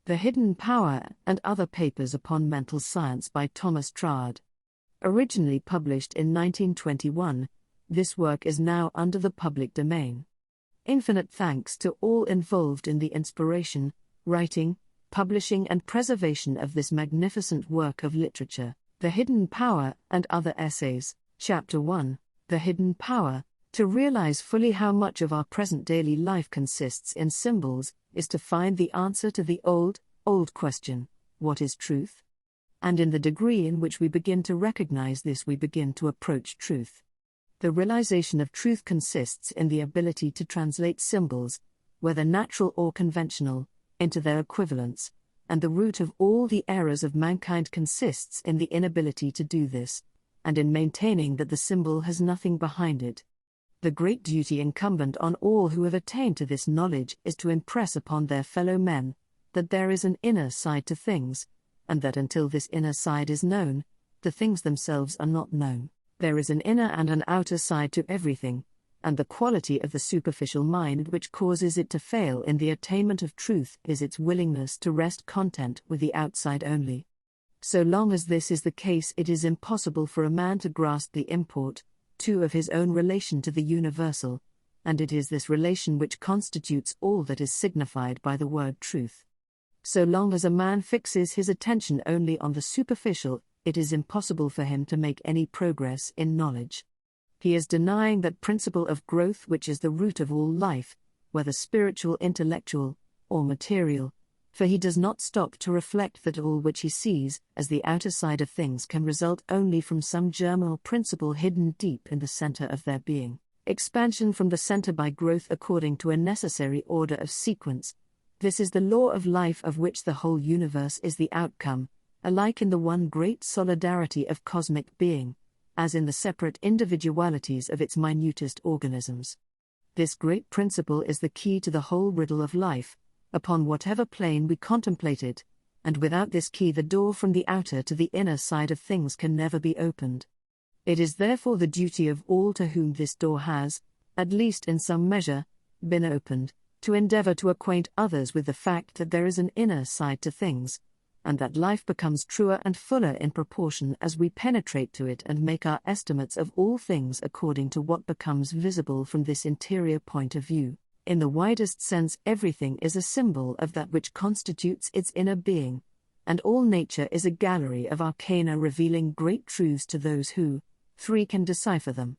The Hidden Power and Other Papers upon Mental Science by Thomas Troward. Originally published in 1921, this work is now under the public domain. Infinite thanks to all involved in the inspiration, writing, publishing and preservation of this magnificent work of literature. The Hidden Power and Other Essays, Chapter 1, The Hidden Power. To realize fully how much of our present daily life consists in symbols, is to find the answer to the old question, what is truth? And in the degree in which we begin to recognize this, we begin to approach truth. The realization of truth consists in the ability to translate symbols, whether natural or conventional, into their equivalents, and the root of all the errors of mankind consists in the inability to do this, and in maintaining that the symbol has nothing behind it. The great duty incumbent on all who have attained to this knowledge is to impress upon their fellow men that there is an inner side to things, and that until this inner side is known, the things themselves are not known. There is an inner and an outer side to everything, and the quality of the superficial mind which causes it to fail in the attainment of truth is its willingness to rest content with the outside only. So long as this is the case, it is impossible for a man to grasp the import, too, of his own relation to the universal, and it is this relation which constitutes all that is signified by the word truth. So long as a man fixes his attention only on the superficial, it is impossible for him to make any progress in knowledge. He is denying that principle of growth which is the root of all life, whether spiritual, intellectual, or material, for he does not stop to reflect that all which he sees as the outer side of things can result only from some germinal principle hidden deep in the center of their being. Expansion from the center by growth according to a necessary order of sequence. This is the law of life of which the whole universe is the outcome, alike in the one great solidarity of cosmic being, as in the separate individualities of its minutest organisms. This great principle is the key to the whole riddle of life, upon whatever plane we contemplate it, and without this key the door from the outer to the inner side of things can never be opened. It is therefore the duty of all to whom this door has, at least in some measure, been opened, to endeavor to acquaint others with the fact that there is an inner side to things, and that life becomes truer and fuller in proportion as we penetrate to it and make our estimates of all things according to what becomes visible from this interior point of view. In the widest sense, everything is a symbol of that which constitutes its inner being, and all nature is a gallery of arcana revealing great truths to those who, can decipher them.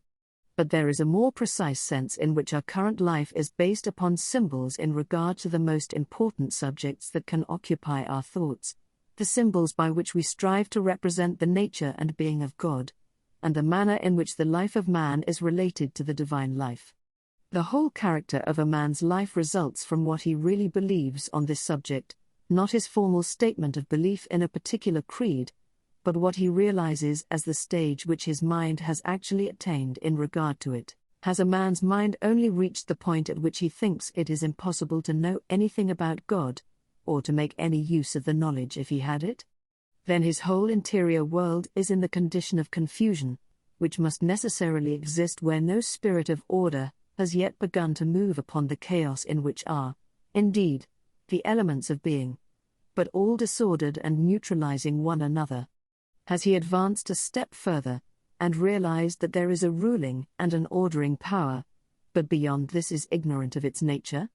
But there is a more precise sense in which our current life is based upon symbols in regard to the most important subjects that can occupy our thoughts, the symbols by which we strive to represent the nature and being of God, and the manner in which the life of man is related to the divine life. The whole character of a man's life results from what he really believes on this subject, not his formal statement of belief in a particular creed, but what he realizes as the stage which his mind has actually attained in regard to it. Has a man's mind only reached the point at which he thinks it is impossible to know anything about God, or to make any use of the knowledge if he had it? Then his whole interior world is in the condition of confusion, which must necessarily exist where no spirit of order has yet begun to move upon the chaos in which are, indeed, the elements of being, but all disordered and neutralizing one another. Has he advanced a step further, and realized that there is a ruling and an ordering power, but beyond this is ignorant of its nature?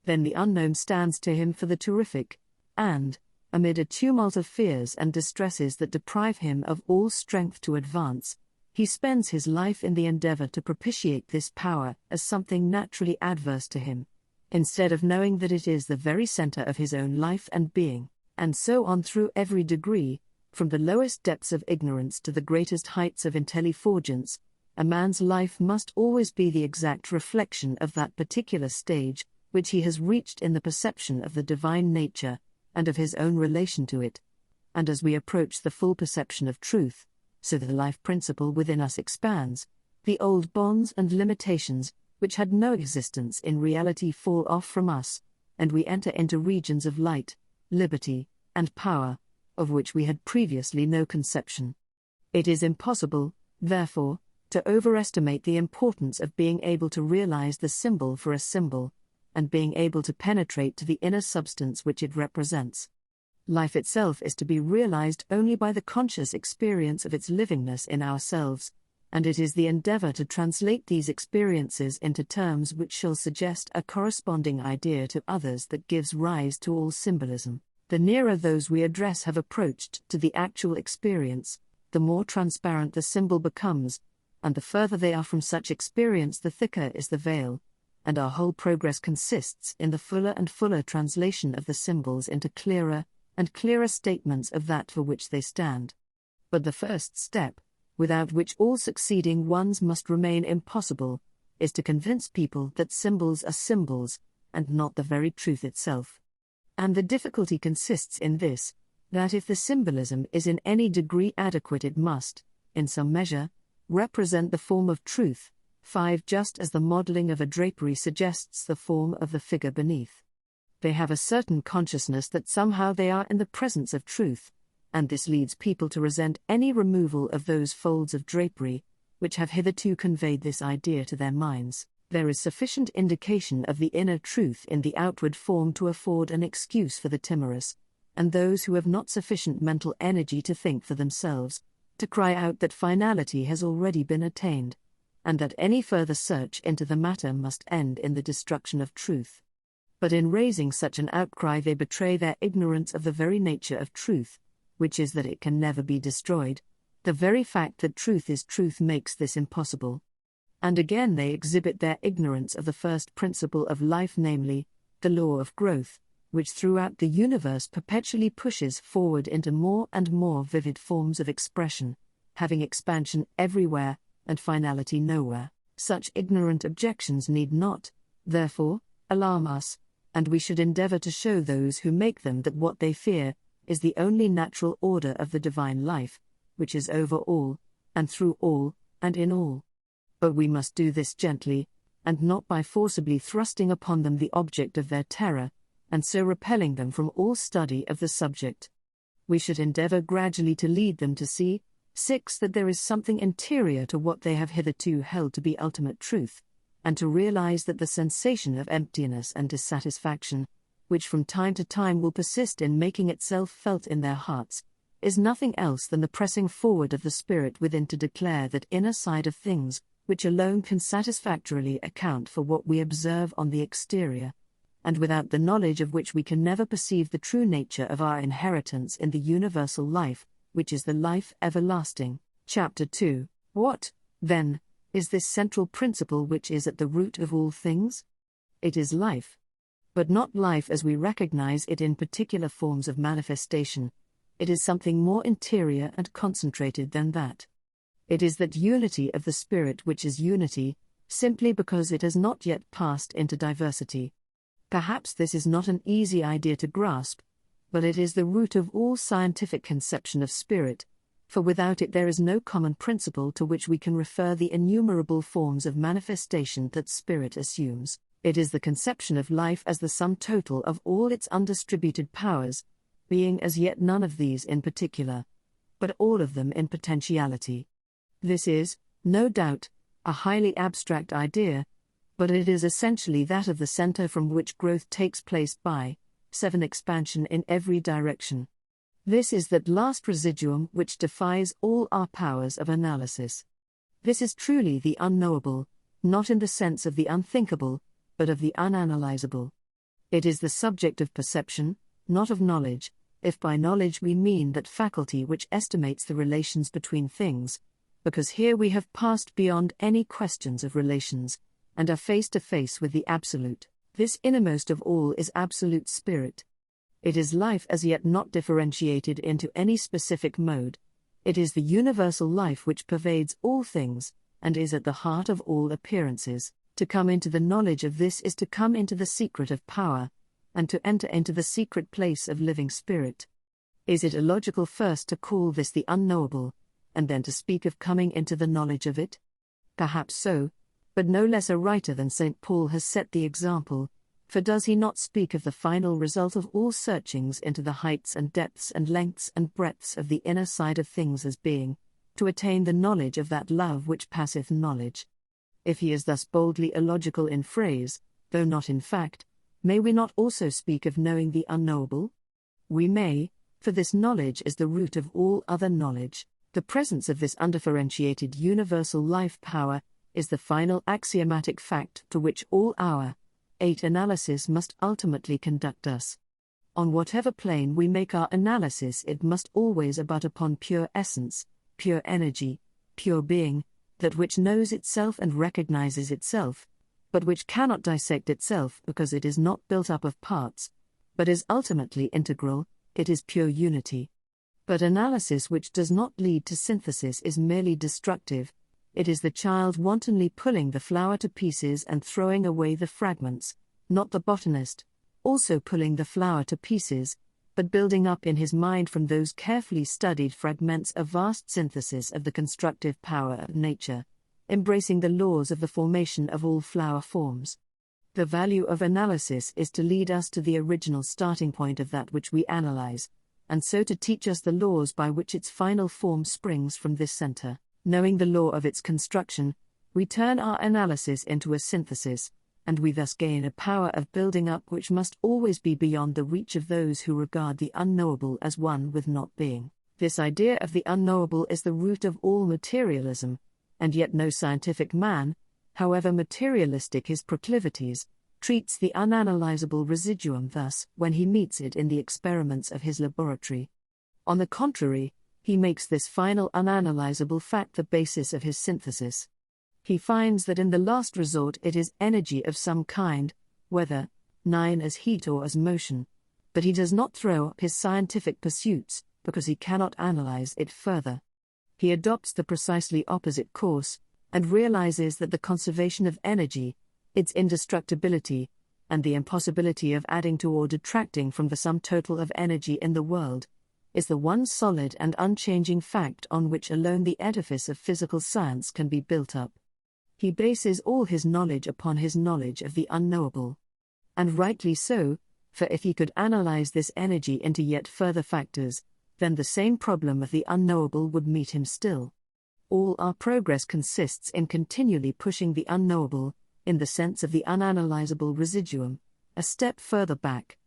Then the unknown stands to him for the terrific, and, amid a tumult of fears and distresses that deprive him of all strength to advance, he spends his life in the endeavor to propitiate this power as something naturally adverse to him, instead of knowing that it is the very center of his own life and being, and so on through every degree, from the lowest depths of ignorance to the greatest heights of intelligence. A man's life must always be the exact reflection of that particular stage which he has reached in the perception of the divine nature, and of his own relation to it. And as we approach the full perception of truth, so the life principle within us expands, the old bonds and limitations, which had no existence in reality, fall off from us, and we enter into regions of light, liberty, and power, of which we had previously no conception. It is impossible, therefore, to overestimate the importance of being able to realize the symbol for a symbol, and being able to penetrate to the inner substance which it represents. Life itself is to be realized only by the conscious experience of its livingness in ourselves, and it is the endeavor to translate these experiences into terms which shall suggest a corresponding idea to others that gives rise to all symbolism. The nearer those we address have approached to the actual experience, the more transparent the symbol becomes, and the further they are from such experience, the thicker is the veil, and our whole progress consists in the fuller and fuller translation of the symbols into clearer and clearer statements of that for which they stand. But the first step, without which all succeeding ones must remain impossible, is to convince people that symbols are symbols, and not the very truth itself. And the difficulty consists in this, that if the symbolism is in any degree adequate, it must, in some measure, represent the form of truth, 5 just as the modeling of a drapery suggests the form of the figure beneath. They have a certain consciousness that somehow they are in the presence of truth, and this leads people to resent any removal of those folds of drapery, which have hitherto conveyed this idea to their minds. There is sufficient indication of the inner truth in the outward form to afford an excuse for the timorous, and those who have not sufficient mental energy to think for themselves, to cry out that finality has already been attained, and that any further search into the matter must end in the destruction of truth. But in raising such an outcry they betray their ignorance of the very nature of truth, which is that it can never be destroyed. The very fact that truth is truth makes this impossible. And again they exhibit their ignorance of the first principle of life, namely, the law of growth, which throughout the universe perpetually pushes forward into more and more vivid forms of expression, having expansion everywhere and finality nowhere. Such ignorant objections need not, therefore, alarm us, and we should endeavor to show those who make them that what they fear is the only natural order of the divine life, which is over all, and through all, and in all. But we must do this gently, and not by forcibly thrusting upon them the object of their terror, and so repelling them from all study of the subject. We should endeavor gradually to lead them to see, 6. That there is something interior to what they have hitherto held to be ultimate truth, and to realize that the sensation of emptiness and dissatisfaction, which from time to time will persist in making itself felt in their hearts, is nothing else than the pressing forward of the spirit within to declare that inner side of things, which alone can satisfactorily account for what we observe on the exterior, and without the knowledge of which we can never perceive the true nature of our inheritance in the universal life, which is the life everlasting. Chapter 2. What, then, is this central principle which is at the root of all things? It is life. But not life as we recognize it in particular forms of manifestation. It is something more interior and concentrated than that. It is that unity of the spirit which is unity, simply because it has not yet passed into diversity. Perhaps this is not an easy idea to grasp, but it is the root of all scientific conception of spirit, for without it there is no common principle to which we can refer the innumerable forms of manifestation that spirit assumes. It is the conception of life as the sum total of all its undistributed powers, being as yet none of these in particular, but all of them in potentiality. This is, no doubt, a highly abstract idea, but it is essentially that of the center from which growth takes place by 7 expansion in every direction. This is that last residuum which defies all our powers of analysis. This is truly the unknowable, not in the sense of the unthinkable, but of the unanalyzable. It is the subject of perception, not of knowledge, if by knowledge we mean that faculty which estimates the relations between things, because here we have passed beyond any questions of relations, and are face to face with the Absolute. This innermost of all is Absolute Spirit. It is life as yet not differentiated into any specific mode. It is the universal life which pervades all things, and is at the heart of all appearances. To come into the knowledge of this is to come into the secret of power, and to enter into the secret place of living spirit. Is it illogical first to call this the unknowable, and then to speak of coming into the knowledge of it? Perhaps so, but no less a writer than St. Paul has set the example, for does he not speak of the final result of all searchings into the heights and depths and lengths and breadths of the inner side of things as being, to attain the knowledge of that love which passeth knowledge? If he is thus boldly illogical in phrase, though not in fact, may we not also speak of knowing the unknowable? We may, For this knowledge is the root of all other knowledge. The presence of this undifferentiated universal life power is the final axiomatic fact to which all our 8 analysis must ultimately conduct us. On whatever plane we make our analysis, it must always abut upon pure essence, pure energy, pure being, that which knows itself and recognizes itself, but which cannot dissect itself because it is not built up of parts, but is ultimately integral. It is pure unity. But analysis which does not lead to synthesis is merely destructive. It is the child wantonly pulling the flower to pieces and throwing away the fragments, not the botanist, also pulling the flower to pieces, but building up in his mind from those carefully studied fragments a vast synthesis of the constructive power of nature, embracing the laws of the formation of all flower forms. The value of analysis is to lead us to the original starting point of that which we analyze, and so to teach us the laws by which its final form springs from this center. Knowing the law of its construction, we turn our analysis into a synthesis, and we thus gain a power of building up which must always be beyond the reach of those who regard the unknowable as one with not being. This idea of the unknowable is the root of all materialism, and yet no scientific man, however materialistic his proclivities, treats the unanalyzable residuum thus when he meets it in the experiments of his laboratory. On the contrary, he makes this final unanalyzable fact the basis of his synthesis. He finds that in the last resort it is energy of some kind, whether as heat or as motion, but he does not throw up his scientific pursuits, because he cannot analyze it further. He adopts the precisely opposite course, and realizes that the conservation of energy, its indestructibility, and the impossibility of adding to or detracting from the sum total of energy in the world, is the one solid and unchanging fact on which alone the edifice of physical science can be built up. He bases all his knowledge upon his knowledge of the unknowable. And rightly so, for if he could analyze this energy into yet further factors, then the same problem of the unknowable would meet him still. All our progress consists in continually pushing the unknowable, in the sense of the unanalyzable residuum, a step further back.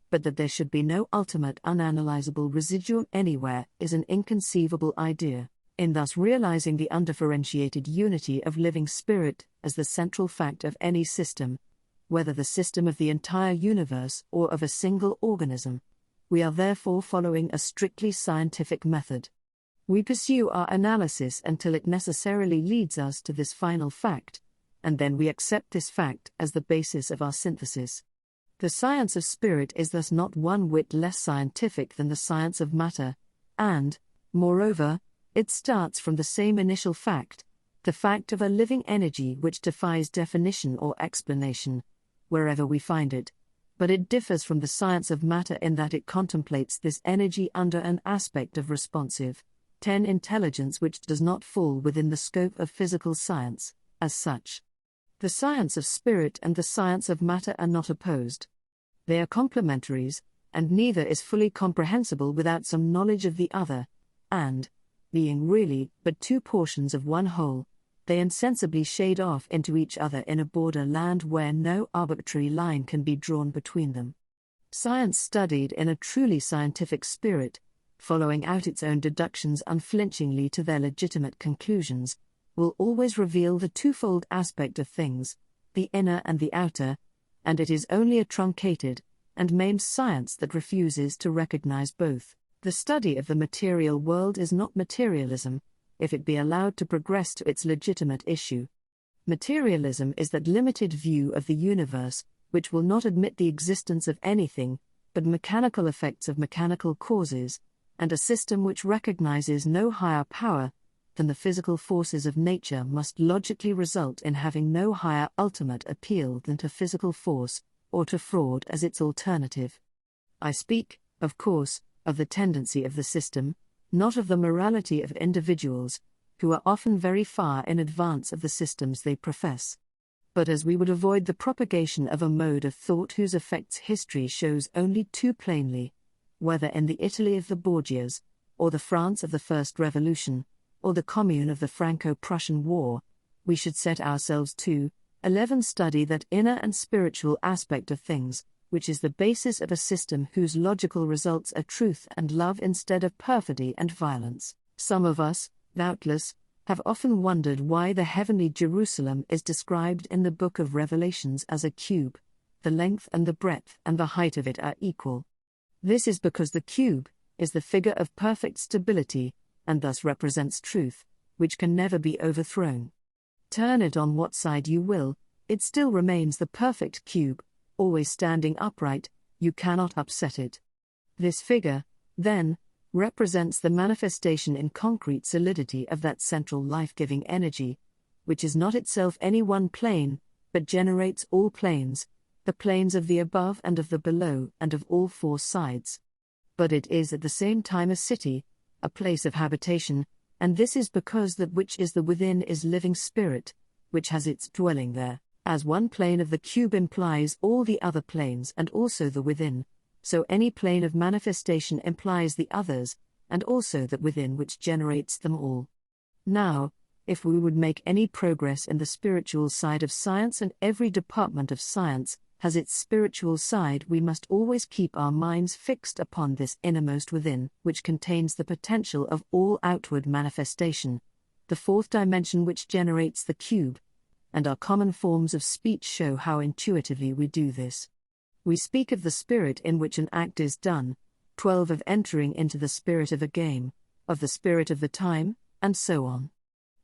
But that there should be no ultimate unanalyzable residuum anywhere is an inconceivable idea. In thus realizing the undifferentiated unity of living spirit as the central fact of any system, whether the system of the entire universe or of a single organism, we are therefore following a strictly scientific method. We pursue our analysis until it necessarily leads us to this final fact, and then we accept this fact as the basis of our synthesis. The science of spirit is thus not one whit less scientific than the science of matter, and, moreover, it starts from the same initial fact, the fact of a living energy which defies definition or explanation, wherever we find it, but it differs from the science of matter in that it contemplates this energy under an aspect of responsive, intelligence which does not fall within the scope of physical science, as such. The science of spirit and the science of matter are not opposed. They are complementaries, and neither is fully comprehensible without some knowledge of the other, and, being really but two portions of one whole, they insensibly shade off into each other in a border-land where no arbitrary line can be drawn between them. Science studied in a truly scientific spirit, following out its own deductions unflinchingly to their legitimate conclusions, will always reveal the twofold aspect of things, the inner and the outer, and it is only a truncated and maimed science that refuses to recognize both. The study of the material world is not materialism, if it be allowed to progress to its legitimate issue. Materialism is that limited view of the universe, which will not admit the existence of anything, but mechanical effects of mechanical causes, and a system which recognizes no higher power than the physical forces of nature must logically result in having no higher ultimate appeal than to physical force, or to fraud as its alternative. I speak, of course, of the tendency of the system, not of the morality of individuals, who are often very far in advance of the systems they profess. But as we would avoid the propagation of a mode of thought whose effects history shows only too plainly, whether in the Italy of the Borgias, or the France of the First Revolution, or the Commune of the Franco-Prussian War, we should set ourselves to 11 study that inner and spiritual aspect of things, which is the basis of a system whose logical results are truth and love instead of perfidy and violence. Some of us, doubtless, have often wondered why the heavenly Jerusalem is described in the book of Revelations as a cube. The length and the breadth and the height of it are equal. This is because the cube is the figure of perfect stability, and thus represents truth, which can never be overthrown. Turn it on what side you will, it still remains the perfect cube, always standing upright, you cannot upset it. This figure, then, represents the manifestation in concrete solidity of that central life-giving energy, which is not itself any one plane, but generates all planes, the planes of the above and of the below and of all four sides. But it is at the same time a city, a place of habitation, and this is because that which is the within is living spirit, which has its dwelling there. As one plane of the cube implies all the other planes and also the within, so any plane of manifestation implies the others, and also that within which generates them all. Now, if we would make any progress in the spiritual side of science, and every department of science has its spiritual side, we must always keep our minds fixed upon this innermost within, which contains the potential of all outward manifestation, the fourth dimension which generates the cube, and our common forms of speech show how intuitively we do this. We speak of the spirit in which an act is done, 12 of entering into the spirit of a game, of the spirit of the time, and so on.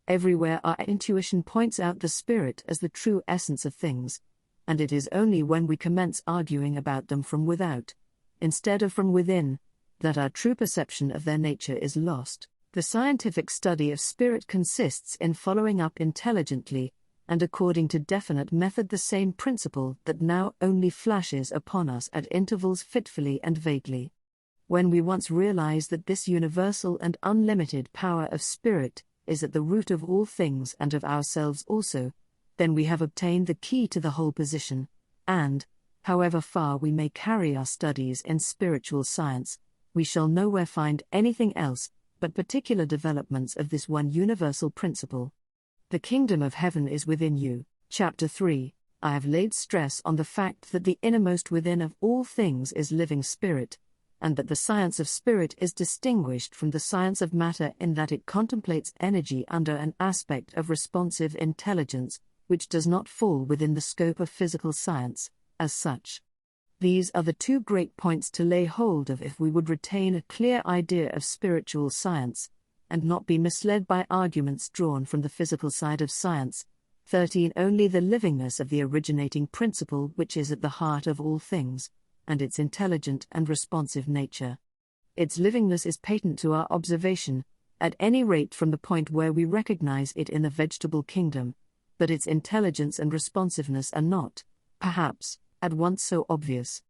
Everywhere our intuition points out the spirit as the true essence of things, and it is only when we commence arguing about them from without, instead of from within, that our true perception of their nature is lost. The scientific study of spirit consists in following up intelligently, and according to definite method, the same principle that now only flashes upon us at intervals fitfully and vaguely. When we once realize that this universal and unlimited power of spirit is at the root of all things and of ourselves also, then we have obtained the key to the whole position, and, however far we may carry our studies in spiritual science, we shall nowhere find anything else but particular developments of this one universal principle. The kingdom of heaven is within you. Chapter 3. I have laid stress on the fact that the innermost within of all things is living spirit, and that the science of spirit is distinguished from the science of matter in that it contemplates energy under an aspect of responsive intelligence, which does not fall within the scope of physical science, as such. These are the two great points to lay hold of if we would retain a clear idea of spiritual science, and not be misled by arguments drawn from the physical side of science. 13. Only the livingness of the originating principle which is at the heart of all things, and its intelligent and responsive nature. Its livingness is patent to our observation, at any rate from the point where we recognize it in the vegetable kingdom, but its intelligence and responsiveness are not, perhaps, at once so obvious.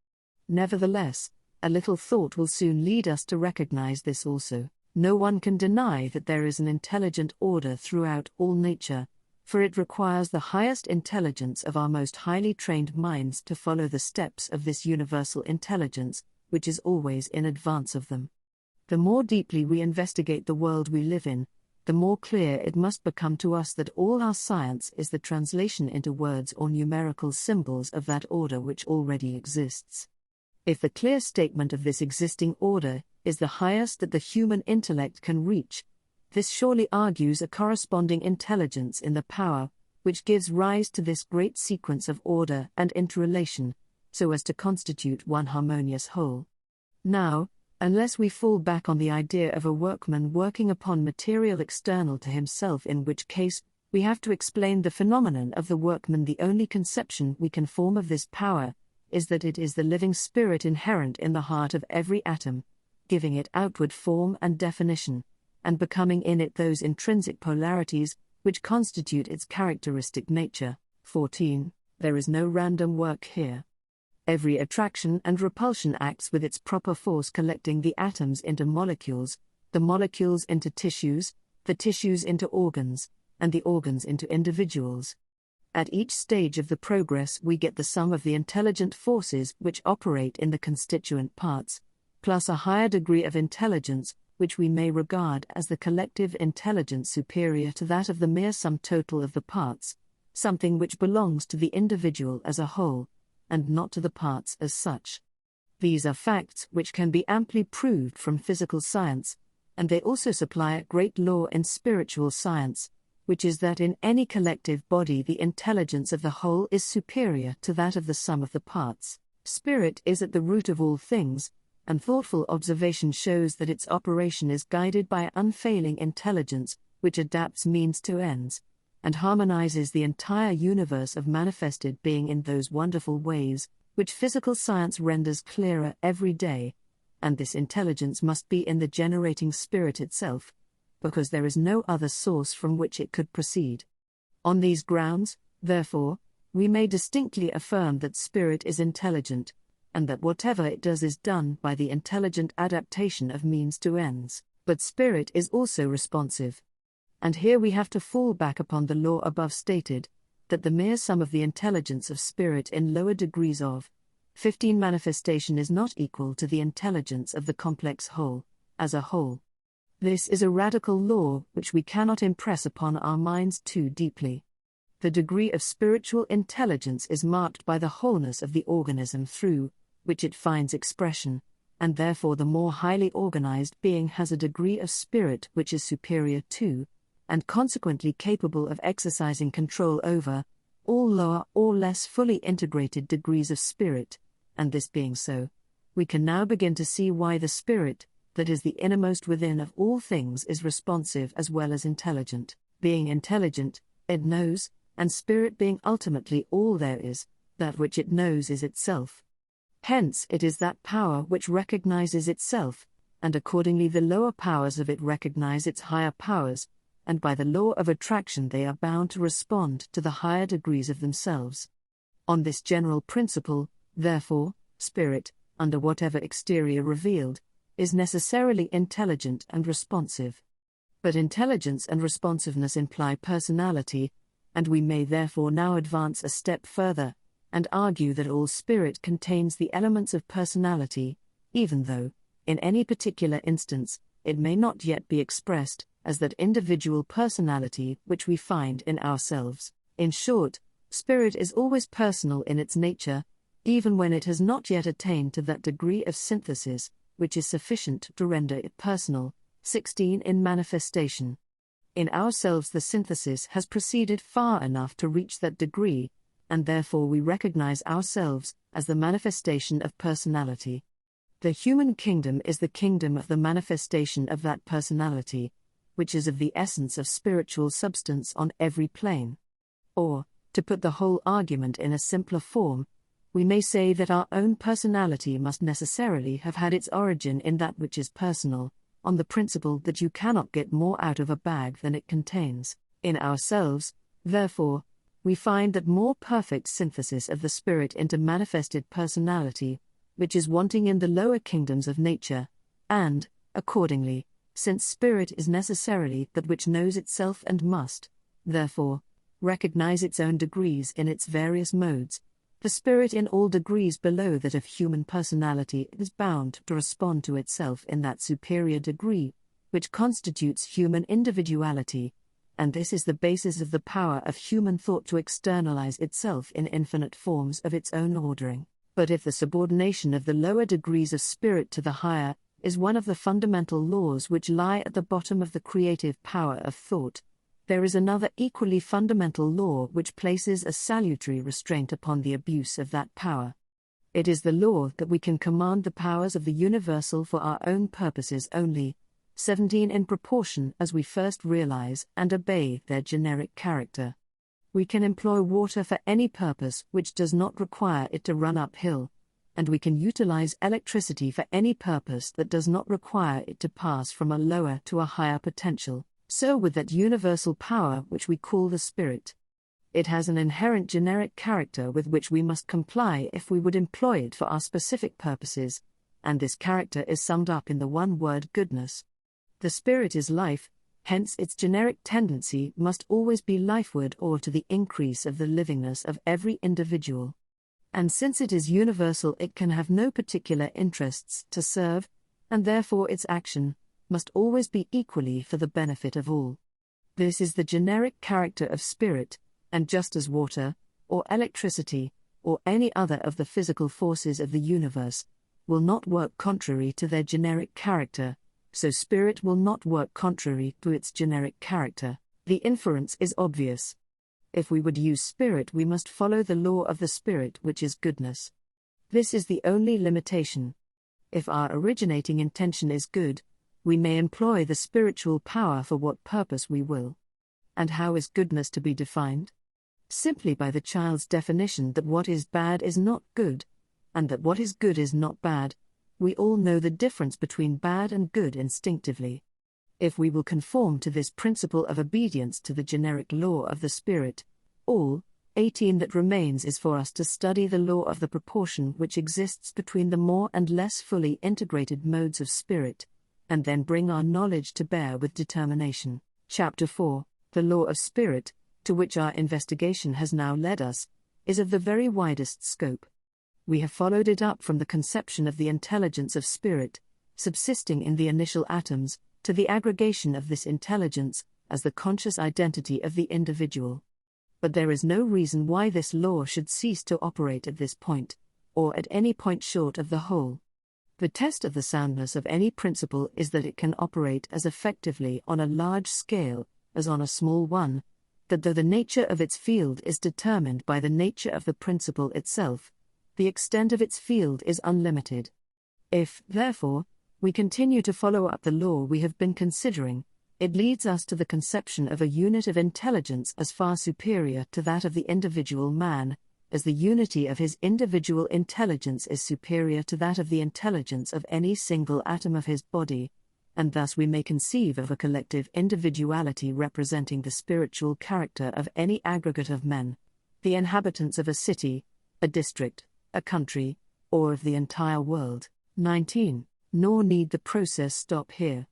Nevertheless, a little thought will soon lead us to recognize this also. No one can deny that there is an intelligent order throughout all nature, for it requires the highest intelligence of our most highly trained minds to follow the steps of this universal intelligence, which is always in advance of them. The more deeply we investigate the world we live in, the more clear it must become to us that all our science is the translation into words or numerical symbols of that order which already exists. If the clear statement of this existing order is the highest that the human intellect can reach, this surely argues a corresponding intelligence in the power which gives rise to this great sequence of order and interrelation, so as to constitute one harmonious whole. Now, unless we fall back on the idea of a workman working upon material external to himself, in which case we have to explain the phenomenon of the workman, the only conception we can form of this power is that it is the living spirit inherent in the heart of every atom, giving it outward form and definition, and becoming in it those intrinsic polarities which constitute its characteristic nature. 14. There is no random work here. Every attraction and repulsion acts with its proper force, collecting the atoms into molecules, the molecules into tissues, the tissues into organs, and the organs into individuals. At each stage of the progress we get the sum of the intelligent forces which operate in the constituent parts, plus a higher degree of intelligence, which we may regard as the collective intelligence superior to that of the mere sum total of the parts, something which belongs to the individual as a whole, and not to the parts as such. These are facts which can be amply proved from physical science, and they also supply a great law in spiritual science, which is that in any collective body the intelligence of the whole is superior to that of the sum of the parts. Spirit is at the root of all things, and thoughtful observation shows that its operation is guided by unfailing intelligence, which adapts means to ends, and harmonizes the entire universe of manifested being in those wonderful ways, which physical science renders clearer every day, and this intelligence must be in the generating spirit itself, because there is no other source from which it could proceed. On these grounds, therefore, we may distinctly affirm that spirit is intelligent, and that whatever it does is done by the intelligent adaptation of means to ends. But spirit is also responsive. And here we have to fall back upon the law above stated, that the mere sum of the intelligence of spirit in lower degrees of 15 manifestation is not equal to the intelligence of the complex whole, as a whole. This is a radical law which we cannot impress upon our minds too deeply. The degree of spiritual intelligence is marked by the wholeness of the organism through which it finds expression, and therefore the more highly organized being has a degree of spirit which is superior to, and consequently capable of exercising control over, all lower or less fully integrated degrees of spirit, and this being so, we can now begin to see why the spirit, that is the innermost within of all things, is responsive as well as intelligent. Being intelligent, it knows, and spirit being ultimately all there is, that which it knows is itself. Hence it is that power which recognizes itself, and accordingly the lower powers of it recognize its higher powers, and by the law of attraction they are bound to respond to the higher degrees of themselves. On this general principle, therefore, spirit, under whatever exterior revealed, is necessarily intelligent and responsive. But intelligence and responsiveness imply personality, and we may therefore now advance a step further, and argue that all spirit contains the elements of personality, even though, in any particular instance, it may not yet be expressed as that individual personality which we find in ourselves. In short, spirit is always personal in its nature, even when it has not yet attained to that degree of synthesis which is sufficient to render it personal. 16 In manifestation. In ourselves the synthesis has proceeded far enough to reach that degree, and therefore we recognize ourselves as the manifestation of personality. The human kingdom is the kingdom of the manifestation of that personality, which is of the essence of spiritual substance on every plane. Or, to put the whole argument in a simpler form, we may say that our own personality must necessarily have had its origin in that which is personal, on the principle that you cannot get more out of a bag than it contains. In ourselves, therefore, we find that more perfect synthesis of the spirit into manifested personality, which is wanting in the lower kingdoms of nature, and, accordingly, since spirit is necessarily that which knows itself and must, therefore, recognize its own degrees in its various modes, the spirit in all degrees below that of human personality is bound to respond to itself in that superior degree, which constitutes human individuality, and this is the basis of the power of human thought to externalize itself in infinite forms of its own ordering. But if the subordination of the lower degrees of spirit to the higher is one of the fundamental laws which lie at the bottom of the creative power of thought, there is another equally fundamental law which places a salutary restraint upon the abuse of that power. It is the law that we can command the powers of the universal for our own purposes only, 17 in proportion as we first realize and obey their generic character. We can employ water for any purpose which does not require it to run uphill, and we can utilize electricity for any purpose that does not require it to pass from a lower to a higher potential. So with that universal power which we call the spirit. It has an inherent generic character with which we must comply if we would employ it for our specific purposes, and this character is summed up in the one word goodness. The spirit is life, hence its generic tendency must always be lifeward or to the increase of the livingness of every individual. And since it is universal, it can have no particular interests to serve, and therefore its action must always be equally for the benefit of all. This is the generic character of spirit, and just as water, or electricity, or any other of the physical forces of the universe, will not work contrary to their generic character, so spirit will not work contrary to its generic character. The inference is obvious. If we would use spirit, we must follow the law of the spirit, which is goodness. This is the only limitation. If our originating intention is good, we may employ the spiritual power for what purpose we will. And how is goodness to be defined? Simply by the child's definition that what is bad is not good, and that what is good is not bad. We all know the difference between bad and good instinctively. If we will conform to this principle of obedience to the generic law of the Spirit, all 18 that remains is for us to study the law of the proportion which exists between the more and less fully integrated modes of spirit, and then bring our knowledge to bear with determination. Chapter 4, The Law of Spirit, to which our investigation has now led us, is of the very widest scope. We have followed it up from the conception of the intelligence of spirit, subsisting in the initial atoms, to the aggregation of this intelligence as the conscious identity of the individual. But there is no reason why this law should cease to operate at this point, or at any point short of the whole. The test of the soundness of any principle is that it can operate as effectively on a large scale as on a small one, that though the nature of its field is determined by the nature of the principle itself, the extent of its field is unlimited. If, therefore, we continue to follow up the law we have been considering, it leads us to the conception of a unit of intelligence as far superior to that of the individual man, as the unity of his individual intelligence is superior to that of the intelligence of any single atom of his body, and thus we may conceive of a collective individuality representing the spiritual character of any aggregate of men, the inhabitants of a city, a district, a country, or of the entire world. 19. Nor need the process stop here.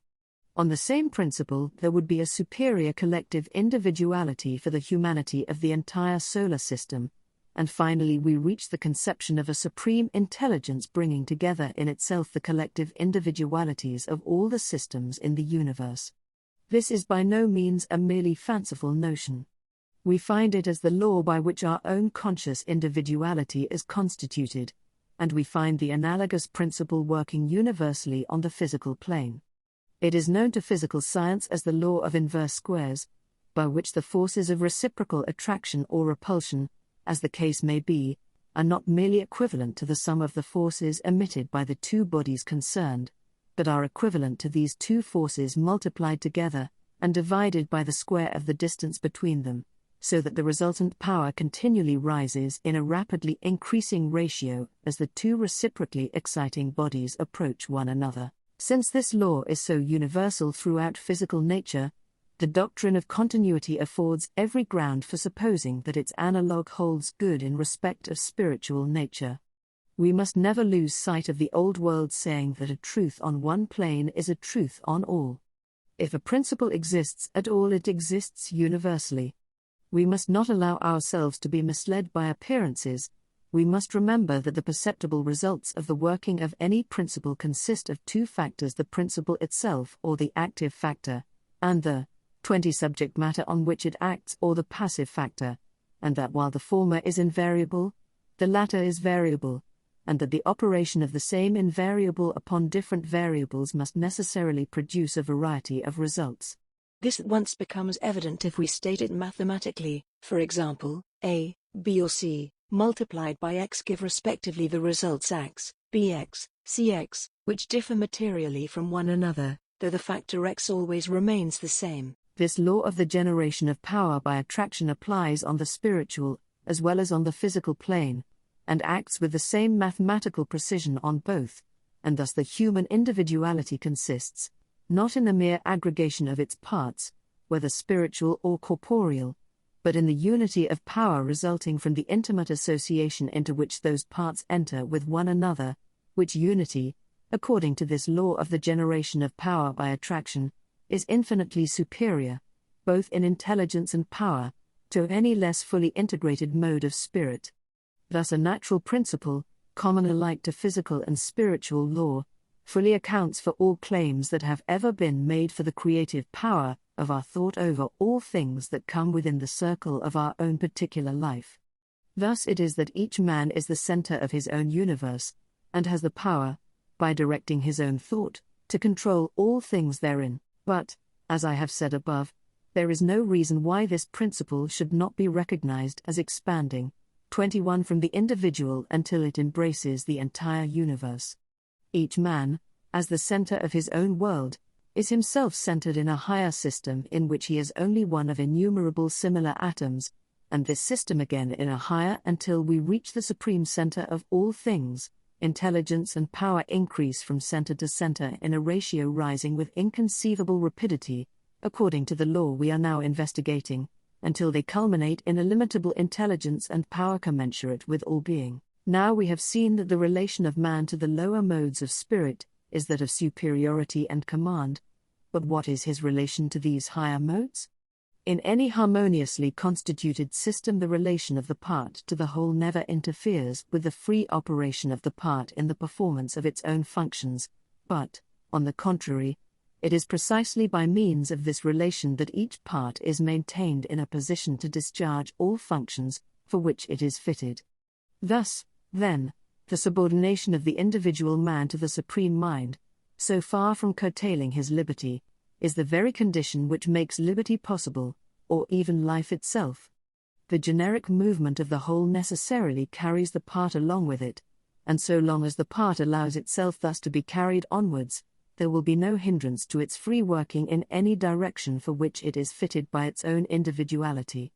On the same principle, there would be a superior collective individuality for the humanity of the entire solar system, and finally we reach the conception of a supreme intelligence bringing together in itself the collective individualities of all the systems in the universe. This is by no means a merely fanciful notion. We find it as the law by which our own conscious individuality is constituted, and we find the analogous principle working universally on the physical plane. It is known to physical science as the law of inverse squares, by which the forces of reciprocal attraction or repulsion, as the case may be, are not merely equivalent to the sum of the forces emitted by the two bodies concerned, but are equivalent to these two forces multiplied together and divided by the square of the distance between them, so that the resultant power continually rises in a rapidly increasing ratio as the two reciprocally exciting bodies approach one another. Since this law is so universal throughout physical nature, the doctrine of continuity affords every ground for supposing that its analogue holds good in respect of spiritual nature. We must never lose sight of the old world saying that a truth on one plane is a truth on all. If a principle exists at all, it exists universally. We must not allow ourselves to be misled by appearances. We must remember that the perceptible results of the working of any principle consist of two factors: the principle itself, or the active factor, and the 20 subject matter on which it acts, or the passive factor, and that while the former is invariable, the latter is variable, and that the operation of the same invariable upon different variables must necessarily produce a variety of results. This at once becomes evident if we state it mathematically. For example, A, B or C, multiplied by x give respectively the results x, bx, cx, which differ materially from one another, though the factor x always remains the same. This law of the generation of power by attraction applies on the spiritual, as well as on the physical plane, and acts with the same mathematical precision on both, and thus the human individuality consists, not in the mere aggregation of its parts, whether spiritual or corporeal, but in the unity of power resulting from the intimate association into which those parts enter with one another, which unity, according to this law of the generation of power by attraction, is infinitely superior, both in intelligence and power, to any less fully integrated mode of spirit. Thus a natural principle, common alike to physical and spiritual law, fully accounts for all claims that have ever been made for the creative power of our thought over all things that come within the circle of our own particular life. Thus it is that each man is the center of his own universe, and has the power, by directing his own thought, to control all things therein. But, as I have said above, there is no reason why this principle should not be recognized as expanding, 21 from the individual until it embraces the entire universe. Each man, as the center of his own world, is himself centered in a higher system in which he is only one of innumerable similar atoms, and this system again in a higher until we reach the supreme center of all things. Intelligence and power increase from center to center in a ratio rising with inconceivable rapidity, according to the law we are now investigating, until they culminate in illimitable intelligence and power commensurate with all being. Now we have seen that the relation of man to the lower modes of spirit is that of superiority and command. But what is his relation to these higher modes? In any harmoniously constituted system, the relation of the part to the whole never interferes with the free operation of the part in the performance of its own functions, but, on the contrary, it is precisely by means of this relation that each part is maintained in a position to discharge all functions for which it is fitted. Thus, then, the subordination of the individual man to the Supreme Mind, so far from curtailing his liberty, is the very condition which makes liberty possible, or even life itself. The generic movement of the whole necessarily carries the part along with it, and so long as the part allows itself thus to be carried onwards, there will be no hindrance to its free working in any direction for which it is fitted by its own individuality.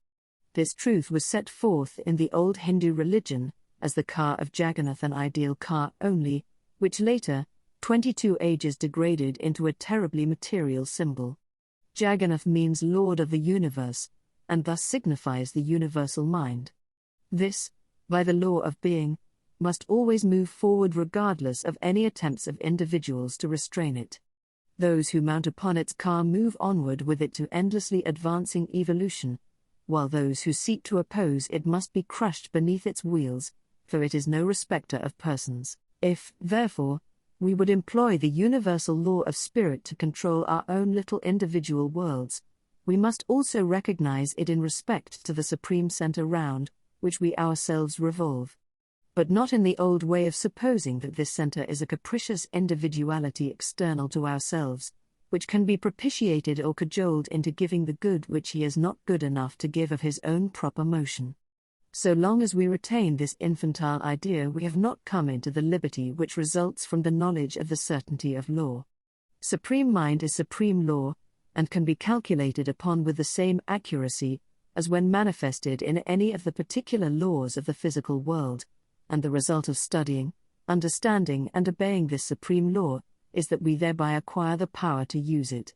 This truth was set forth in the old Hindu religion as the car of Jagannath, an ideal car only, which later, 22 ages degraded into a terribly material symbol. Jagannath means Lord of the universe, and thus signifies the universal mind. This, by the law of being, must always move forward regardless of any attempts of individuals to restrain it. Those who mount upon its car move onward with it to endlessly advancing evolution, while those who seek to oppose it must be crushed beneath its wheels, for it is no respecter of persons. If, therefore, we would employ the universal law of spirit to control our own little individual worlds, we must also recognize it in respect to the supreme center round which we ourselves revolve. But not in the old way of supposing that this center is a capricious individuality external to ourselves, which can be propitiated or cajoled into giving the good which he is not good enough to give of his own proper motion. So long as we retain this infantile idea, we have not come into the liberty which results from the knowledge of the certainty of law. Supreme mind is supreme law, and can be calculated upon with the same accuracy as when manifested in any of the particular laws of the physical world, and the result of studying, understanding and obeying this supreme law is that we thereby acquire the power to use it.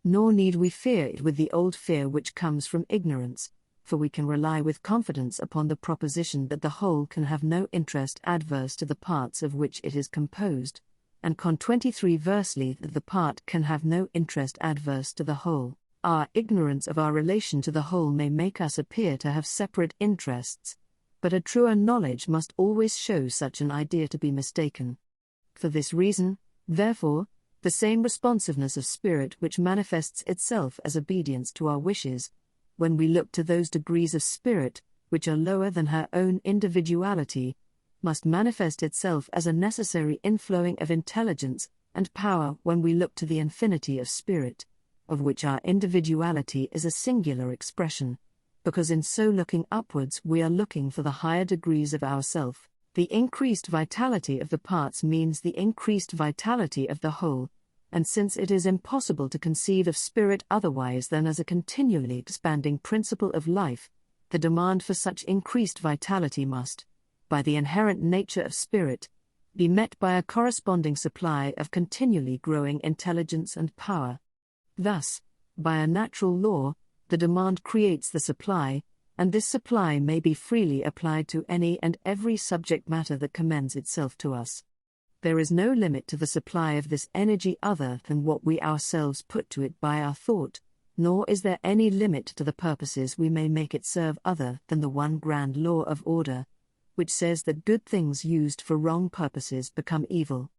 Nor need we fear it with the old fear which comes from ignorance, for we can rely with confidence upon the proposition that the whole can have no interest adverse to the parts of which it is composed, and con 23 versely that the part can have no interest adverse to the whole. Our ignorance of our relation to the whole may make us appear to have separate interests, but a truer knowledge must always show such an idea to be mistaken. For this reason, therefore, the same responsiveness of spirit which manifests itself as obedience to our wishes, when we look to those degrees of spirit which are lower than her own individuality, must manifest itself as a necessary inflowing of intelligence and power when we look to the infinity of spirit, of which our individuality is a singular expression, because in so looking upwards we are looking for the higher degrees of ourself. The increased vitality of the parts means the increased vitality of the whole, and since it is impossible to conceive of spirit otherwise than as a continually expanding principle of life, the demand for such increased vitality must, by the inherent nature of spirit, be met by a corresponding supply of continually growing intelligence and power. Thus, by a natural law, the demand creates the supply, and this supply may be freely applied to any and every subject matter that commends itself to us. There is no limit to the supply of this energy other than what we ourselves put to it by our thought, nor is there any limit to the purposes we may make it serve other than the one grand law of order, which says that good things used for wrong purposes become evil.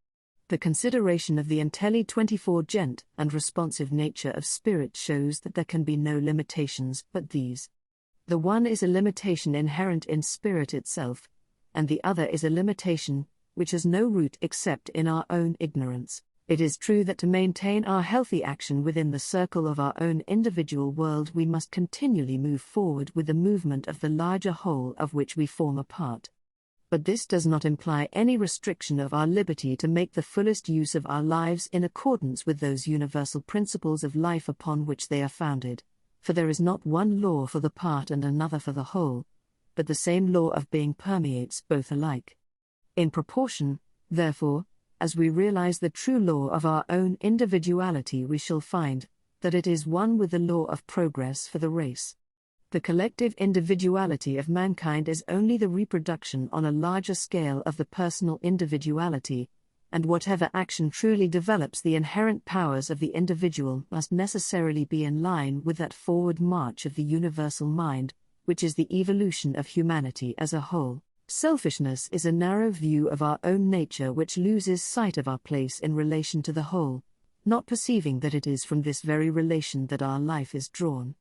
The consideration of the intelli-24 gent and responsive nature of spirit shows that there can be no limitations but these. The one is a limitation inherent in spirit itself, and the other is a limitation which has no root except in our own ignorance. It is true that to maintain our healthy action within the circle of our own individual world, we must continually move forward with the movement of the larger whole of which we form a part. But this does not imply any restriction of our liberty to make the fullest use of our lives in accordance with those universal principles of life upon which they are founded, for there is not one law for the part and another for the whole, but the same law of being permeates both alike. In proportion, therefore, as we realize the true law of our own individuality, we shall find that it is one with the law of progress for the race. The collective individuality of mankind is only the reproduction on a larger scale of the personal individuality, and whatever action truly develops the inherent powers of the individual must necessarily be in line with that forward march of the universal mind, which is the evolution of humanity as a whole. Selfishness is a narrow view of our own nature which loses sight of our place in relation to the whole, not perceiving that it is from this very relation that our life is drawn.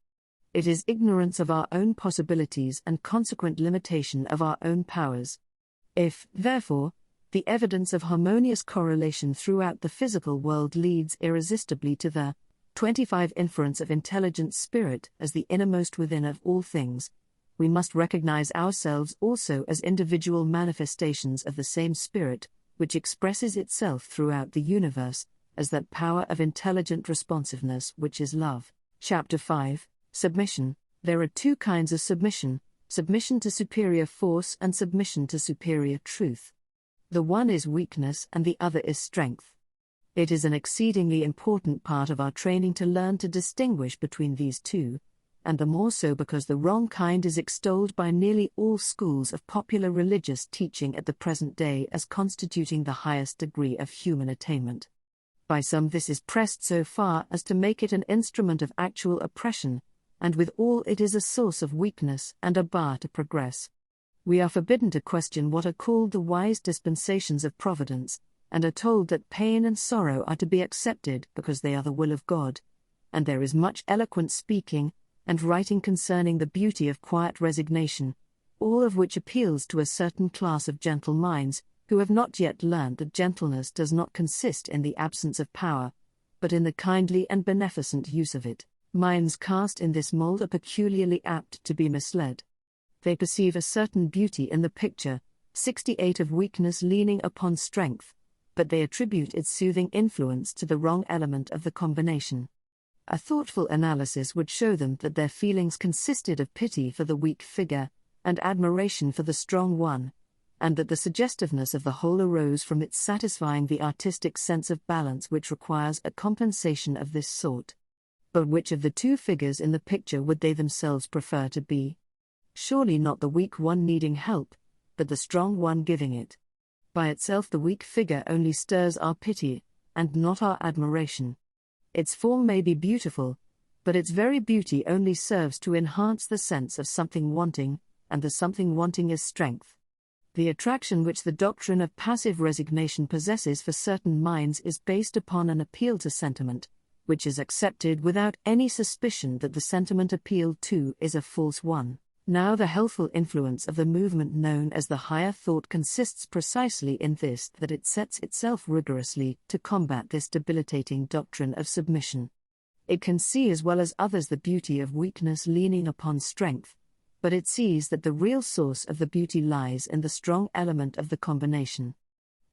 It is ignorance of our own possibilities and consequent limitation of our own powers. If, therefore, the evidence of harmonious correlation throughout the physical world leads irresistibly to the 25 inference of intelligent spirit as the innermost within of all things, we must recognize ourselves also as individual manifestations of the same spirit, which expresses itself throughout the universe, as that power of intelligent responsiveness which is love. Chapter 5, Submission. There are two kinds of submission: submission to superior force and submission to superior truth. The one is weakness and the other is strength. It is an exceedingly important part of our training to learn to distinguish between these two, and the more so because the wrong kind is extolled by nearly all schools of popular religious teaching at the present day as constituting the highest degree of human attainment. By some this is pressed so far as to make it an instrument of actual oppression, and with all it is a source of weakness and a bar to progress. We are forbidden to question what are called the wise dispensations of providence, and are told that pain and sorrow are to be accepted because they are the will of God, and there is much eloquent speaking and writing concerning the beauty of quiet resignation, all of which appeals to a certain class of gentle minds, who have not yet learned that gentleness does not consist in the absence of power, but in the kindly and beneficent use of it. Minds cast in this mold are peculiarly apt to be misled. They perceive a certain beauty in the picture, 68 of weakness leaning upon strength, but they attribute its soothing influence to the wrong element of the combination. A thoughtful analysis would show them that their feelings consisted of pity for the weak figure, and admiration for the strong one, and that the suggestiveness of the whole arose from its satisfying the artistic sense of balance which requires a compensation of this sort. But which of the two figures in the picture would they themselves prefer to be? Surely not the weak one needing help, but the strong one giving it. By itself the weak figure only stirs our pity, and not our admiration. Its form may be beautiful, but its very beauty only serves to enhance the sense of something wanting, and the something wanting is strength. The attraction which the doctrine of passive resignation possesses for certain minds is based upon an appeal to sentiment, which is accepted without any suspicion that the sentiment appealed to is a false one. Now the healthful influence of the movement known as the higher thought consists precisely in this, that it sets itself rigorously to combat this debilitating doctrine of submission. It can see as well as others the beauty of weakness leaning upon strength, but it sees that the real source of the beauty lies in the strong element of the combination.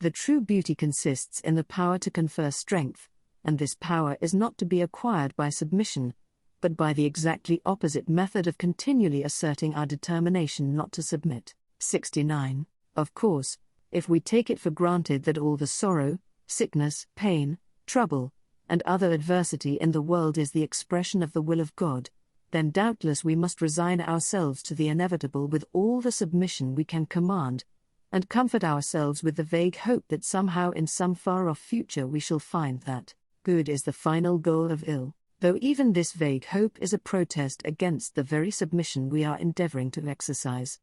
The true beauty consists in the power to confer strength, and this power is not to be acquired by submission, but by the exactly opposite method of continually asserting our determination not to submit. 69. Of course, if we take it for granted that all the sorrow, sickness, pain, trouble, and other adversity in the world is the expression of the will of God, then doubtless we must resign ourselves to the inevitable with all the submission we can command, and comfort ourselves with the vague hope that somehow in some far-off future we shall find that good is the final goal of ill, though even this vague hope is a protest against the very submission we are endeavoring to exercise.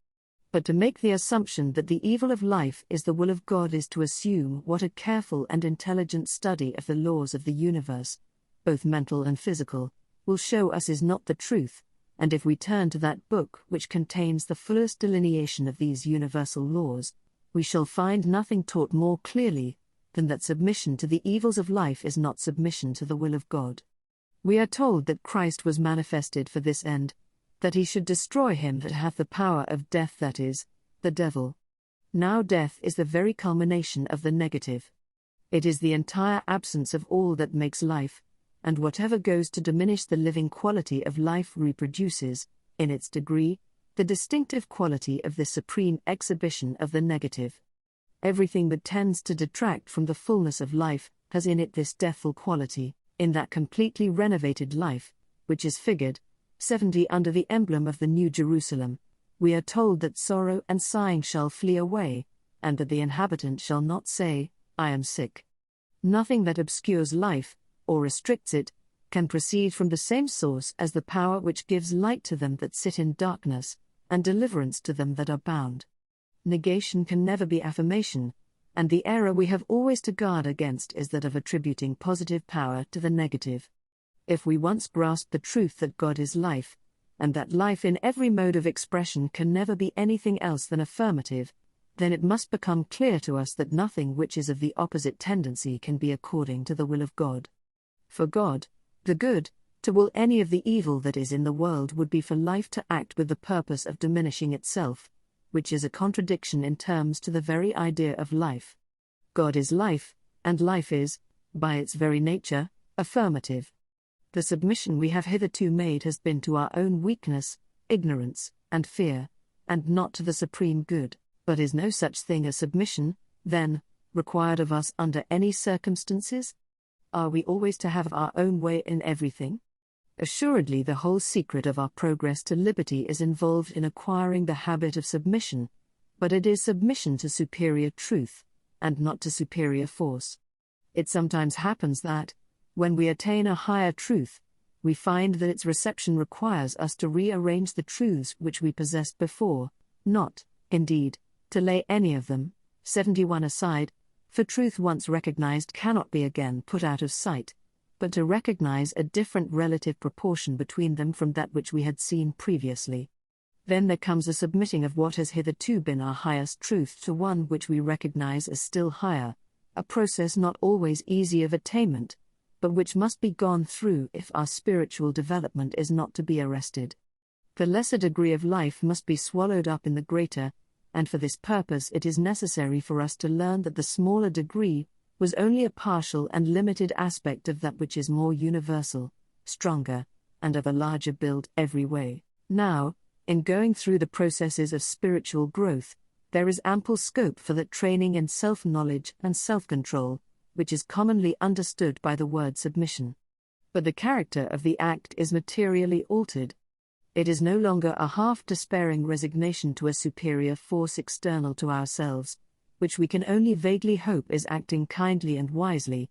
But to make the assumption that the evil of life is the will of God is to assume what a careful and intelligent study of the laws of the universe, both mental and physical, will show us is not the truth, and if we turn to that book which contains the fullest delineation of these universal laws, we shall find nothing taught more clearly than that submission to the evils of life is not submission to the will of God. We are told that Christ was manifested for this end, that he should destroy him that hath the power of death, that is, the devil. Now death is the very culmination of the negative. It is the entire absence of all that makes life, and whatever goes to diminish the living quality of life reproduces, in its degree, the distinctive quality of this supreme exhibition of the negative. Everything that tends to detract from the fullness of life has in it this deathful quality. In that completely renovated life, which is figured, 70 under the emblem of the New Jerusalem, we are told that sorrow and sighing shall flee away, and that the inhabitant shall not say, I am sick. Nothing that obscures life, or restricts it, can proceed from the same source as the power which gives light to them that sit in darkness, and deliverance to them that are bound. Negation can never be affirmation, and the error we have always to guard against is that of attributing positive power to the negative. If we once grasp the truth that God is life, and that life in every mode of expression can never be anything else than affirmative, then it must become clear to us that nothing which is of the opposite tendency can be according to the will of God. For God, the good, to will any of the evil that is in the world would be for life to act with the purpose of diminishing itself, which is a contradiction in terms to the very idea of life. God is life, and life is, by its very nature, affirmative. The submission we have hitherto made has been to our own weakness, ignorance, and fear, and not to the supreme good. But is no such thing as submission, then, required of us under any circumstances? Are we always to have our own way in everything? Assuredly, the whole secret of our progress to liberty is involved in acquiring the habit of submission, but it is submission to superior truth, and not to superior force. It sometimes happens that, when we attain a higher truth, we find that its reception requires us to rearrange the truths which we possessed before, not, indeed, to lay any of them, 71 aside, for truth once recognized cannot be again put out of sight, but to recognize a different relative proportion between them from that which we had seen previously. Then there comes a submitting of what has hitherto been our highest truth to one which we recognize as still higher, a process not always easy of attainment, but which must be gone through if our spiritual development is not to be arrested. The lesser degree of life must be swallowed up in the greater, and for this purpose it is necessary for us to learn that the smaller degree was only a partial and limited aspect of that which is more universal, stronger, and of a larger build every way. Now, in going through the processes of spiritual growth, there is ample scope for that training in self-knowledge and self-control, which is commonly understood by the word submission. But the character of the act is materially altered. It is no longer a half-despairing resignation to a superior force external to ourselves, which we can only vaguely hope is acting kindly and wisely,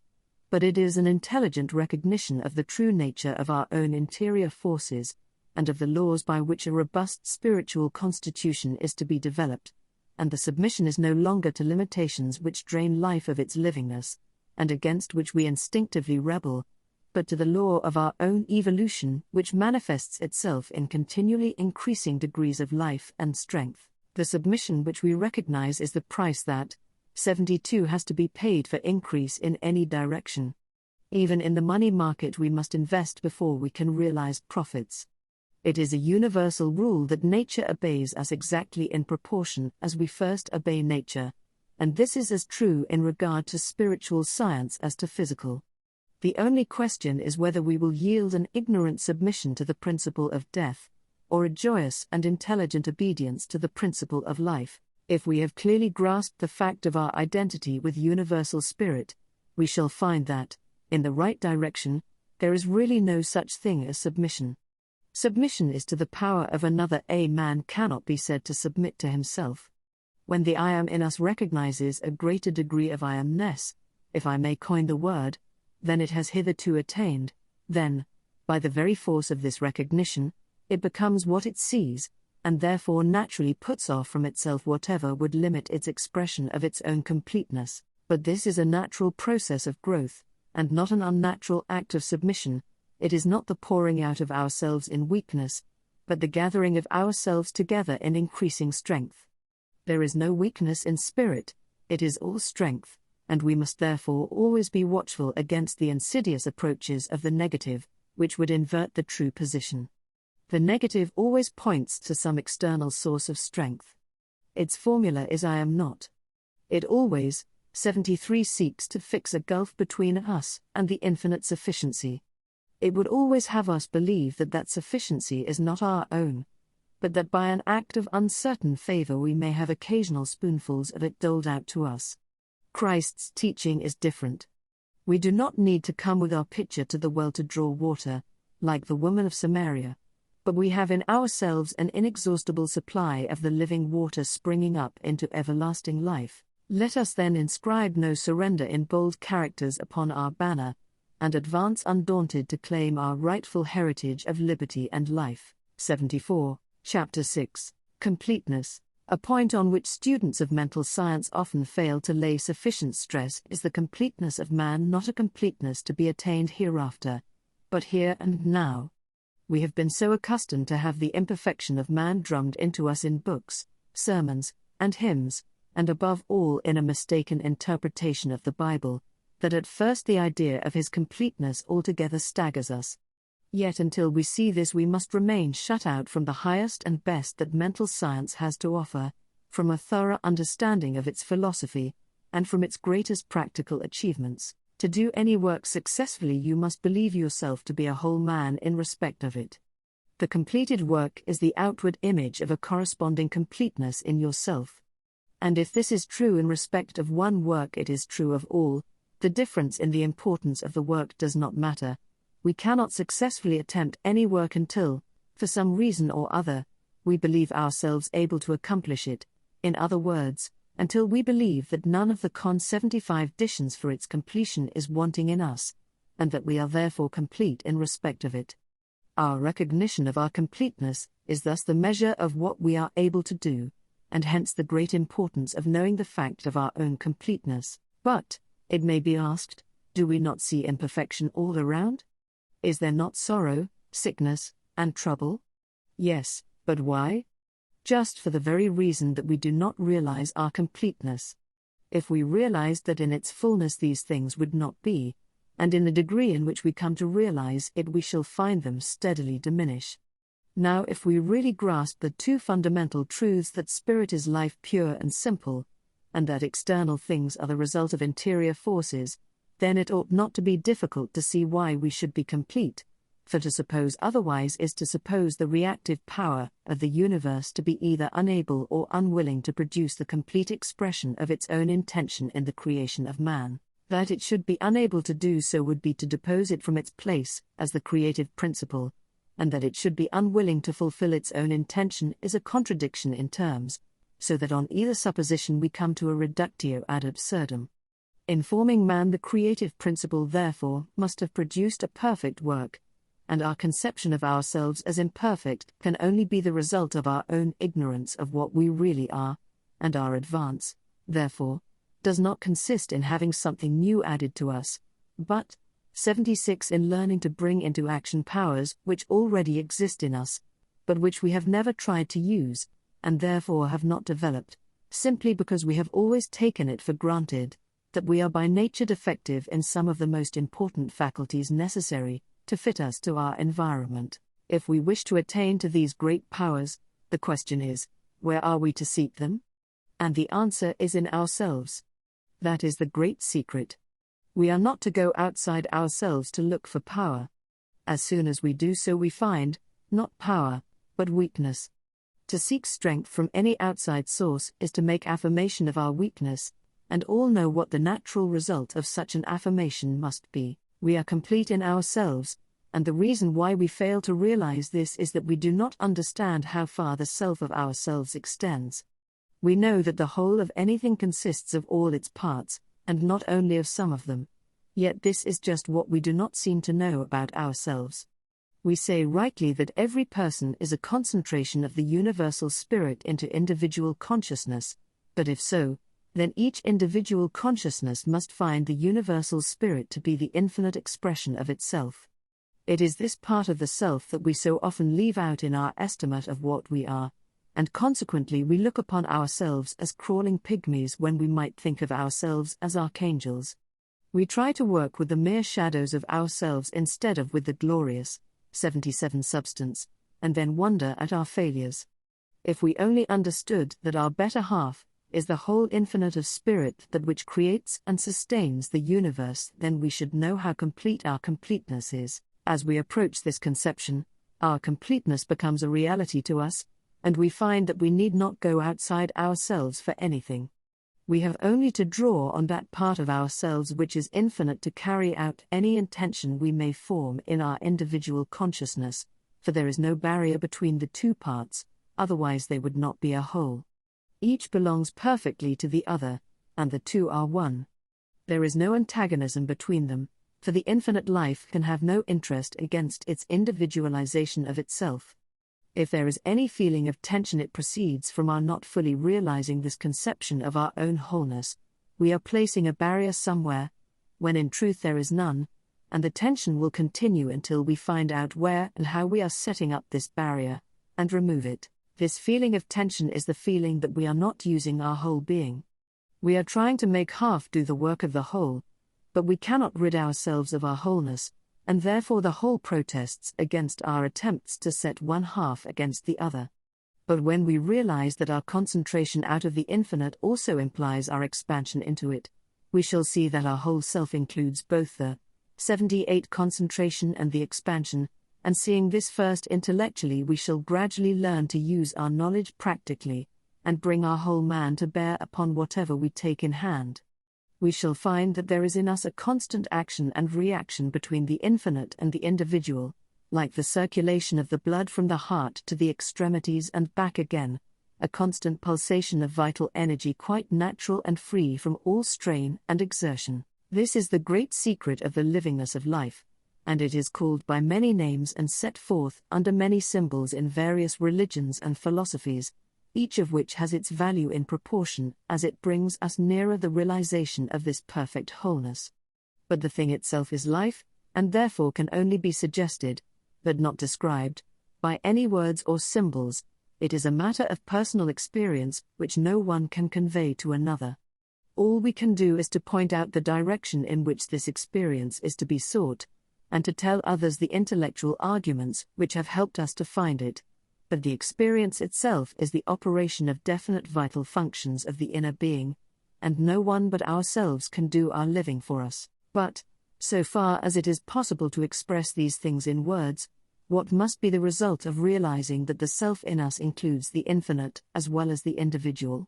but it is an intelligent recognition of the true nature of our own interior forces, and of the laws by which a robust spiritual constitution is to be developed, and the submission is no longer to limitations which drain life of its livingness, and against which we instinctively rebel, but to the law of our own evolution which manifests itself in continually increasing degrees of life and strength. The submission which we recognize is the price that, 72 has to be paid for increase in any direction. Even in the money market we must invest before we can realize profits. It is a universal rule that nature obeys us exactly in proportion as we first obey nature, and this is as true in regard to spiritual science as to physical. The only question is whether we will yield an ignorant submission to the principle of death, or a joyous and intelligent obedience to the principle of life. If we have clearly grasped the fact of our identity with universal spirit, we shall find that, in the right direction, there is really no such thing as submission. Submission is to the power of another. A man cannot be said to submit to himself. When the I am in us recognizes a greater degree of I amness, if I may coin the word, than it has hitherto attained, then, by the very force of this recognition, it becomes what it sees, and therefore naturally puts off from itself whatever would limit its expression of its own completeness. But this is a natural process of growth, and not an unnatural act of submission. It is not the pouring out of ourselves in weakness, but the gathering of ourselves together in increasing strength. There is no weakness in spirit, it is all strength, and we must therefore always be watchful against the insidious approaches of the negative, which would invert the true position. The negative always points to some external source of strength. Its formula is I am not. It always, 73 seeks to fix a gulf between us and the infinite sufficiency. It would always have us believe that that sufficiency is not our own, but that by an act of uncertain favor we may have occasional spoonfuls of it doled out to us. Christ's teaching is different. We do not need to come with our pitcher to the well to draw water, like the woman of Samaria, but we have in ourselves an inexhaustible supply of the living water springing up into everlasting life. Let us then inscribe no surrender in bold characters upon our banner, and advance undaunted to claim our rightful heritage of liberty and life. 74, Chapter 6, Completeness. A point on which students of mental science often fail to lay sufficient stress is the completeness of man, not a completeness to be attained hereafter, but here and now. We have been so accustomed to have the imperfection of man drummed into us in books, sermons, and hymns, and above all in a mistaken interpretation of the Bible, that at first the idea of his completeness altogether staggers us. Yet until we see this we must remain shut out from the highest and best that mental science has to offer, from a thorough understanding of its philosophy, and from its greatest practical achievements. To do any work successfully you must believe yourself to be a whole man in respect of it. The completed work is the outward image of a corresponding completeness in yourself. And if this is true in respect of one work it is true of all. The difference in the importance of the work does not matter. We cannot successfully attempt any work until, for some reason or other, we believe ourselves able to accomplish it, in other words, until we believe that none of the 75 conditions for its completion is wanting in us, and that we are therefore complete in respect of it. Our recognition of our completeness is thus the measure of what we are able to do, and hence the great importance of knowing the fact of our own completeness. But, it may be asked, do we not see imperfection all around? Is there not sorrow, sickness, and trouble? Yes, but why? Just for the very reason that we do not realize our completeness. If we realized that in its fullness these things would not be, and in the degree in which we come to realize it we shall find them steadily diminish. Now if we really grasp the two fundamental truths that spirit is life pure and simple, and that external things are the result of interior forces, then it ought not to be difficult to see why we should be complete, for to suppose otherwise is to suppose the reactive power of the universe to be either unable or unwilling to produce the complete expression of its own intention in the creation of man. That it should be unable to do so would be to depose it from its place as the creative principle, and that it should be unwilling to fulfill its own intention is a contradiction in terms, so that on either supposition we come to a reductio ad absurdum. In forming man the creative principle therefore must have produced a perfect work, and our conception of ourselves as imperfect can only be the result of our own ignorance of what we really are, and our advance, therefore, does not consist in having something new added to us, but, 76 in learning to bring into action powers which already exist in us, but which we have never tried to use, and therefore have not developed, simply because we have always taken it for granted that we are by nature defective in some of the most important faculties necessary to fit us to our environment. If we wish to attain to these great powers, the question is, where are we to seek them? And the answer is in ourselves. That is the great secret. We are not to go outside ourselves to look for power. As soon as we do so we find, not power, but weakness. To seek strength from any outside source is to make affirmation of our weakness, and all know what the natural result of such an affirmation must be. We are complete in ourselves, and the reason why we fail to realize this is that we do not understand how far the self of ourselves extends. We know that the whole of anything consists of all its parts, and not only of some of them. Yet this is just what we do not seem to know about ourselves. We say rightly that every person is a concentration of the universal spirit into individual consciousness, but if so, then each individual consciousness must find the universal spirit to be the infinite expression of itself. It is this part of the self that we so often leave out in our estimate of what we are, and consequently we look upon ourselves as crawling pygmies when we might think of ourselves as archangels. We try to work with the mere shadows of ourselves instead of with the glorious, 77 substance, and then wonder at our failures. If we only understood that our better half is the whole infinite of spirit that which creates and sustains the universe, then we should know how complete our completeness is. As we approach this conception, our completeness becomes a reality to us, and we find that we need not go outside ourselves for anything. We have only to draw on that part of ourselves which is infinite to carry out any intention we may form in our individual consciousness, for there is no barrier between the two parts, otherwise they would not be a whole. Each belongs perfectly to the other, and the two are one. There is no antagonism between them, for the infinite life can have no interest against its individualization of itself. If there is any feeling of tension, it proceeds from our not fully realizing this conception of our own wholeness. We are placing a barrier somewhere, when in truth there is none, and the tension will continue until we find out where and how we are setting up this barrier, and remove it. This feeling of tension is the feeling that we are not using our whole being. We are trying to make half do the work of the whole, but we cannot rid ourselves of our wholeness, and therefore the whole protests against our attempts to set one half against the other. But when we realize that our concentration out of the infinite also implies our expansion into it, we shall see that our whole self includes both the 78 concentration and the expansion, and seeing this first intellectually, we shall gradually learn to use our knowledge practically, and bring our whole man to bear upon whatever we take in hand. We shall find that there is in us a constant action and reaction between the infinite and the individual, like the circulation of the blood from the heart to the extremities and back again, a constant pulsation of vital energy quite natural and free from all strain and exertion. This is the great secret of the livingness of life, and it is called by many names and set forth under many symbols in various religions and philosophies, each of which has its value in proportion as it brings us nearer the realization of this perfect wholeness. But the thing itself is life, and therefore can only be suggested, but not described, by any words or symbols. It is a matter of personal experience which no one can convey to another. All we can do is to point out the direction in which this experience is to be sought, and to tell others the intellectual arguments which have helped us to find it. But the experience itself is the operation of definite vital functions of the inner being, and no one but ourselves can do our living for us. But, so far as it is possible to express these things in words, what must be the result of realizing that the self in us includes the infinite as well as the individual?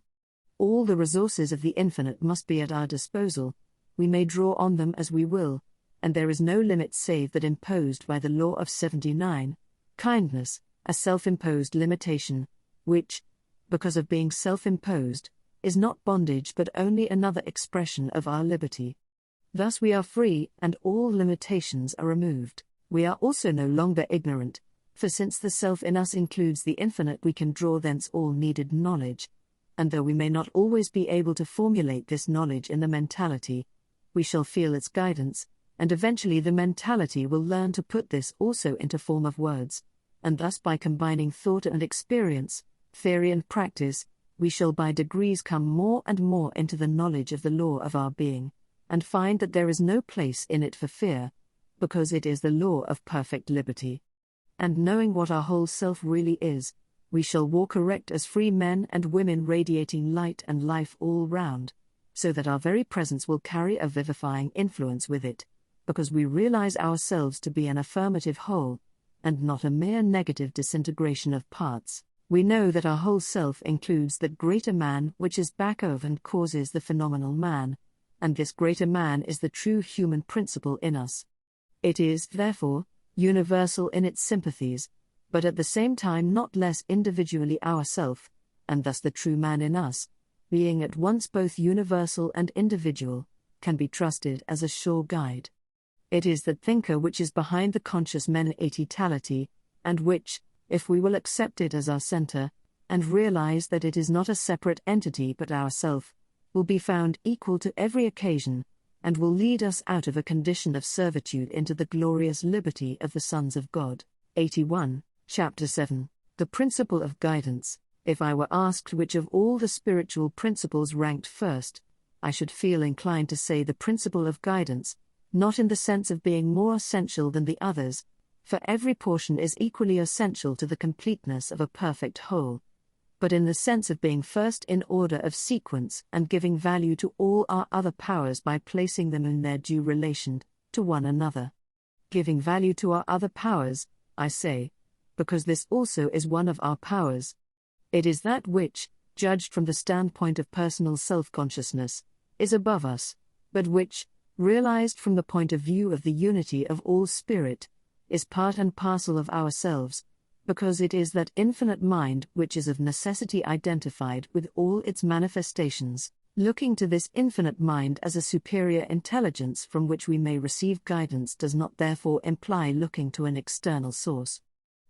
All the resources of the infinite must be at our disposal. We may draw on them as we will, and there is no limit save that imposed by the law of 79, kindness, a self-imposed limitation, which, because of being self-imposed, is not bondage but only another expression of our liberty. Thus we are free, and all limitations are removed. We are also no longer ignorant, for since the self in us includes the infinite, we can draw thence all needed knowledge, and though we may not always be able to formulate this knowledge in the mentality, we shall feel its guidance, and eventually the mentality will learn to put this also into form of words. And thus by combining thought and experience, theory and practice, we shall by degrees come more and more into the knowledge of the law of our being, and find that there is no place in it for fear, because it is the law of perfect liberty. And knowing what our whole self really is, we shall walk erect as free men and women radiating light and life all round, so that our very presence will carry a vivifying influence with it, because we realize ourselves to be an affirmative whole, and not a mere negative disintegration of parts. We know that our whole self includes that greater man which is back of and causes the phenomenal man, and this greater man is the true human principle in us. It is, therefore, universal in its sympathies, but at the same time not less individually ourself, and thus the true man in us, being at once both universal and individual, can be trusted as a sure guide. It is that thinker which is behind the conscious men-atitality, and which, if we will accept it as our center, and realize that it is not a separate entity but ourself, will be found equal to every occasion, and will lead us out of a condition of servitude into the glorious liberty of the sons of God. 81, Chapter 7. The Principle of Guidance. If I were asked which of all the spiritual principles ranked first, I should feel inclined to say the principle of guidance, not in the sense of being more essential than the others, for every portion is equally essential to the completeness of a perfect whole, but in the sense of being first in order of sequence and giving value to all our other powers by placing them in their due relation to one another. Giving value to our other powers, I say, because this also is one of our powers. It is that which, judged from the standpoint of personal self-consciousness, is above us, but which, realized from the point of view of the unity of all spirit, is part and parcel of ourselves, because it is that infinite mind which is of necessity identified with all its manifestations. Looking to this infinite mind as a superior intelligence from which we may receive guidance does not therefore imply looking to an external source.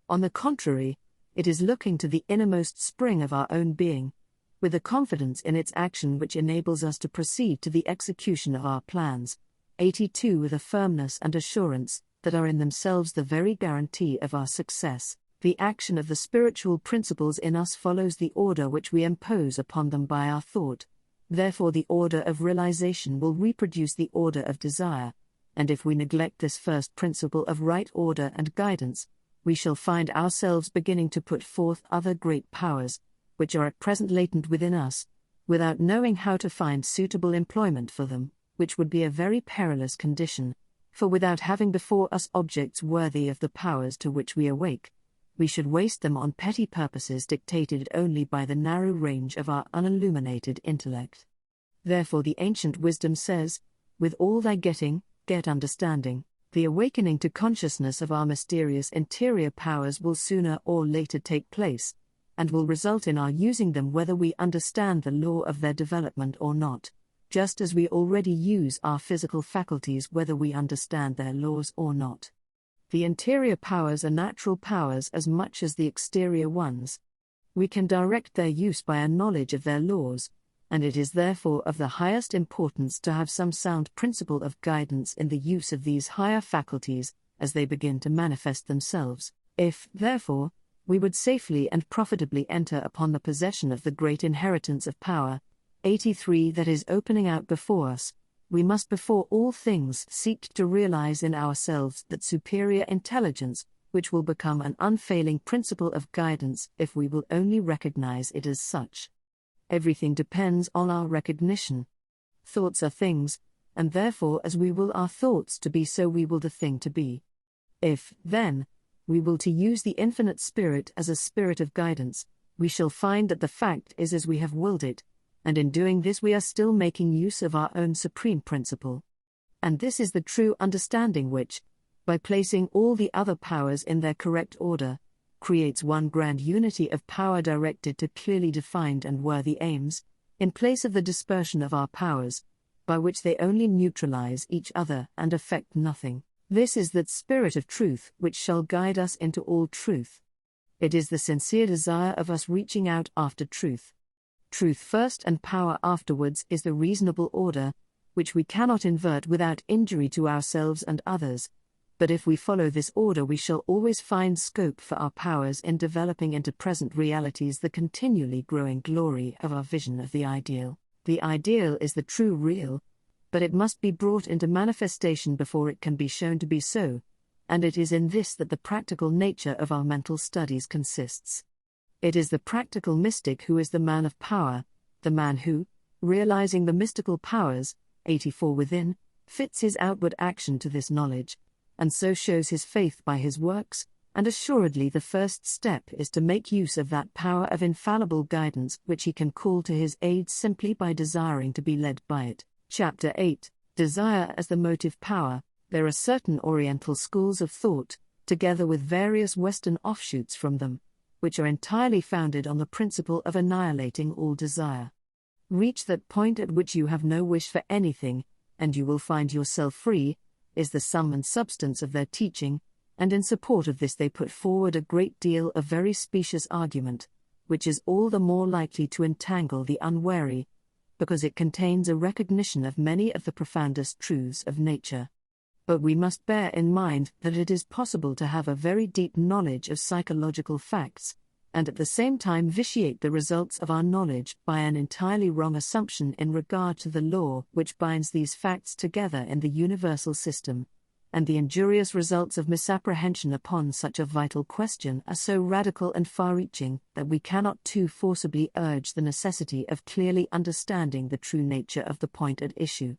On the contrary, it is looking to the innermost spring of our own being, with a confidence in its action which enables us to proceed to the execution of our plans. 82 With a firmness and assurance that are in themselves the very guarantee of our success. The action of the spiritual principles in us follows the order which we impose upon them by our thought. Therefore the order of realization will reproduce the order of desire, and if we neglect this first principle of right order and guidance, we shall find ourselves beginning to put forth other great powers, which are at present latent within us, without knowing how to find suitable employment for them, which would be a very perilous condition, for without having before us objects worthy of the powers to which we awake, we should waste them on petty purposes dictated only by the narrow range of our unilluminated intellect. Therefore the ancient wisdom says, "With all thy getting, get understanding." The awakening to consciousness of our mysterious interior powers will sooner or later take place, and will result in our using them whether we understand the law of their development or not, just as we already use our physical faculties whether we understand their laws or not. The interior powers are natural powers as much as the exterior ones. We can direct their use by a knowledge of their laws, and it is therefore of the highest importance to have some sound principle of guidance in the use of these higher faculties as they begin to manifest themselves. If, therefore, we would safely and profitably enter upon the possession of the great inheritance of power, 83 that is opening out before us, we must before all things seek to realize in ourselves that superior intelligence, which will become an unfailing principle of guidance if we will only recognize it as such. Everything depends on our recognition. Thoughts are things, and therefore as we will our thoughts to be, so we will the thing to be. If, then, we will to use the infinite spirit as a spirit of guidance, we shall find that the fact is as we have willed it, and in doing this we are still making use of our own supreme principle. And this is the true understanding which, by placing all the other powers in their correct order, creates one grand unity of power directed to clearly defined and worthy aims, in place of the dispersion of our powers, by which they only neutralize each other and affect nothing. This is that spirit of truth which shall guide us into all truth. It is the sincere desire of us reaching out after truth. Truth first and power afterwards is the reasonable order, which we cannot invert without injury to ourselves and others. But if we follow this order we shall always find scope for our powers in developing into present realities the continually growing glory of our vision of the ideal. The ideal is the true real, but it must be brought into manifestation before it can be shown to be so, and it is in this that the practical nature of our mental studies consists. It is the practical mystic who is the man of power, the man who, realizing the mystical powers, 84 within, fits his outward action to this knowledge, and so shows his faith by his works, and assuredly the first step is to make use of that power of infallible guidance which he can call to his aid simply by desiring to be led by it. Chapter 8. Desire as the motive power. There are certain Oriental schools of thought, together with various Western offshoots from them, which are entirely founded on the principle of annihilating all desire. Reach that point at which you have no wish for anything, and you will find yourself free, is the sum and substance of their teaching, and in support of this they put forward a great deal of very specious argument, which is all the more likely to entangle the unwary, because it contains a recognition of many of the profoundest truths of nature. But we must bear in mind that it is possible to have a very deep knowledge of psychological facts, and at the same time vitiate the results of our knowledge by an entirely wrong assumption in regard to the law which binds these facts together in the universal system, and the injurious results of misapprehension upon such a vital question are so radical and far-reaching that we cannot too forcibly urge the necessity of clearly understanding the true nature of the point at issue.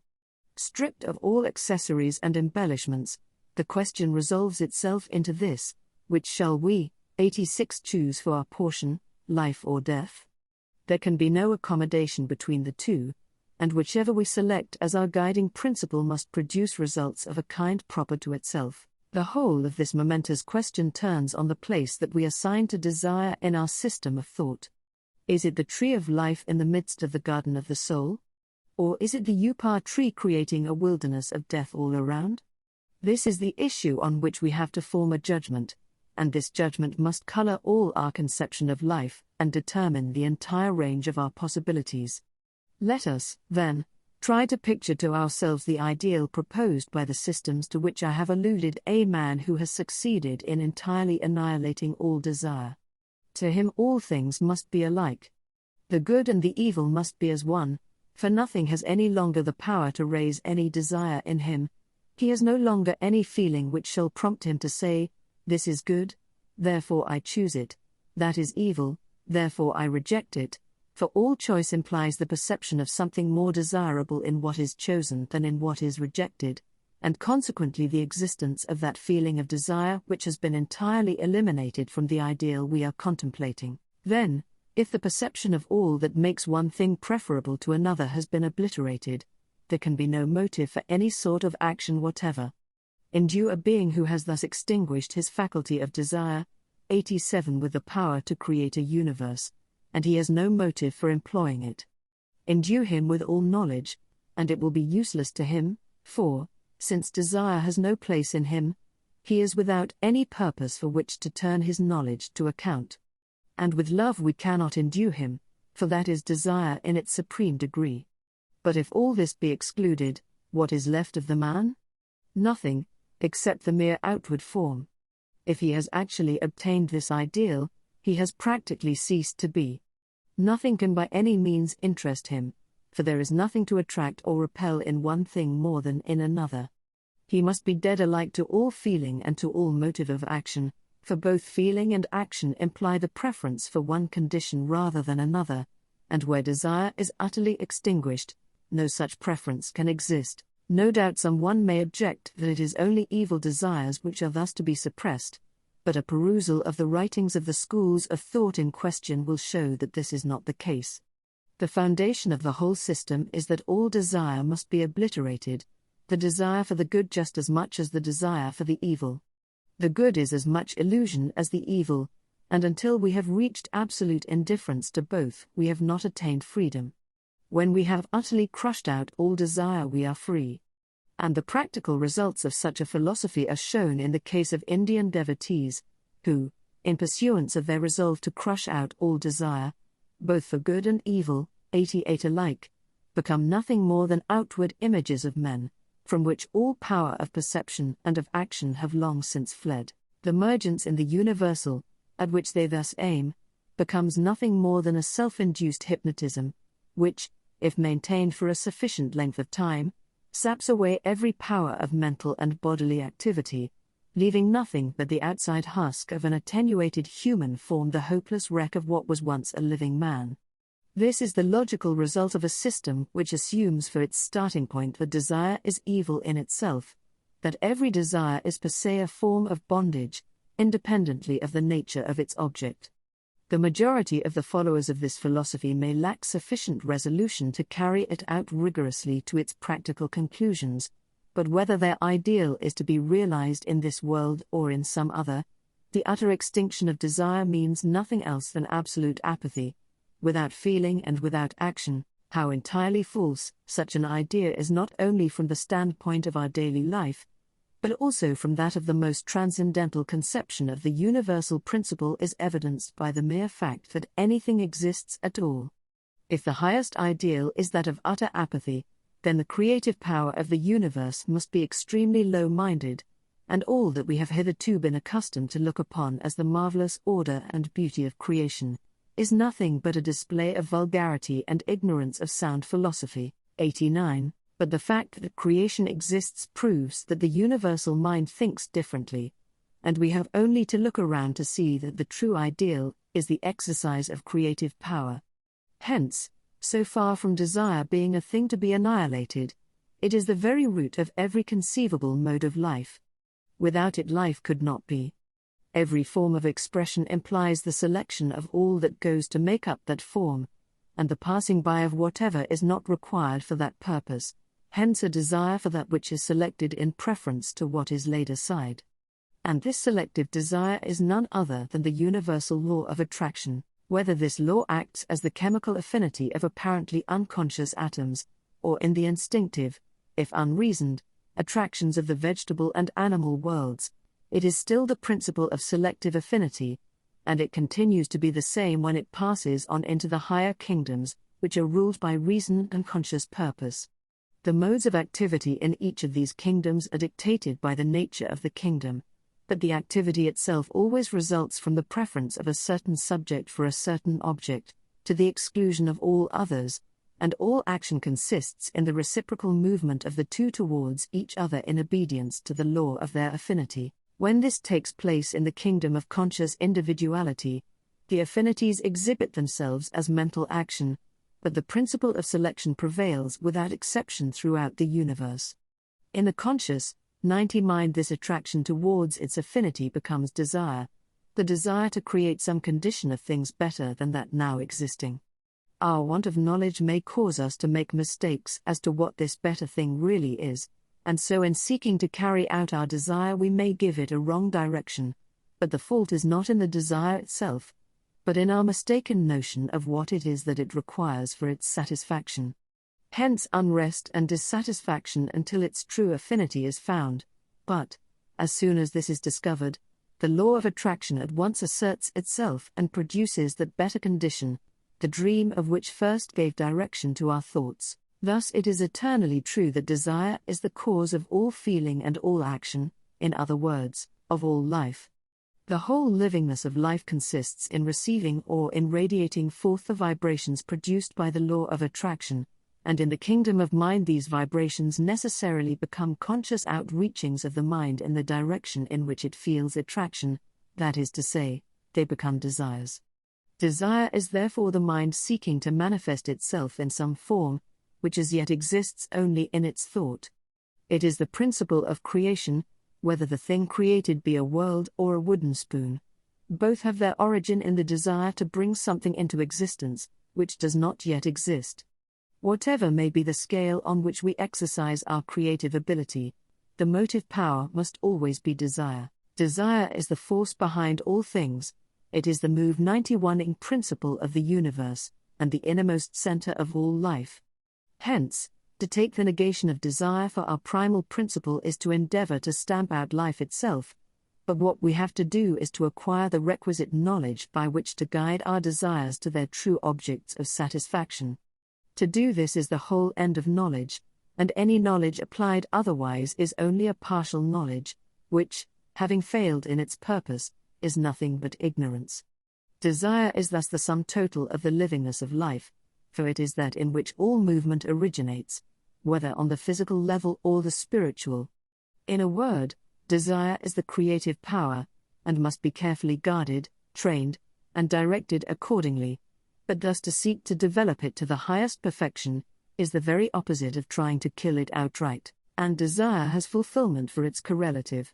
Stripped of all accessories and embellishments, the question resolves itself into this: which shall we, 86, choose for our portion, life or death? There can be no accommodation between the two, and whichever we select as our guiding principle must produce results of a kind proper to itself. The whole of this momentous question turns on the place that we assign to desire in our system of thought. Is it the tree of life in the midst of the garden of the soul? Or is it the upa tree creating a wilderness of death all around? This is the issue on which we have to form a judgment, and this judgment must color all our conception of life and determine the entire range of our possibilities. Let us, then, try to picture to ourselves the ideal proposed by the systems to which I have alluded, a man who has succeeded in entirely annihilating all desire. To him all things must be alike. The good and the evil must be as one, for nothing has any longer the power to raise any desire in him. He has no longer any feeling which shall prompt him to say, "This is good, therefore I choose it; that is evil, therefore I reject it," for all choice implies the perception of something more desirable in what is chosen than in what is rejected, and consequently the existence of that feeling of desire which has been entirely eliminated from the ideal we are contemplating. Then, if the perception of all that makes one thing preferable to another has been obliterated, there can be no motive for any sort of action whatever. Endue a being who has thus extinguished his faculty of desire, 87, with the power to create a universe, and he has no motive for employing it. Endue him with all knowledge, and it will be useless to him, for, since desire has no place in him, he is without any purpose for which to turn his knowledge to account. And with love we cannot endue him, for that is desire in its supreme degree. But if all this be excluded, what is left of the man? Nothing, except the mere outward form. If he has actually obtained this ideal, he has practically ceased to be. Nothing can by any means interest him, for there is nothing to attract or repel in one thing more than in another. He must be dead alike to all feeling and to all motive of action, for both feeling and action imply the preference for one condition rather than another, and where desire is utterly extinguished, no such preference can exist. No doubt someone may object that it is only evil desires which are thus to be suppressed, but a perusal of the writings of the schools of thought in question will show that this is not the case. The foundation of the whole system is that all desire must be obliterated, the desire for the good just as much as the desire for the evil. The good is as much illusion as the evil, and until we have reached absolute indifference to both, we have not attained freedom. When we have utterly crushed out all desire, we are free. And the practical results of such a philosophy are shown in the case of Indian devotees, who, in pursuance of their resolve to crush out all desire, both for good and evil, 88 alike, become nothing more than outward images of men, from which all power of perception and of action have long since fled. The mergence in the universal, at which they thus aim, becomes nothing more than a self-induced hypnotism, which, if maintained for a sufficient length of time, saps away every power of mental and bodily activity, leaving nothing but the outside husk of an attenuated human form, the hopeless wreck of what was once a living man. This is the logical result of a system which assumes for its starting point that desire is evil in itself, that every desire is per se a form of bondage, independently of the nature of its object. The majority of the followers of this philosophy may lack sufficient resolution to carry it out rigorously to its practical conclusions, but whether their ideal is to be realized in this world or in some other, the utter extinction of desire means nothing else than absolute apathy, without feeling and without action. How entirely false such an idea is, not only from the standpoint of our daily life, but also from that of the most transcendental conception of the universal principle, is evidenced by the mere fact that anything exists at all. If the highest ideal is that of utter apathy, then the creative power of the universe must be extremely low-minded, and all that we have hitherto been accustomed to look upon as the marvelous order and beauty of creation is nothing but a display of vulgarity and ignorance of sound philosophy. 89. But the fact that creation exists proves that the universal mind thinks differently, and we have only to look around to see that the true ideal is the exercise of creative power. Hence, so far from desire being a thing to be annihilated, it is the very root of every conceivable mode of life. Without it, life could not be. Every form of expression implies the selection of all that goes to make up that form, and the passing by of whatever is not required for that purpose, hence a desire for that which is selected in preference to what is laid aside. And this selective desire is none other than the universal law of attraction. Whether this law acts as the chemical affinity of apparently unconscious atoms, or in the instinctive, if unreasoned, attractions of the vegetable and animal worlds, it is still the principle of selective affinity, and it continues to be the same when it passes on into the higher kingdoms, which are ruled by reason and conscious purpose. The modes of activity in each of these kingdoms are dictated by the nature of the kingdom, but the activity itself always results from the preference of a certain subject for a certain object, to the exclusion of all others, and all action consists in the reciprocal movement of the two towards each other in obedience to the law of their affinity. When this takes place in the kingdom of conscious individuality, the affinities exhibit themselves as mental action, but the principle of selection prevails without exception throughout the universe. In the conscious, 90 mind, this attraction towards its affinity becomes desire, the desire to create some condition of things better than that now existing. Our want of knowledge may cause us to make mistakes as to what this better thing really is, and so in seeking to carry out our desire we may give it a wrong direction, but the fault is not in the desire itself, but in our mistaken notion of what it is that it requires for its satisfaction. Hence unrest and dissatisfaction until its true affinity is found, but, as soon as this is discovered, the law of attraction at once asserts itself and produces that better condition, the dream of which first gave direction to our thoughts. Thus it is eternally true that desire is the cause of all feeling and all action, in other words, of all life. The whole livingness of life consists in receiving or in radiating forth the vibrations produced by the law of attraction, and in the kingdom of mind these vibrations necessarily become conscious outreachings of the mind in the direction in which it feels attraction, that is to say, they become desires. Desire is therefore the mind seeking to manifest itself in some form, which as yet exists only in its thought. It is the principle of creation, whether the thing created be a world or a wooden spoon. Both have their origin in the desire to bring something into existence, which does not yet exist. Whatever may be the scale on which we exercise our creative ability, the motive power must always be desire. Desire is the force behind all things, it is the move 91ing principle of the universe, and the innermost center of all life. Hence, to take the negation of desire for our primal principle is to endeavor to stamp out life itself, but what we have to do is to acquire the requisite knowledge by which to guide our desires to their true objects of satisfaction. To do this is the whole end of knowledge, and any knowledge applied otherwise is only a partial knowledge, which, having failed in its purpose, is nothing but ignorance. Desire is thus the sum total of the livingness of life, for it is that in which all movement originates, whether on the physical level or the spiritual. In a word, desire is the creative power, and must be carefully guarded, trained, and directed accordingly, but thus to seek to develop it to the highest perfection, is the very opposite of trying to kill it outright, and desire has fulfillment for its correlative.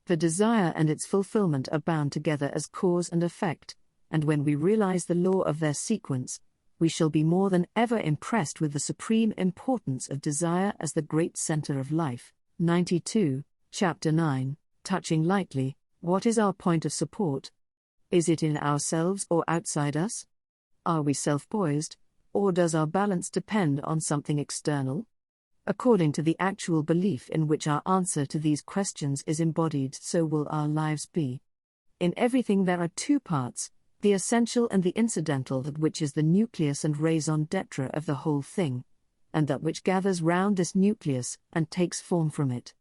The desire and its fulfillment are bound together as cause and effect, and when we realize the law of their sequence, we shall be more than ever impressed with the supreme importance of desire as the great center of life. 92, Chapter 9, Touching lightly, what is our point of support? Is it in ourselves or outside us? Are we self-poised, or does our balance depend on something external? According to the actual belief in which our answer to these questions is embodied, so will our lives be. In everything there are two parts, the essential and the incidental, that which is the nucleus and raison d'etre of the whole thing, and that which gathers round this nucleus and takes form from it.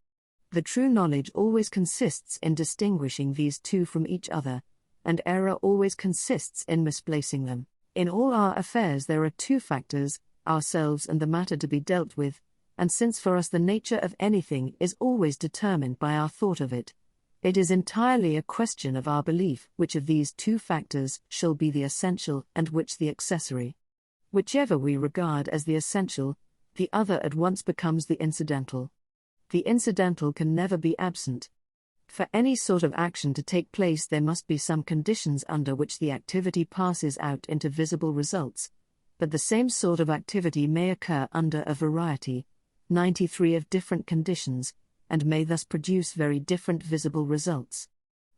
The true knowledge always consists in distinguishing these two from each other, and error always consists in misplacing them. In all our affairs there are two factors, ourselves and the matter to be dealt with, and since for us the nature of anything is always determined by our thought of it, it is entirely a question of our belief which of these two factors shall be the essential and which the accessory. Whichever we regard as the essential, the other at once becomes the incidental. The incidental can never be absent. For any sort of action to take place, there must be some conditions under which the activity passes out into visible results, but the same sort of activity may occur under a variety, 93 of different conditions, and may thus produce very different visible results.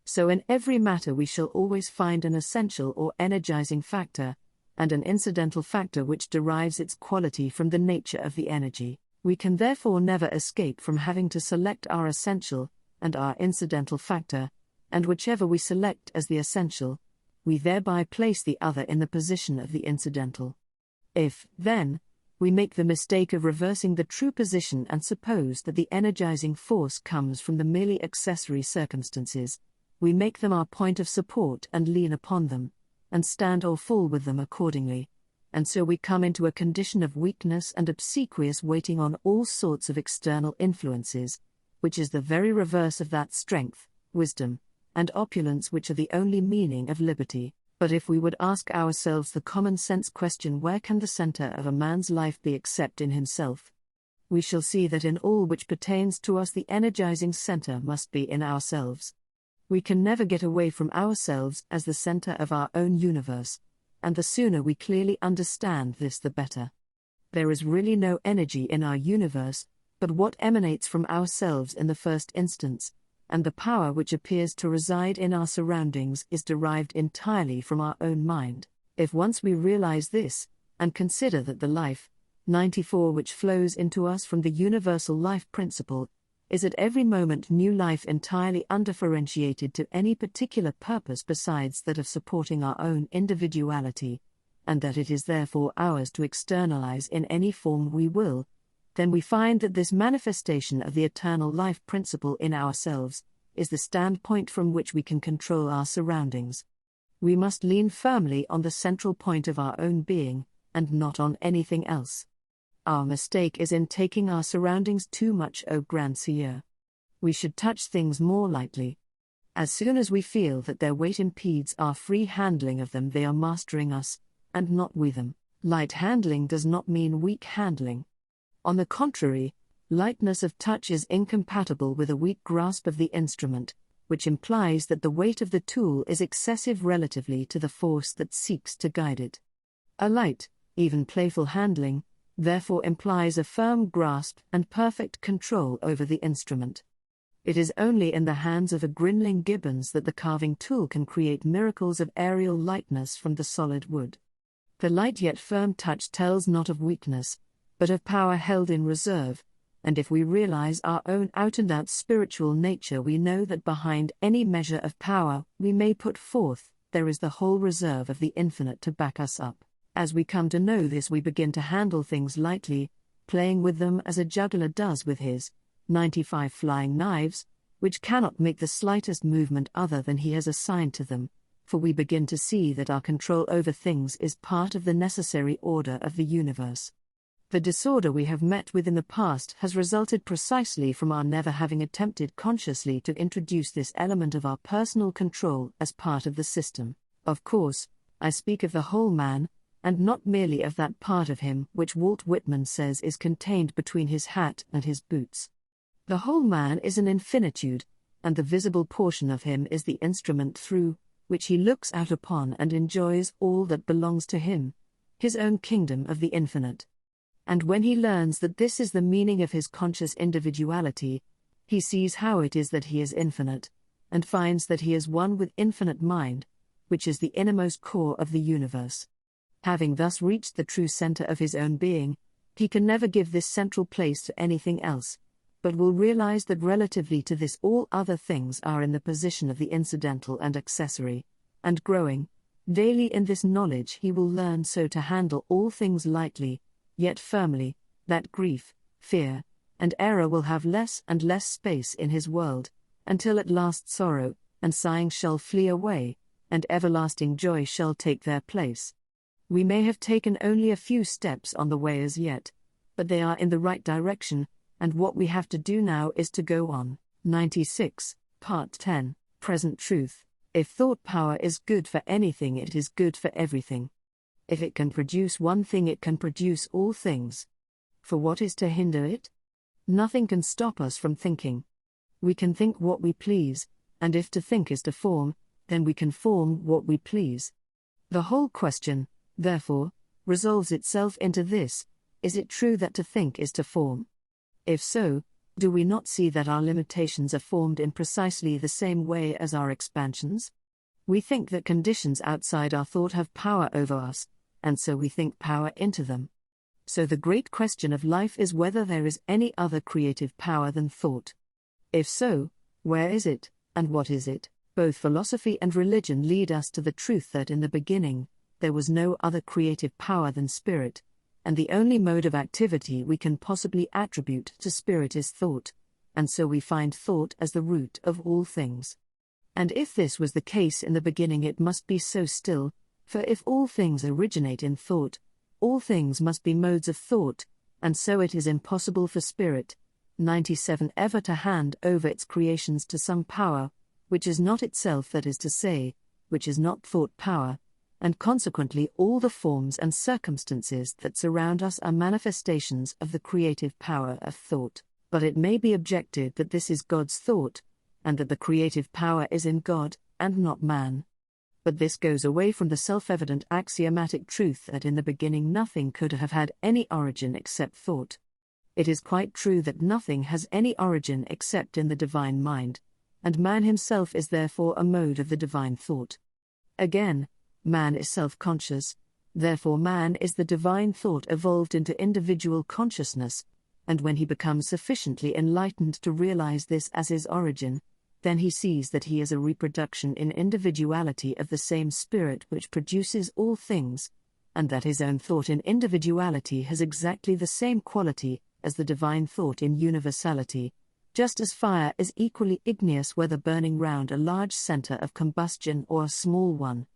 So in every matter we shall always find an essential or energizing factor, and an incidental factor which derives its quality from the nature of the energy. We can therefore never escape from having to select our essential and our incidental factor, and whichever we select as the essential, we thereby place the other in the position of the incidental. If, then, we make the mistake of reversing the true position and suppose that the energizing force comes from the merely accessory circumstances, we make them our point of support and lean upon them, and stand or fall with them accordingly, and so we come into a condition of weakness and obsequious waiting on all sorts of external influences, which is the very reverse of that strength, wisdom, and opulence which are the only meaning of liberty. But if we would ask ourselves the common-sense question, where can the center of a man's life be except in himself? We shall see that in all which pertains to us the energizing center must be in ourselves. We can never get away from ourselves as the center of our own universe, and the sooner we clearly understand this the better. There is really no energy in our universe, but what emanates from ourselves in the first instance, and the power which appears to reside in our surroundings is derived entirely from our own mind. If once we realize this, and consider that the life, 94 which flows into us from the universal life principle, is at every moment new life entirely undifferentiated to any particular purpose besides that of supporting our own individuality, and that it is therefore ours to externalize in any form we will, then we find that this manifestation of the eternal life principle in ourselves is the standpoint from which we can control our surroundings. We must lean firmly on the central point of our own being, and not on anything else. Our mistake is in taking our surroundings too much au grand seigneur. We should touch things more lightly. As soon as we feel that their weight impedes our free handling of them, they are mastering us, and not we them. Light handling does not mean weak handling. On the contrary, lightness of touch is incompatible with a weak grasp of the instrument, which implies that the weight of the tool is excessive relatively to the force that seeks to guide it. A light, even playful handling, therefore implies a firm grasp and perfect control over the instrument. It is only in the hands of a Grinling Gibbons that the carving tool can create miracles of aerial lightness from the solid wood. The light yet firm touch tells not of weakness, but of power held in reserve, and if we realize our own out-and-out spiritual nature, we know that behind any measure of power we may put forth, there is the whole reserve of the infinite to back us up. As we come to know this, we begin to handle things lightly, playing with them as a juggler does with his 95 flying knives, which cannot make the slightest movement other than he has assigned to them, for we begin to see that our control over things is part of the necessary order of the universe. The disorder we have met with in the past has resulted precisely from our never having attempted consciously to introduce this element of our personal control as part of the system. Of course, I speak of the whole man, and not merely of that part of him which Walt Whitman says is contained between his hat and his boots. The whole man is an infinitude, and the visible portion of him is the instrument through which he looks out upon and enjoys all that belongs to him, his own kingdom of the infinite. And when he learns that this is the meaning of his conscious individuality, he sees how it is that he is infinite, and finds that he is one with infinite mind, which is the innermost core of the universe. Having thus reached the true center of his own being, he can never give this central place to anything else, but will realize that relatively to this all other things are in the position of the incidental and accessory, and growing, Daily in this knowledge he will learn so to handle all things lightly, yet firmly, that grief, fear, and error will have less and less space in his world, until at last sorrow and sighing shall flee away, and everlasting joy shall take their place. We may have taken only a few steps on the way as yet, but they are in the right direction, and what we have to do now is to go on. 96, Part 10, Present Truth. If thought power is good for anything, it is good for everything. If it can produce one thing, it can produce all things. For what is to hinder it? Nothing can stop us from thinking. We can think what we please, and if to think is to form, then we can form what we please. The whole question, therefore, resolves itself into this: is it true that to think is to form? If so, do we not see that our limitations are formed in precisely the same way as our expansions? We think that conditions outside our thought have power over us, and so we think power into them. So the great question of life is whether there is any other creative power than thought. If so, where is it, and what is it? Both philosophy and religion lead us to the truth that in the beginning, there was no other creative power than spirit, and the only mode of activity we can possibly attribute to spirit is thought, and so we find thought as the root of all things. And if this was the case in the beginning, it must be so still, for if all things originate in thought, all things must be modes of thought, and so it is impossible for spirit, 97, ever to hand over its creations to some power, which is not itself, that is to say, which is not thought power, and consequently all the forms and circumstances that surround us are manifestations of the creative power of thought. But it may be objected that this is God's thought, and that the creative power is in God, and not man. But this goes away from the self-evident axiomatic truth that in the beginning nothing could have had any origin except thought. It is quite true that nothing has any origin except in the divine mind, and man himself is therefore a mode of the divine thought. Again, man is self-conscious, therefore man is the divine thought evolved into individual consciousness, and when he becomes sufficiently enlightened to realize this as his origin, then he sees that he is a reproduction in individuality of the same spirit which produces all things, and that his own thought in individuality has exactly the same quality as the divine thought in universality, just as fire is equally igneous whether burning round a large center of combustion or a small one,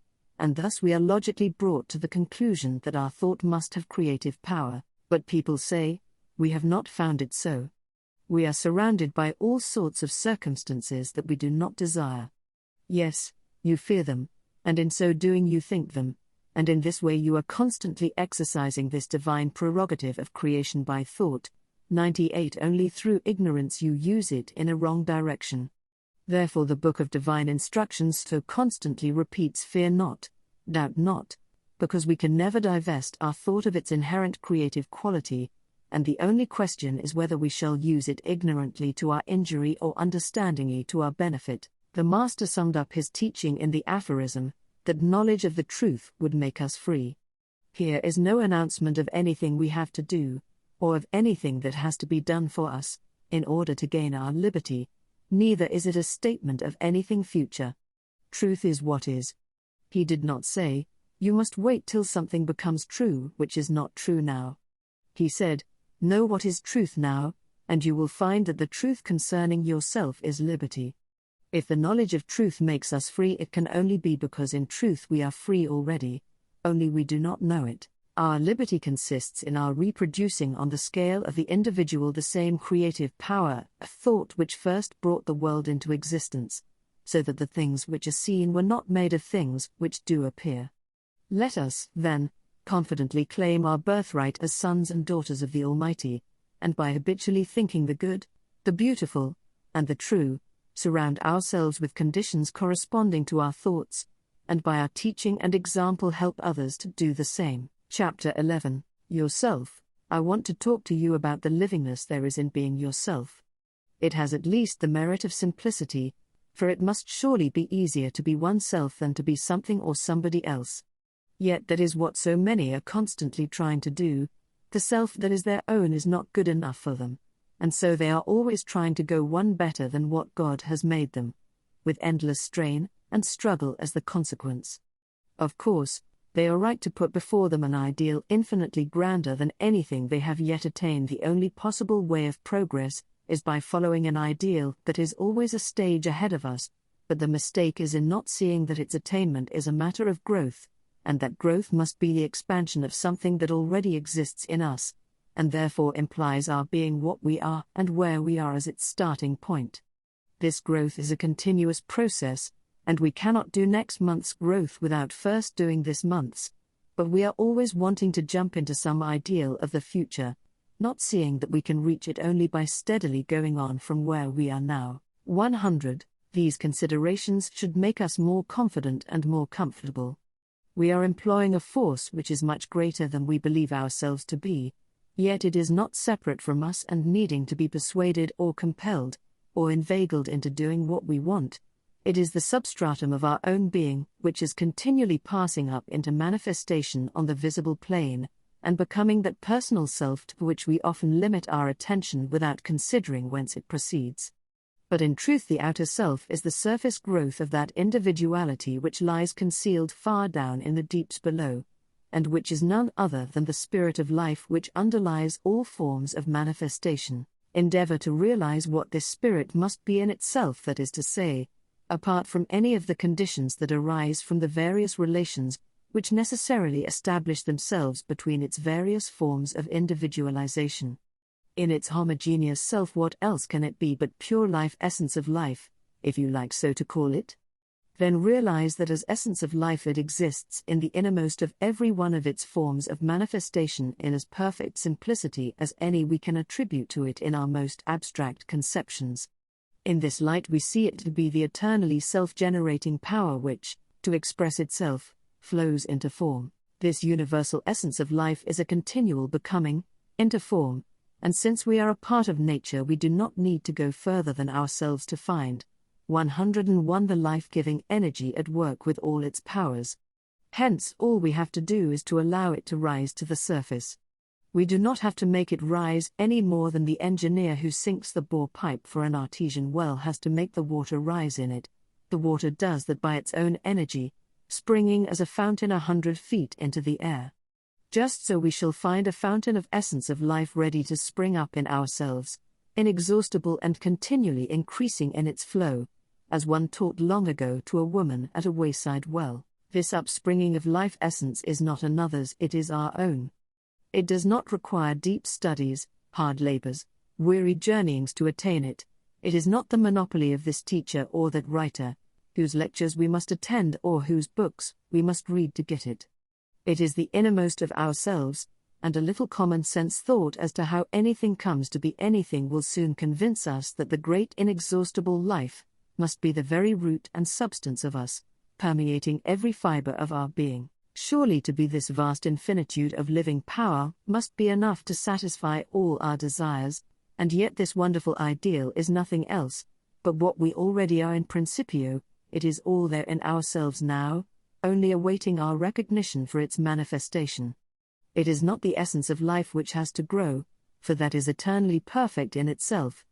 and thus we are logically brought to the conclusion that our thought must have creative power. But people say, we have not found it so. We are surrounded by all sorts of circumstances that we do not desire. Yes, you fear them, and in so doing you think them, and in this way you are constantly exercising this divine prerogative of creation by thought. 98 Only through ignorance you use it in a wrong direction. Therefore the book of divine instructions so constantly repeats fear not, doubt not, because we can never divest our thought of its inherent creative quality, and the only question is whether we shall use it ignorantly to our injury or understandingly to our benefit. The Master summed up his teaching in the aphorism, that knowledge of the truth would make us free. Here is no announcement of anything we have to do, or of anything that has to be done for us, in order to gain our liberty, neither is it a statement of anything future. Truth is what is. He did not say, you must wait till something becomes true which is not true now. He said, know what is truth now, and you will find that the truth concerning yourself is liberty. If the knowledge of truth makes us free, it can only be because in truth we are free already, only we do not know it. Our liberty consists in our reproducing on the scale of the individual the same creative power, a thought which first brought the world into existence, so that the things which are seen were not made of things which do appear. Let us, then, confidently claim our birthright as sons and daughters of the Almighty, and by habitually thinking the good, the beautiful, and the true, surround ourselves with conditions corresponding to our thoughts, and by our teaching and example help others to do the same. Chapter 11. Yourself. I want to talk to you about the livingness there is in being yourself. It has at least the merit of simplicity, for it must surely be easier to be oneself than to be something or somebody else. Yet that is what so many are constantly trying to do. The self that is their own is not good enough for them, and so they are always trying to go one better than what God has made them, with endless strain and struggle as the consequence. Of course, they are right to put before them an ideal infinitely grander than anything they have yet attained. The only possible way of progress is by following an ideal that is always a stage ahead of us, but the mistake is in not seeing that its attainment is a matter of growth, and that growth must be the expansion of something that already exists in us, and therefore implies our being what we are and where we are as its starting point. This growth is a continuous process, and we cannot do next month's growth without first doing this month's, but we are always wanting to jump into some ideal of the future, not seeing that we can reach it only by steadily going on from where we are now. 100. These considerations should make us more confident and more comfortable. We are employing a force which is much greater than we believe ourselves to be, yet it is not separate from us and needing to be persuaded or compelled, or inveigled into doing what we want. It is the substratum of our own being, which is continually passing up into manifestation on the visible plane, and becoming that personal self to which we often limit our attention without considering whence it proceeds. But in truth the outer self is the surface growth of that individuality which lies concealed far down in the deeps below, and which is none other than the spirit of life which underlies all forms of manifestation. Endeavor to realize what this spirit must be in itself, that is to say, apart from any of the conditions that arise from the various relations which necessarily establish themselves between its various forms of individualization. In its homogeneous self, what else can it be but pure life, essence of life, if you like so to call it? Then realize that as essence of life it exists in the innermost of every one of its forms of manifestation in as perfect simplicity as any we can attribute to it in our most abstract conceptions. In this light we see it to be the eternally self-generating power which, to express itself, flows into form. This universal essence of life is a continual becoming, into form, and since we are a part of nature we do not need to go further than ourselves to find 101 the life-giving energy at work with all its powers. Hence all we have to do is to allow it to rise to the surface. We do not have to make it rise any more than the engineer who sinks the bore pipe for an artesian well has to make the water rise in it. The water does that by its own energy, springing as a fountain 100 feet into the air. Just so we shall find a fountain of essence of life ready to spring up in ourselves, inexhaustible and continually increasing in its flow, as one taught long ago to a woman at a wayside well. This upspringing of life essence is not another's, it is our own. It does not require deep studies, hard labors, weary journeyings to attain it. It is not the monopoly of this teacher or that writer, whose lectures we must attend or whose books we must read to get it. It is the innermost of ourselves, and a little common sense thought as to how anything comes to be anything will soon convince us that the great inexhaustible life must be the very root and substance of us, permeating every fiber of our being. Surely to be this vast infinitude of living power must be enough to satisfy all our desires, and yet this wonderful ideal is nothing else but what we already are in principio. It is all there in ourselves now, only awaiting our recognition for its manifestation. It is not the essence of life which has to grow, for that is eternally perfect in itself,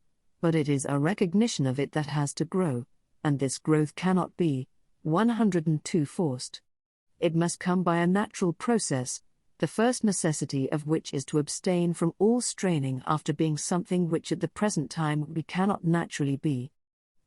but it is our recognition of it that has to grow, and this growth cannot be 102 forced. It must come by a natural process, the first necessity of which is to abstain from all straining after being something which at the present time we cannot naturally be.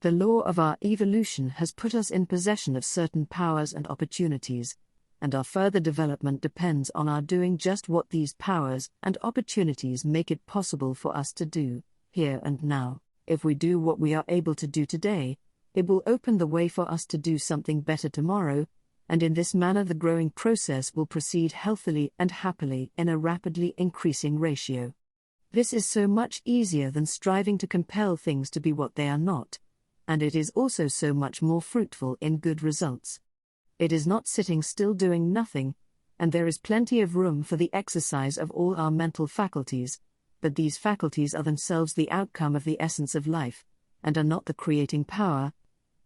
The law of our evolution has put us in possession of certain powers and opportunities, and our further development depends on our doing just what these powers and opportunities make it possible for us to do, here and now. If we do what we are able to do today, it will open the way for us to do something better tomorrow, and in this manner the growing process will proceed healthily and happily in a rapidly increasing ratio. This is so much easier than striving to compel things to be what they are not, and it is also so much more fruitful in good results. It is not sitting still doing nothing, and there is plenty of room for the exercise of all our mental faculties, but these faculties are themselves the outcome of the essence of life, and are not the creating power,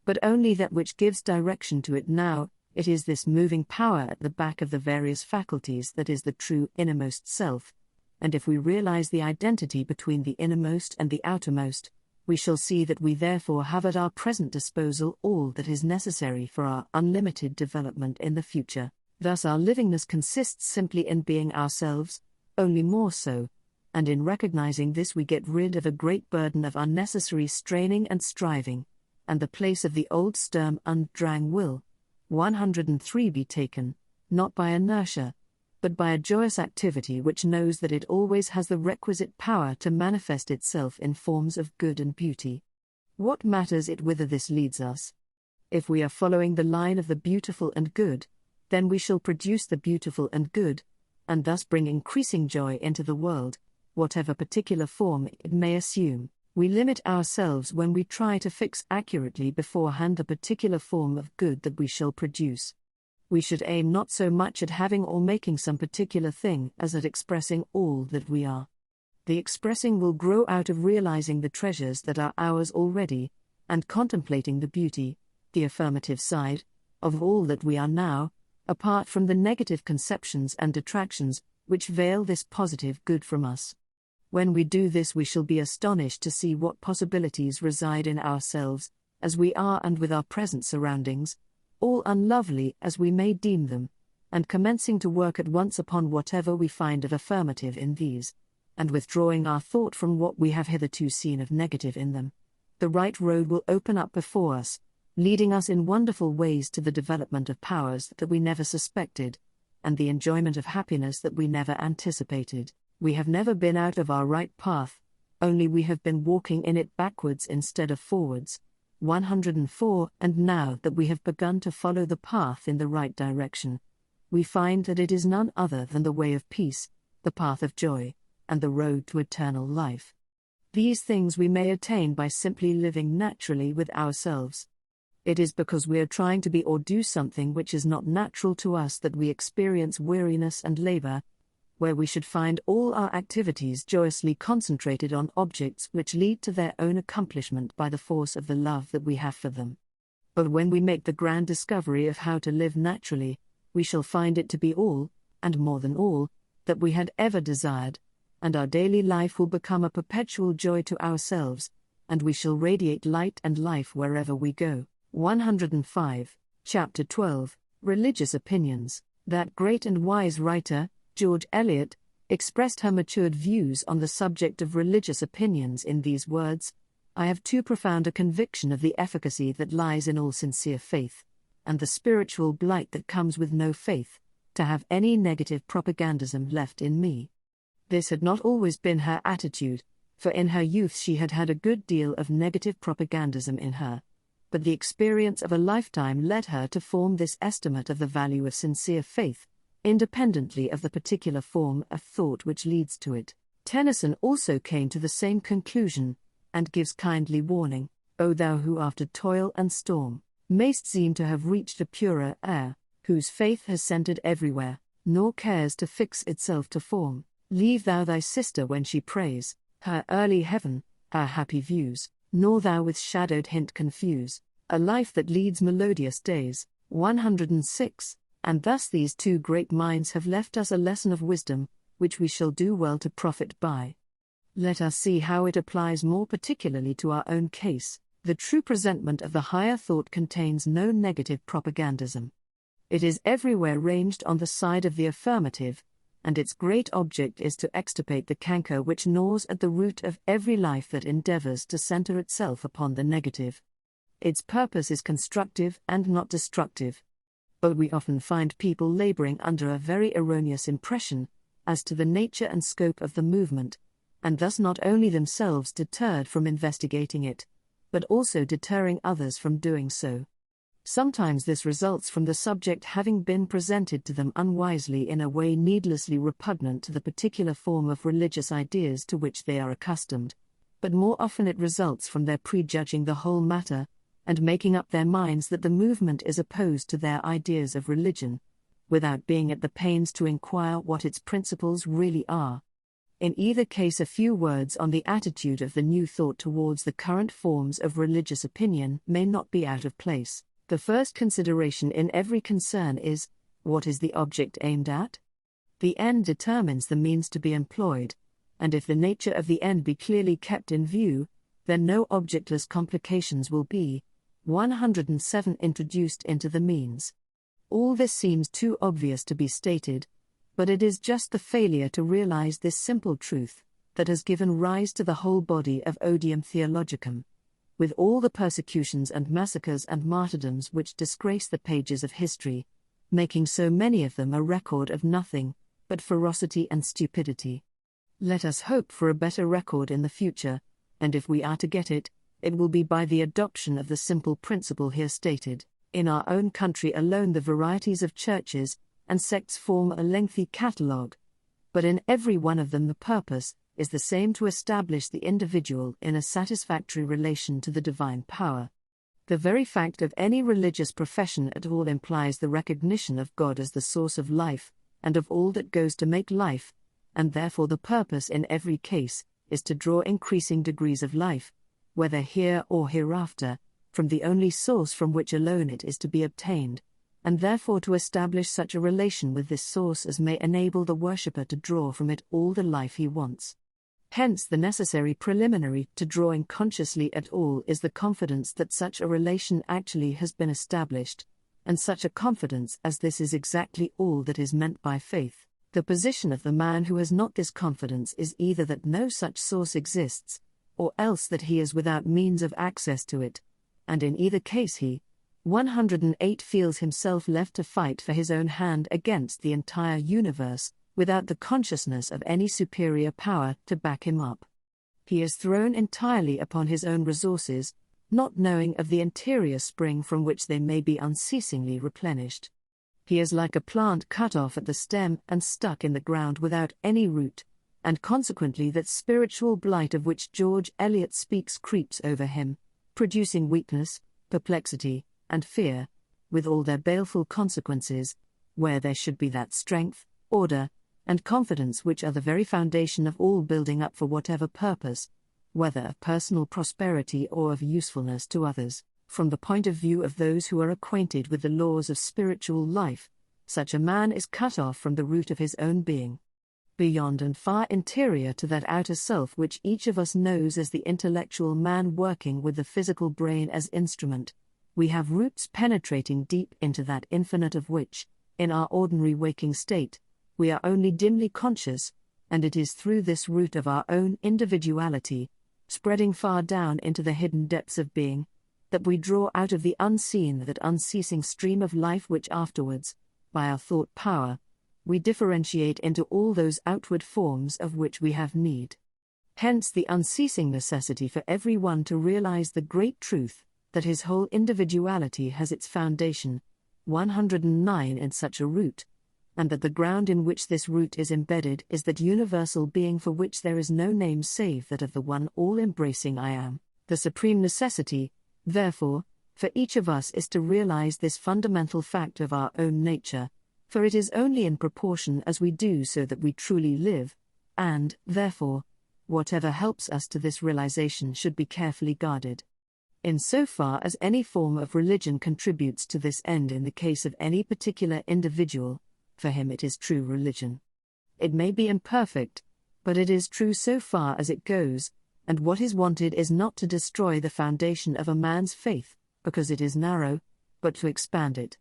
but only that which gives direction to it now. It is this moving power at the back of the various faculties that is the true innermost self, and if we realize the identity between the innermost and the outermost, We shall see that we therefore have at our present disposal all that is necessary for our unlimited development in the future. Thus our livingness consists simply in being ourselves, only more so, and in recognizing this we get rid of a great burden of unnecessary straining and striving, and the place of the old stern undrang will, 103 be taken, not by inertia, but by a joyous activity which knows that it always has the requisite power to manifest itself in forms of good and beauty. What matters it whither this leads us? If we are following the line of the beautiful and good, then we shall produce the beautiful and good, and thus bring increasing joy into the world, whatever particular form it may assume. We limit ourselves when we try to fix accurately beforehand the particular form of good that we shall produce. We should aim not so much at having or making some particular thing as at expressing all that we are. The expressing will grow out of realizing the treasures that are ours already, and contemplating the beauty, the affirmative side, of all that we are now, apart from the negative conceptions and detractions which veil this positive good from us. When we do this, we shall be astonished to see what possibilities reside in ourselves, as we are and with our present surroundings, all unlovely as we may deem them, and commencing to work at once upon whatever we find of affirmative in these, and withdrawing our thought from what we have hitherto seen of negative in them, the right road will open up before us, leading us in wonderful ways to the development of powers that we never suspected, and the enjoyment of happiness that we never anticipated. We have never been out of our right path, only we have been walking in it backwards instead of forwards. 104 And now that we have begun to follow the path in the right direction, we find that it is none other than the way of peace, the path of joy, and the road to eternal life. These things we may attain by simply living naturally with ourselves. It is because we are trying to be or do something which is not natural to us that we experience weariness and labor, where we should find all our activities joyously concentrated on objects which lead to their own accomplishment by the force of the love that we have for them. But when we make the grand discovery of how to live naturally, we shall find it to be all, and more than all, that we had ever desired, and our daily life will become a perpetual joy to ourselves, and we shall radiate light and life wherever we go. 105, Chapter 12, Religious Opinions. That great and wise writer, George Eliot, expressed her matured views on the subject of religious opinions in these words: I have too profound a conviction of the efficacy that lies in all sincere faith, and the spiritual blight that comes with no faith, to have any negative propagandism left in me. This had not always been her attitude, for in her youth she had had a good deal of negative propagandism in her, but the experience of a lifetime led her to form this estimate of the value of sincere faith, independently of the particular form of thought which leads to it. Tennyson also came to the same conclusion, and gives kindly warning: O thou who after toil and storm mayst seem to have reached a purer air, whose faith has centered everywhere, nor cares to fix itself to form, leave thou thy sister when she prays, her early heaven, her happy views, nor thou with shadowed hint confuse, a life that leads melodious days. 106 And thus these two great minds have left us a lesson of wisdom, which we shall do well to profit by. Let us see how it applies more particularly to our own case. The true presentment of the higher thought contains no negative propagandism. It is everywhere ranged on the side of the affirmative, and its great object is to extirpate the canker which gnaws at the root of every life that endeavors to center itself upon the negative. Its purpose is constructive and not destructive. But we often find people laboring under a very erroneous impression as to the nature and scope of the movement, and thus not only themselves deterred from investigating it, but also deterring others from doing so. Sometimes this results from the subject having been presented to them unwisely in a way needlessly repugnant to the particular form of religious ideas to which they are accustomed, but more often it results from their prejudging the whole matter, and making up their minds that the movement is opposed to their ideas of religion, without being at the pains to inquire what its principles really are. In either case, a few words on the attitude of the new thought towards the current forms of religious opinion may not be out of place. The first consideration in every concern is, what is the object aimed at? The end determines the means to be employed, and if the nature of the end be clearly kept in view, then no objectless complications will be. 107 introduced into the means. All this seems too obvious to be stated, but it is just the failure to realize this simple truth that has given rise to the whole body of Odium Theologicum, with all the persecutions and massacres and martyrdoms which disgrace the pages of history, making so many of them a record of nothing but ferocity and stupidity. Let us hope for a better record in the future, and if we are to get it, it will be by the adoption of the simple principle here stated. In our own country alone the varieties of churches and sects form a lengthy catalogue, but in every one of them the purpose is the same: to establish the individual in a satisfactory relation to the divine power. The very fact of any religious profession at all implies the recognition of God as the source of life, and of all that goes to make life, and therefore the purpose in every case is to draw increasing degrees of life, whether here or hereafter, from the only source from which alone it is to be obtained, and therefore to establish such a relation with this source as may enable the worshipper to draw from it all the life he wants. Hence the necessary preliminary to drawing consciously at all is the confidence that such a relation actually has been established, and such a confidence as this is exactly all that is meant by faith. The position of the man who has not this confidence is either that no such source exists, or else that he is without means of access to it, and in either case he, 108, feels himself left to fight for his own hand against the entire universe, without the consciousness of any superior power to back him up. He is thrown entirely upon his own resources, not knowing of the interior spring from which they may be unceasingly replenished. He is like a plant cut off at the stem and stuck in the ground without any root, and consequently that spiritual blight of which George Eliot speaks creeps over him, producing weakness, perplexity, and fear, with all their baleful consequences, where there should be that strength, order, and confidence which are the very foundation of all building up for whatever purpose, whether of personal prosperity or of usefulness to others. From the point of view of those who are acquainted with the laws of spiritual life, such a man is cut off from the root of his own being. Beyond and far interior to that outer self which each of us knows as the intellectual man working with the physical brain as instrument, we have roots penetrating deep into that infinite of which, in our ordinary waking state, we are only dimly conscious, and it is through this root of our own individuality, spreading far down into the hidden depths of being, that we draw out of the unseen that unceasing stream of life which afterwards, by our thought power, we differentiate into all those outward forms of which we have need. Hence the unceasing necessity for every one to realize the great truth, that his whole individuality has its foundation, 109, in such a root, and that the ground in which this root is embedded is that universal being for which there is no name save that of the one all-embracing I Am. The supreme necessity, therefore, for each of us is to realize this fundamental fact of our own nature, for it is only in proportion as we do so that we truly live, and, therefore, whatever helps us to this realization should be carefully guarded. In so far as any form of religion contributes to this end in the case of any particular individual, for him it is true religion. It may be imperfect, but it is true so far as it goes, and what is wanted is not to destroy the foundation of a man's faith, because it is narrow, but to expand it.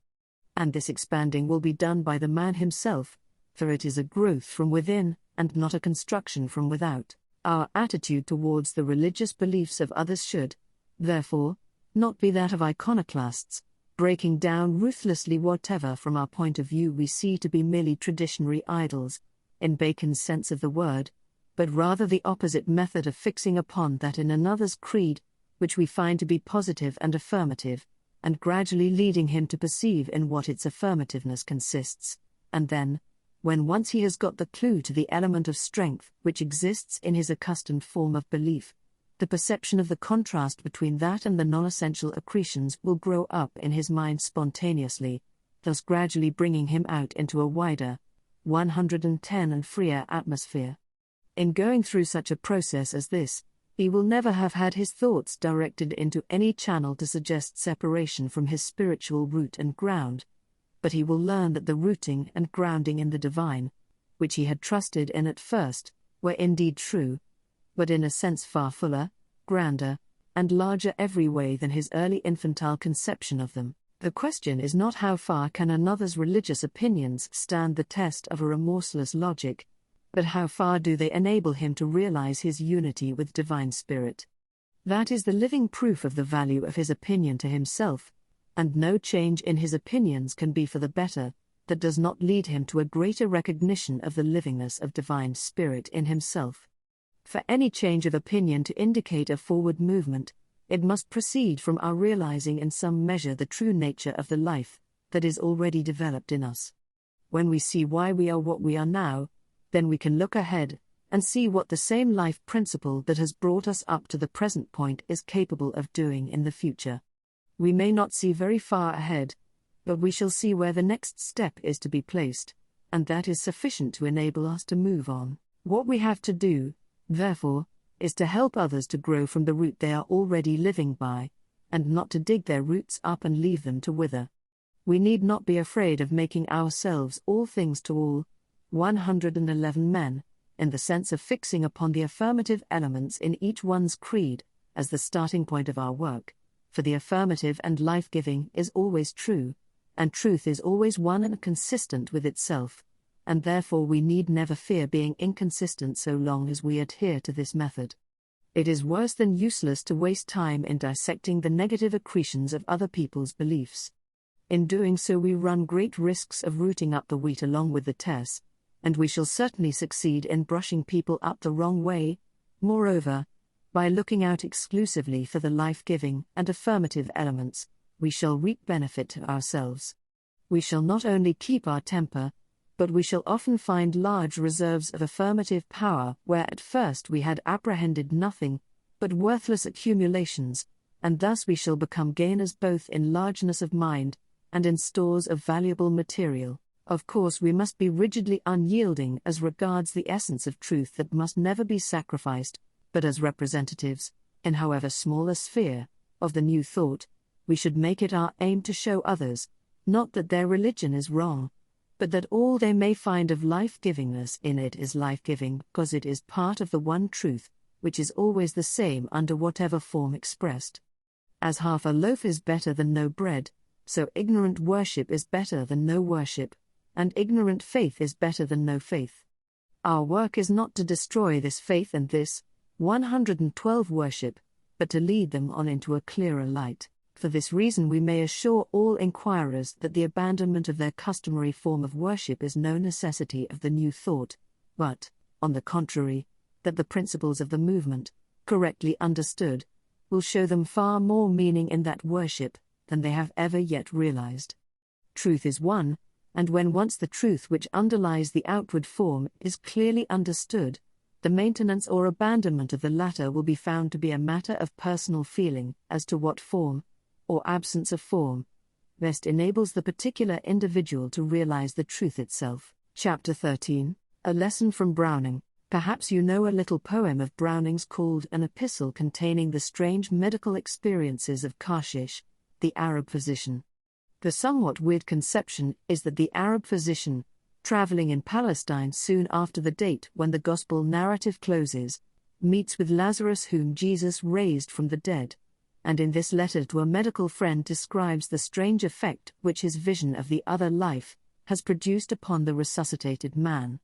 And this expanding will be done by the man himself, for it is a growth from within, and not a construction from without. Our attitude towards the religious beliefs of others should, therefore, not be that of iconoclasts, breaking down ruthlessly whatever from our point of view we see to be merely traditionary idols, in Bacon's sense of the word, but rather the opposite method of fixing upon that in another's creed, which we find to be positive and affirmative, and gradually leading him to perceive in what its affirmativeness consists, and then, when once he has got the clue to the element of strength which exists in his accustomed form of belief, the perception of the contrast between that and the non-essential accretions will grow up in his mind spontaneously, thus gradually bringing him out into a wider, 110 and freer atmosphere. In going through such a process as this, he will never have had his thoughts directed into any channel to suggest separation from his spiritual root and ground, but he will learn that the rooting and grounding in the divine, which he had trusted in at first, were indeed true, but in a sense far fuller, grander, and larger every way than his early infantile conception of them. The question is not how far can another's religious opinions stand the test of a remorseless logic, but how far do they enable him to realize his unity with Divine Spirit. That is the living proof of the value of his opinion to himself, and no change in his opinions can be for the better that does not lead him to a greater recognition of the livingness of Divine Spirit in himself. For any change of opinion to indicate a forward movement, it must proceed from our realizing in some measure the true nature of the life that is already developed in us. When we see why we are what we are now, then we can look ahead and see what the same life principle that has brought us up to the present point is capable of doing in the future. We may not see very far ahead, but we shall see where the next step is to be placed, and that is sufficient to enable us to move on. What we have to do, therefore, is to help others to grow from the root they are already living by, and not to dig their roots up and leave them to wither. We need not be afraid of making ourselves all things to all 111 men, in the sense of fixing upon the affirmative elements in each one's creed as the starting point of our work, for the affirmative and life-giving is always true, and truth is always one and consistent with itself, and therefore we need never fear being inconsistent so long as we adhere to this method. It is worse than useless to waste time in dissecting the negative accretions of other people's beliefs. In doing so we run great risks of rooting up the wheat along with the tares, and we shall certainly succeed in brushing people up the wrong way. Moreover, by looking out exclusively for the life-giving and affirmative elements, we shall reap benefit to ourselves. We shall not only keep our temper, but we shall often find large reserves of affirmative power where at first we had apprehended nothing but worthless accumulations, and thus we shall become gainers both in largeness of mind and in stores of valuable material. Of course, we must be rigidly unyielding as regards the essence of truth that must never be sacrificed, but as representatives, in however small a sphere, of the new thought, we should make it our aim to show others, not that their religion is wrong, but that all they may find of life-givingness in it is life-giving because it is part of the one truth, which is always the same under whatever form expressed. As half a loaf is better than no bread, so ignorant worship is better than no worship, and ignorant faith is better than no faith. Our work is not to destroy this faith and this 112 worship, but to lead them on into a clearer light. For this reason we may assure all inquirers that the abandonment of their customary form of worship is no necessity of the new thought, but, on the contrary, that the principles of the movement, correctly understood, will show them far more meaning in that worship than they have ever yet realized. Truth is one, and when once the truth which underlies the outward form is clearly understood, the maintenance or abandonment of the latter will be found to be a matter of personal feeling as to what form, or absence of form, best enables the particular individual to realize the truth itself. Chapter 13, A Lesson from Browning. Perhaps you know a little poem of Browning's called An Epistle containing the strange medical experiences of Kashish, the Arab physician. The somewhat weird conception is that the Arab physician, traveling in Palestine soon after the date when the Gospel narrative closes, meets with Lazarus whom Jesus raised from the dead, and in this letter to a medical friend describes the strange effect which his vision of the other life has produced upon the resuscitated man.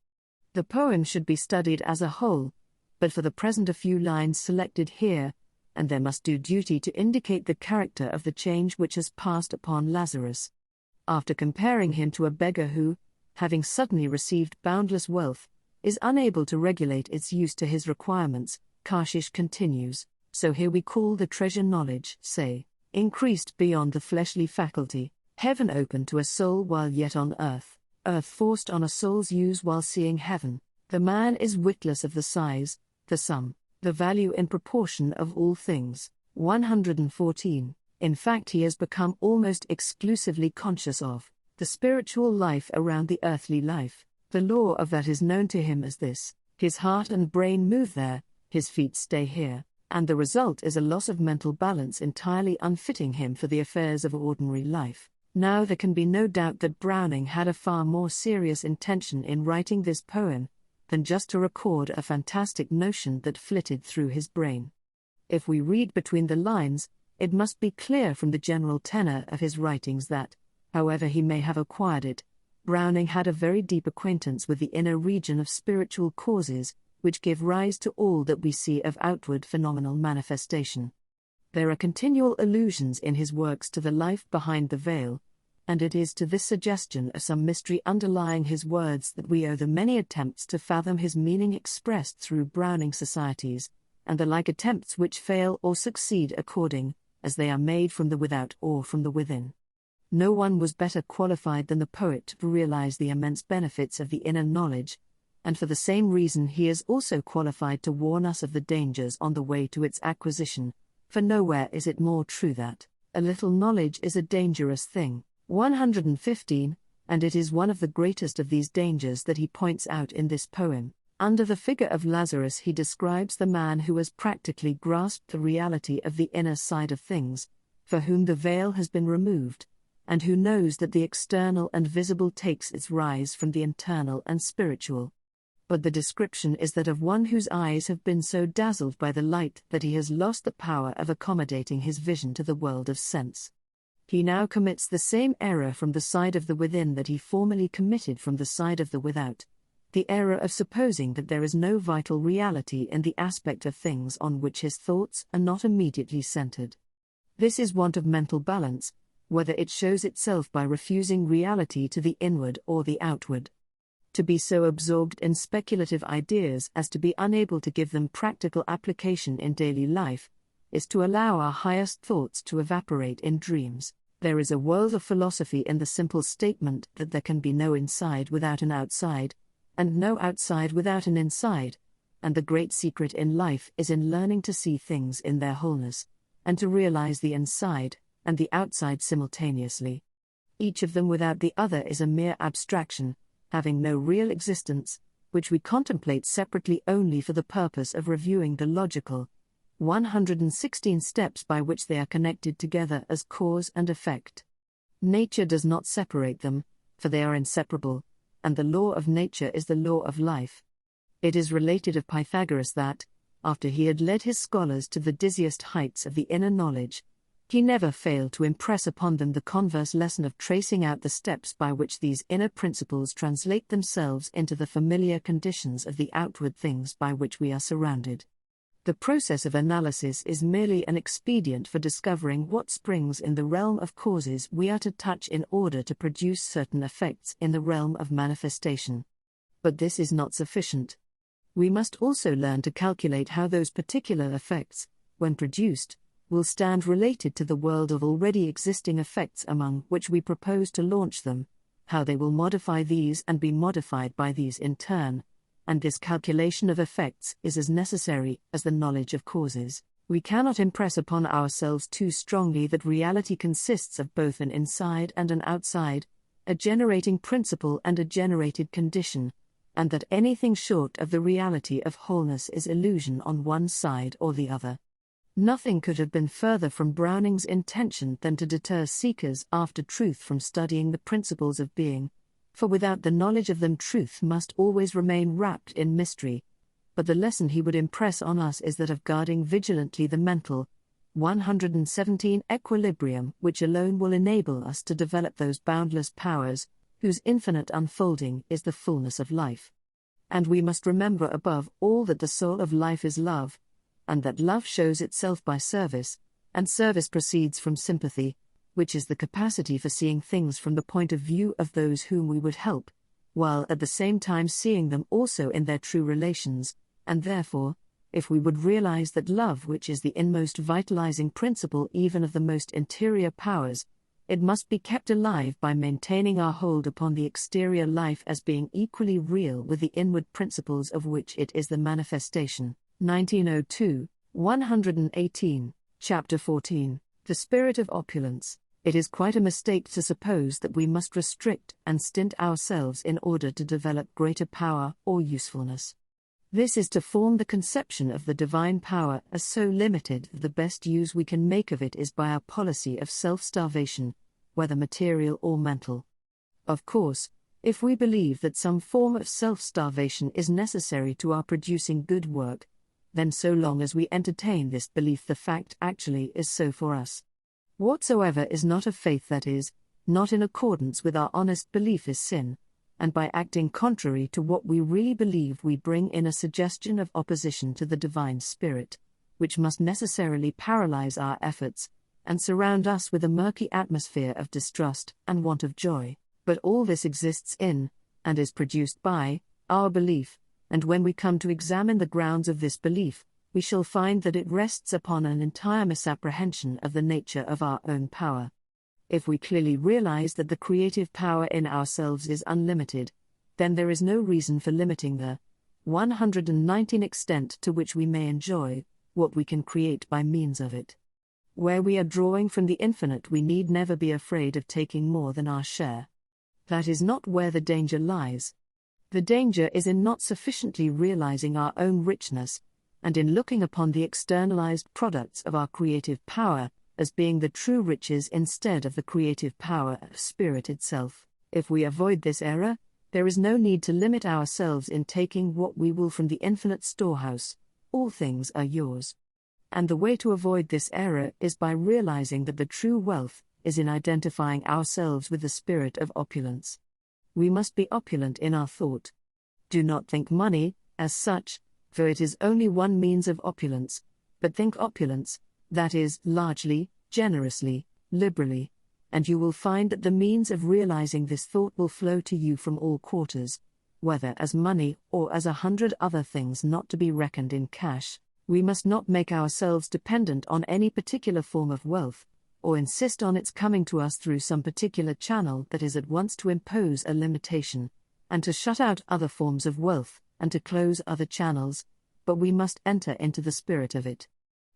The poem should be studied as a whole, but for the present a few lines selected here, and there must do duty to indicate the character of the change which has passed upon Lazarus. After comparing him to a beggar who, having suddenly received boundless wealth, is unable to regulate its use to his requirements, Kashish continues, so here we call the treasure knowledge, say, increased beyond the fleshly faculty, heaven open to a soul while yet on earth, earth forced on a soul's use while seeing heaven. The man is witless of the size, the sum, the value in proportion of all things. 114. In fact, he has become almost exclusively conscious of the spiritual life around the earthly life. The law of that is known to him as this: his heart and brain move there, his feet stay here, and the result is a loss of mental balance entirely unfitting him for the affairs of ordinary life. Now there can be no doubt that Browning had a far more serious intention in writing this poem than just to record a fantastic notion that flitted through his brain. If we read between the lines, it must be clear from the general tenor of his writings that, however he may have acquired it, Browning had a very deep acquaintance with the inner region of spiritual causes, which give rise to all that we see of outward phenomenal manifestation. There are continual allusions in his works to the life behind the veil, and it is to this suggestion of some mystery underlying his words that we owe the many attempts to fathom his meaning expressed through Browning societies, and the like attempts which fail or succeed according as they are made from the without or from the within. No one was better qualified than the poet to realize the immense benefits of the inner knowledge, and for the same reason he is also qualified to warn us of the dangers on the way to its acquisition, for nowhere is it more true that a little knowledge is a dangerous thing. 115, and it is one of the greatest of these dangers that he points out in this poem. Under the figure of Lazarus he describes the man who has practically grasped the reality of the inner side of things, for whom the veil has been removed, and who knows that the external and visible takes its rise from the internal and spiritual. But the description is that of one whose eyes have been so dazzled by the light that he has lost the power of accommodating his vision to the world of sense. He now commits the same error from the side of the within that he formerly committed from the side of the without, the error of supposing that there is no vital reality in the aspect of things on which his thoughts are not immediately centered. This is want of mental balance, whether it shows itself by refusing reality to the inward or the outward. To be so absorbed in speculative ideas as to be unable to give them practical application in daily life, is to allow our highest thoughts to evaporate in dreams. There is a world of philosophy in the simple statement that there can be no inside without an outside, and no outside without an inside, and the great secret in life is in learning to see things in their wholeness, and to realize the inside and the outside simultaneously. Each of them without the other is a mere abstraction, having no real existence, which we contemplate separately only for the purpose of reviewing the logical 116 steps by which they are connected together as cause and effect. Nature does not separate them, for they are inseparable, and the law of nature is the law of life. It is related of Pythagoras that, after he had led his scholars to the dizziest heights of the inner knowledge, he never failed to impress upon them the converse lesson of tracing out the steps by which these inner principles translate themselves into the familiar conditions of the outward things by which we are surrounded. The process of analysis is merely an expedient for discovering what springs in the realm of causes we are to touch in order to produce certain effects in the realm of manifestation. But this is not sufficient. We must also learn to calculate how those particular effects, when produced, will stand related to the world of already existing effects among which we propose to launch them, how they will modify these and be modified by these in turn, and this calculation of effects is as necessary as the knowledge of causes. We cannot impress upon ourselves too strongly that reality consists of both an inside and an outside, a generating principle and a generated condition, and that anything short of the reality of wholeness is illusion on one side or the other. Nothing could have been further from Browning's intention than to deter seekers after truth from studying the principles of being, for without the knowledge of them truth must always remain wrapped in mystery. But the lesson he would impress on us is that of guarding vigilantly the mental 117 equilibrium which alone will enable us to develop those boundless powers, whose infinite unfolding is the fullness of life. And we must remember above all that the soul of life is love, and that love shows itself by service, and service proceeds from sympathy, which is the capacity for seeing things from the point of view of those whom we would help, while at the same time seeing them also in their true relations, and therefore, if we would realize that love which is the inmost vitalizing principle even of the most interior powers, it must be kept alive by maintaining our hold upon the exterior life as being equally real with the inward principles of which it is the manifestation. 1902, 118, Chapter 14, The Spirit of Opulence. It is quite a mistake to suppose that we must restrict and stint ourselves in order to develop greater power or usefulness. This is to form the conception of the divine power as so limited that the best use we can make of it is by our policy of self-starvation, whether material or mental. Of course, if we believe that some form of self-starvation is necessary to our producing good work, then so long as we entertain this belief the fact actually is so for us. Whatsoever is not of faith, that is, not in accordance with our honest belief, is sin, and by acting contrary to what we really believe we bring in a suggestion of opposition to the divine spirit, which must necessarily paralyze our efforts, and surround us with a murky atmosphere of distrust and want of joy. But all this exists in, and is produced by, our belief, and when we come to examine the grounds of this belief, we shall find that it rests upon an entire misapprehension of the nature of our own power. If we clearly realize that the creative power in ourselves is unlimited, then there is no reason for limiting the 119 extent to which we may enjoy what we can create by means of it. Where we are drawing from the infinite, we need never be afraid of taking more than our share. That is not where the danger lies. The danger is in not sufficiently realizing our own richness, and in looking upon the externalized products of our creative power as being the true riches instead of the creative power of spirit itself. If we avoid this error, there is no need to limit ourselves in taking what we will from the infinite storehouse. All things are yours. And the way to avoid this error is by realizing that the true wealth is in identifying ourselves with the spirit of opulence. We must be opulent in our thought. Do not think money, as such, for it is only one means of opulence, but think opulence, that is, largely, generously, liberally, and you will find that the means of realizing this thought will flow to you from all quarters, whether as money or as 100 other things not to be reckoned in cash. We must not make ourselves dependent on any particular form of wealth, or insist on its coming to us through some particular channel that is at once to impose a limitation, and to shut out other forms of wealth, and to close other channels, but we must enter into the spirit of it.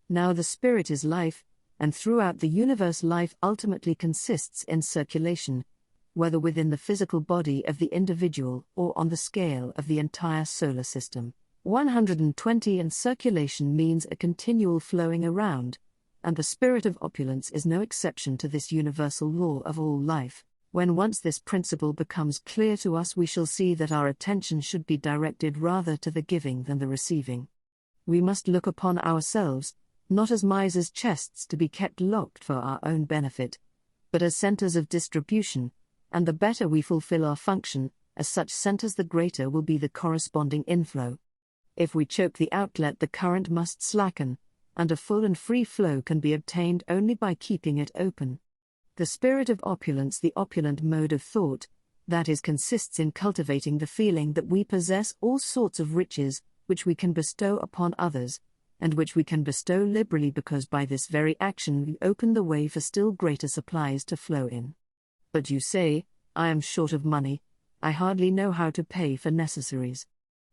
Now the spirit is life, and throughout the universe life ultimately consists in circulation, whether within the physical body of the individual or on the scale of the entire solar system. 120 and circulation means a continual flowing around, and the spirit of opulence is no exception to this universal law of all life. When once this principle becomes clear to us, we shall see that our attention should be directed rather to the giving than the receiving. We must look upon ourselves, not as misers' chests to be kept locked for our own benefit, but as centers of distribution, and the better we fulfill our function as such centers, the greater will be the corresponding inflow. If we choke the outlet, the current must slacken, and a full and free flow can be obtained only by keeping it open. The spirit of opulence, the opulent mode of thought, that is, consists in cultivating the feeling that we possess all sorts of riches, which we can bestow upon others, and which we can bestow liberally, because by this very action we open the way for still greater supplies to flow in. But you say, I am short of money, I hardly know how to pay for necessaries.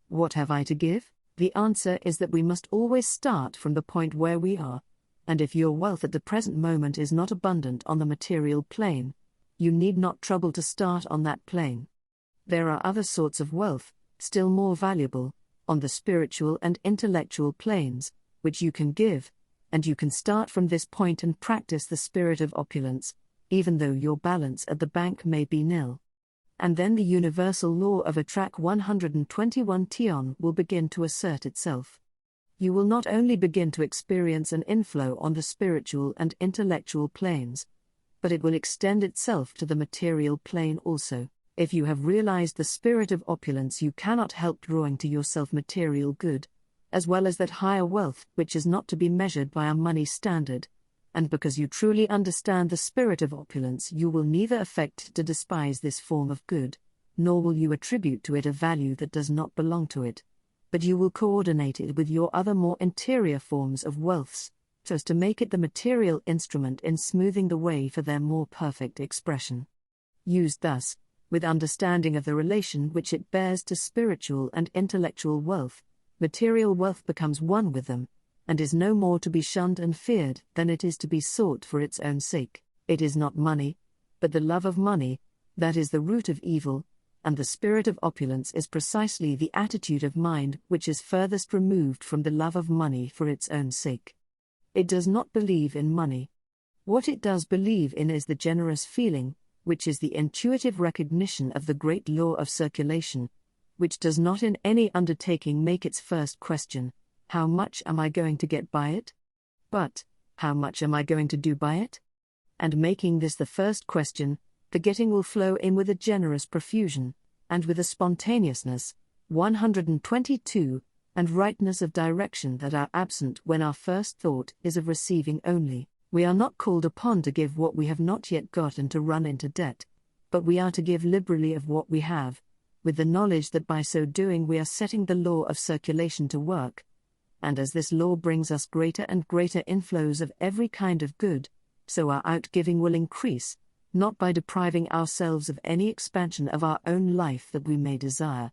What have I to give? The answer is that we must always start from the point where we are, and if your wealth at the present moment is not abundant on the material plane, you need not trouble to start on that plane. There are other sorts of wealth, still more valuable, on the spiritual and intellectual planes, which you can give, and you can start from this point and practice the spirit of opulence, even though your balance at the bank may be nil. And then the universal law of attract 121 tion will begin to assert itself. You will not only begin to experience an inflow on the spiritual and intellectual planes, but it will extend itself to the material plane also. If you have realized the spirit of opulence, you cannot help drawing to yourself material good, as well as that higher wealth which is not to be measured by a money standard. And because you truly understand the spirit of opulence, you will neither affect to despise this form of good, nor will you attribute to it a value that does not belong to it, but you will coordinate it with your other more interior forms of wealths, so as to make it the material instrument in smoothing the way for their more perfect expression. Used thus, with understanding of the relation which it bears to spiritual and intellectual wealth, material wealth becomes one with them, and is no more to be shunned and feared than it is to be sought for its own sake. It is not money, but the love of money, that is the root of evil, and the spirit of opulence is precisely the attitude of mind which is furthest removed from the love of money for its own sake. It does not believe in money. What it does believe in is the generous feeling, which is the intuitive recognition of the great law of circulation, which does not in any undertaking make its first question, How much am I going to get by it? But, how much am I going to do by it? And making this the first question, the getting will flow in with a generous profusion, and with a spontaneousness, 122, and rightness of direction that are absent when our first thought is of receiving only. We are not called upon to give what we have not yet got and to run into debt, but we are to give liberally of what we have, with the knowledge that by so doing we are setting the law of circulation to work. And as this law brings us greater and greater inflows of every kind of good, so our outgiving will increase, not by depriving ourselves of any expansion of our own life that we may desire,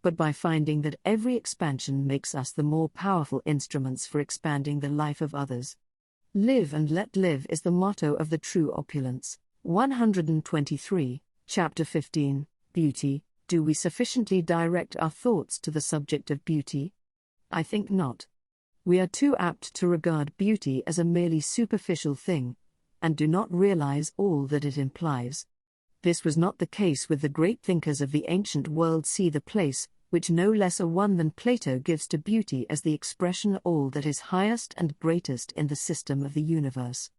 but by finding that every expansion makes us the more powerful instruments for expanding the life of others. Live and let live is the motto of the true opulence. 123, Chapter 15, Beauty. Do we sufficiently direct our thoughts to the subject of beauty? I think not. We are too apt to regard beauty as a merely superficial thing, and do not realize all that it implies. This was not the case with the great thinkers of the ancient world. See the place, which no less a one than Plato gives to beauty as the expression of all that is highest and greatest in the system of the universe.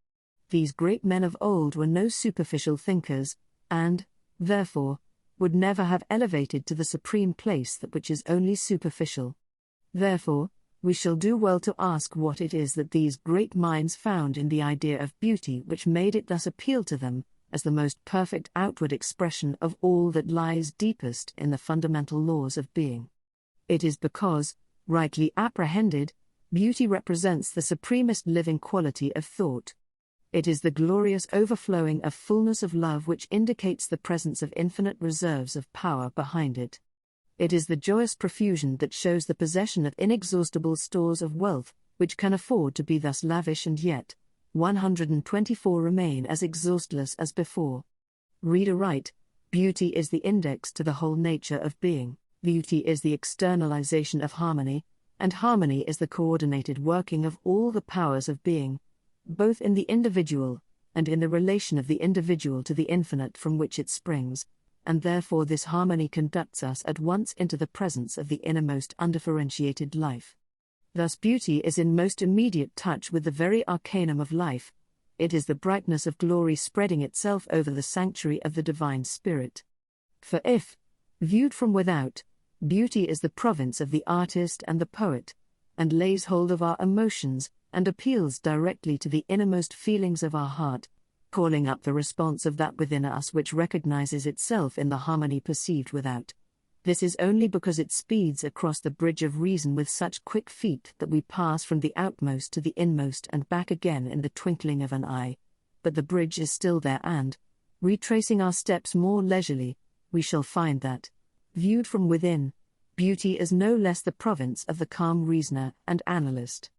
These great men of old were no superficial thinkers, and, therefore, would never have elevated to the supreme place that which is only superficial. Therefore, we shall do well to ask what it is that these great minds found in the idea of beauty which made it thus appeal to them, as the most perfect outward expression of all that lies deepest in the fundamental laws of being. It is because, rightly apprehended, beauty represents the supremest living quality of thought. It is the glorious overflowing of fullness of love which indicates the presence of infinite reserves of power behind it. It is the joyous profusion that shows the possession of inexhaustible stores of wealth, which can afford to be thus lavish and yet, 124 remain as exhaustless as before. Read aright, beauty is the index to the whole nature of being, beauty is the externalization of harmony, and harmony is the coordinated working of all the powers of being, both in the individual, and in the relation of the individual to the infinite from which it springs, and therefore this harmony conducts us at once into the presence of the innermost undifferentiated life. Thus beauty is in most immediate touch with the very arcanum of life. It is the brightness of glory spreading itself over the sanctuary of the divine spirit. For if, viewed from without, beauty is the province of the artist and the poet, and lays hold of our emotions, and appeals directly to the innermost feelings of our heart, calling up the response of that within us which recognizes itself in the harmony perceived without. This is only because it speeds across the bridge of reason with such quick feet that we pass from the outmost to the inmost and back again in the twinkling of an eye. But the bridge is still there and, retracing our steps more leisurely, we shall find that, viewed from within, beauty is no less the province of the calm reasoner and analyst.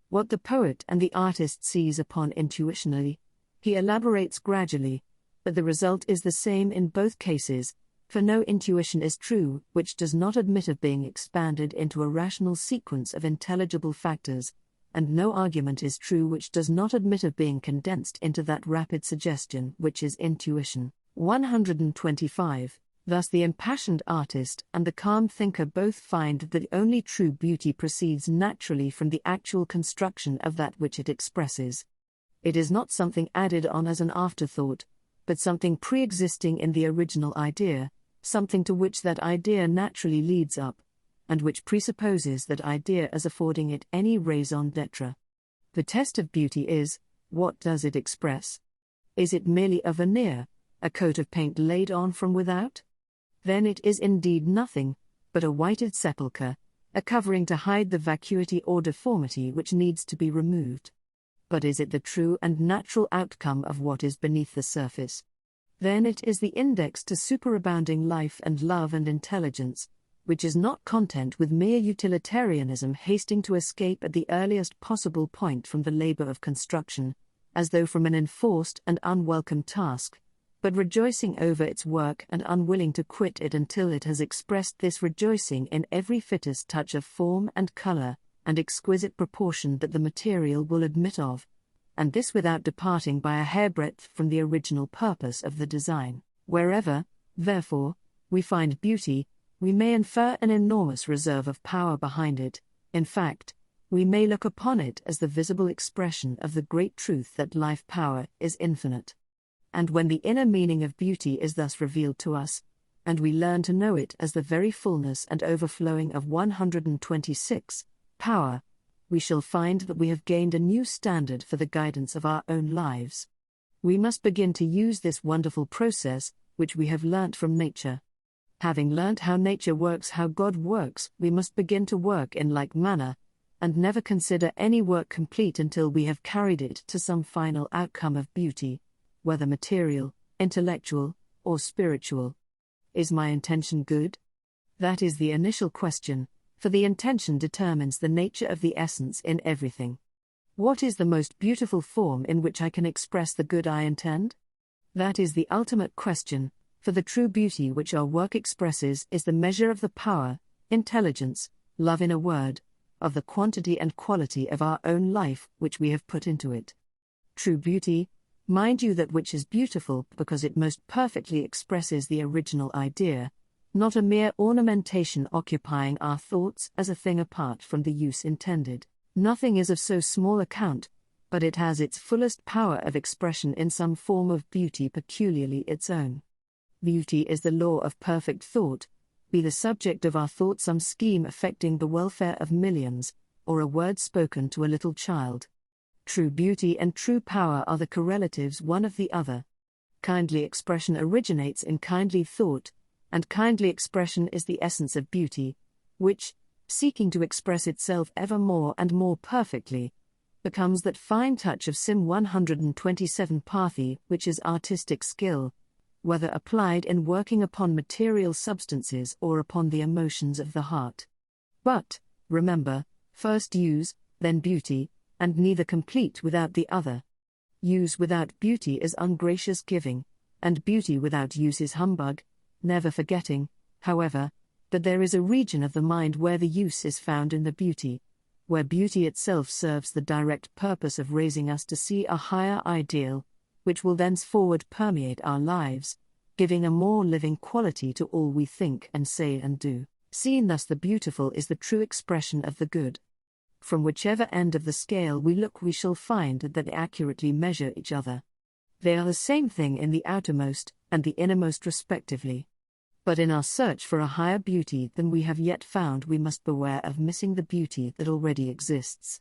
What the poet and the artist seize upon intuitionally, he elaborates gradually, but the result is the same in both cases, for no intuition is true which does not admit of being expanded into a rational sequence of intelligible factors, and no argument is true which does not admit of being condensed into that rapid suggestion which is intuition. 125. Thus the impassioned artist and the calm thinker both find that the only true beauty proceeds naturally from the actual construction of that which it expresses. It is not something added on as an afterthought, but something pre-existing in the original idea, something to which that idea naturally leads up, and which presupposes that idea as affording it any raison d'être. The test of beauty is, what does it express? Is it merely a veneer, a coat of paint laid on from without? Then it is indeed nothing, but a whited sepulchre, a covering to hide the vacuity or deformity which needs to be removed. But is it the true and natural outcome of what is beneath the surface? Then it is the index to superabounding life and love and intelligence, which is not content with mere utilitarianism hasting to escape at the earliest possible point from the labor of construction, as though from an enforced and unwelcome task, but rejoicing over its work and unwilling to quit it until it has expressed this rejoicing in every fittest touch of form and color, and exquisite proportion that the material will admit of, and this without departing by a hairbreadth from the original purpose of the design. Wherever, therefore, we find beauty, we may infer an enormous reserve of power behind it. In fact, We may look upon it as the visible expression of the great truth that life power is infinite. And when the inner meaning of beauty is thus revealed to us, and we learn to know it as the very fullness and overflowing of 126 power, we shall find that we have gained a new standard for the guidance of our own lives. We must begin to use this wonderful process, which we have learnt from nature. Having learnt how nature works, how God works, we must begin to work in like manner, and never consider any work complete until we have carried it to some final outcome of beauty, whether material, intellectual, or spiritual. Is my intention good? That is the initial question, for the intention determines the nature of the essence in everything. What is the most beautiful form in which I can express the good I intend? That is the ultimate question, for the true beauty which our work expresses is the measure of the power, intelligence, love in a word, of the quantity and quality of our own life which we have put into it. True beauty, mind you, that which is beautiful because it most perfectly expresses the original idea, not a mere ornamentation occupying our thoughts as a thing apart from the use intended. Nothing is of so small account, but it has its fullest power of expression in some form of beauty peculiarly its own. Beauty is the law of perfect thought, be the subject of our thought some scheme affecting the welfare of millions, or a word spoken to a little child. True beauty and true power are the correlatives one of the other. Kindly expression originates in kindly thought, and kindly expression is the essence of beauty, which, seeking to express itself ever more and more perfectly, becomes that fine touch of Sim 127 Pathi which is artistic skill, whether applied in working upon material substances or upon the emotions of the heart. But, remember, first use, then beauty, and neither complete without the other. Use without beauty is ungracious giving, and beauty without use is humbug, never forgetting, however, that there is a region of the mind where the use is found in the beauty, where beauty itself serves the direct purpose of raising us to see a higher ideal, which will thenceforward permeate our lives, giving a more living quality to all we think and say and do. Seen thus, the beautiful is the true expression of the good. From whichever end of the scale we look, we shall find that they accurately measure each other. They are the same thing in the outermost and the innermost respectively. But in our search for a higher beauty than we have yet found, we must beware of missing the beauty that already exists.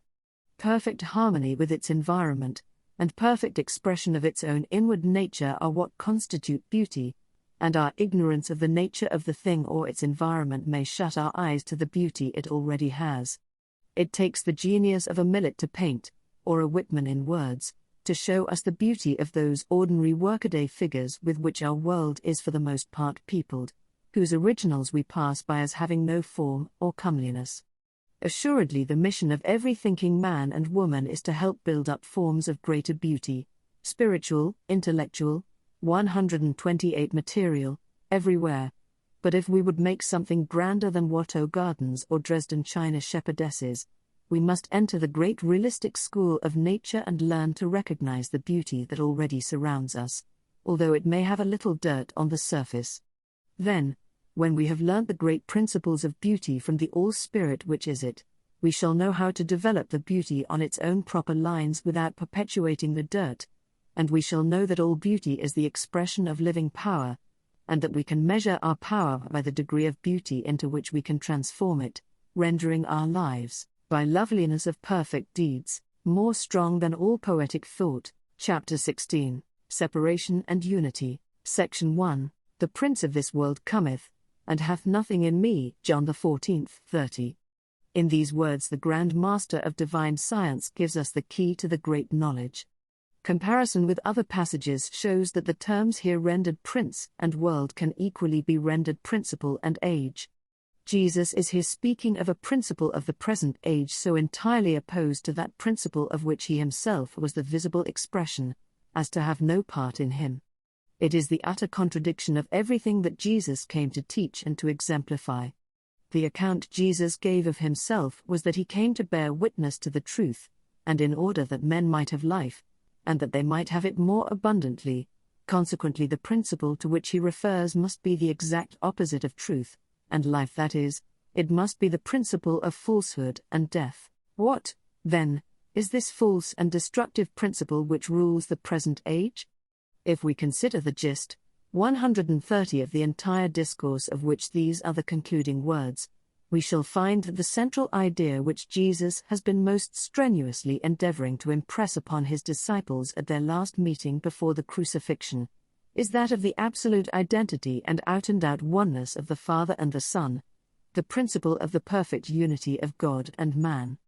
Perfect harmony with its environment, and perfect expression of its own inward nature are what constitute beauty, and our ignorance of the nature of the thing or its environment may shut our eyes to the beauty it already has. It takes the genius of a Millet to paint, or a Whitman in words, to show us the beauty of those ordinary workaday figures with which our world is for the most part peopled, whose originals we pass by as having no form or comeliness. Assuredly, the mission of every thinking man and woman is to help build up forms of greater beauty, spiritual, intellectual, 128 material, everywhere. But if we would make something grander than Watteau Gardens or Dresden China shepherdesses, we must enter the great realistic school of nature and learn to recognize the beauty that already surrounds us, although it may have a little dirt on the surface. Then, when we have learnt the great principles of beauty from the All-Spirit which is it, we shall know how to develop the beauty on its own proper lines without perpetuating the dirt, and we shall know that all beauty is the expression of living power, and that we can measure our power by the degree of beauty into which we can transform it, rendering our lives, by loveliness of perfect deeds, more strong than all poetic thought. Chapter 16, Separation and Unity, Section 1, The Prince of this world cometh, and hath nothing in me. John 14:30. In these words the Grand Master of Divine Science gives us the key to the great knowledge. Comparison with other passages shows that the terms here rendered prince and world can equally be rendered principle and age. Jesus is here speaking of a principle of the present age so entirely opposed to that principle of which he himself was the visible expression, as to have no part in him. It is the utter contradiction of everything that Jesus came to teach and to exemplify. The account Jesus gave of himself was that he came to bear witness to the truth, and in order that men might have life, and that they might have it more abundantly. Consequently, the principle to which he refers must be the exact opposite of truth and life, that is, it must be the principle of falsehood and death. What, then, is this false and destructive principle which rules the present age? If we consider the gist, 130 of the entire discourse of which these are the concluding words, we shall find that the central idea which Jesus has been most strenuously endeavoring to impress upon his disciples at their last meeting before the crucifixion is that of the absolute identity and out-and-out oneness of the Father and the Son, the principle of the perfect unity of God and man.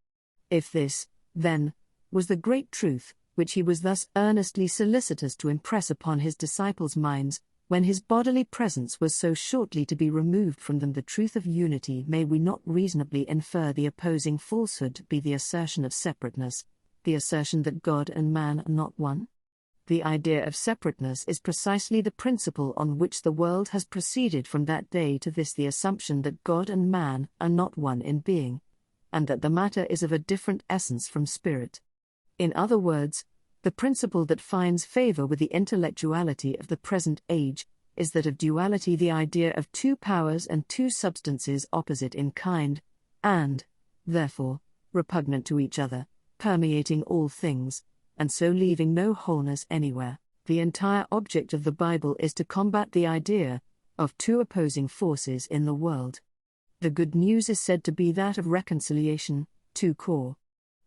If this, then, was the great truth which he was thus earnestly solicitous to impress upon his disciples' minds, when his bodily presence was so shortly to be removed from them, the truth of unity, may we not reasonably infer the opposing falsehood to be the assertion of separateness, the assertion that God and man are not one? The idea of separateness is precisely the principle on which the world has proceeded from that day to this, the assumption that God and man are not one in being, and that the matter is of a different essence from spirit. In other words, the principle that finds favor with the intellectuality of the present age is that of duality, the idea of two powers and two substances opposite in kind, and, therefore, repugnant to each other, permeating all things, and so leaving no wholeness anywhere. The entire object of the Bible is to combat the idea of two opposing forces in the world. The good news is said to be that of reconciliation, 2 Cor.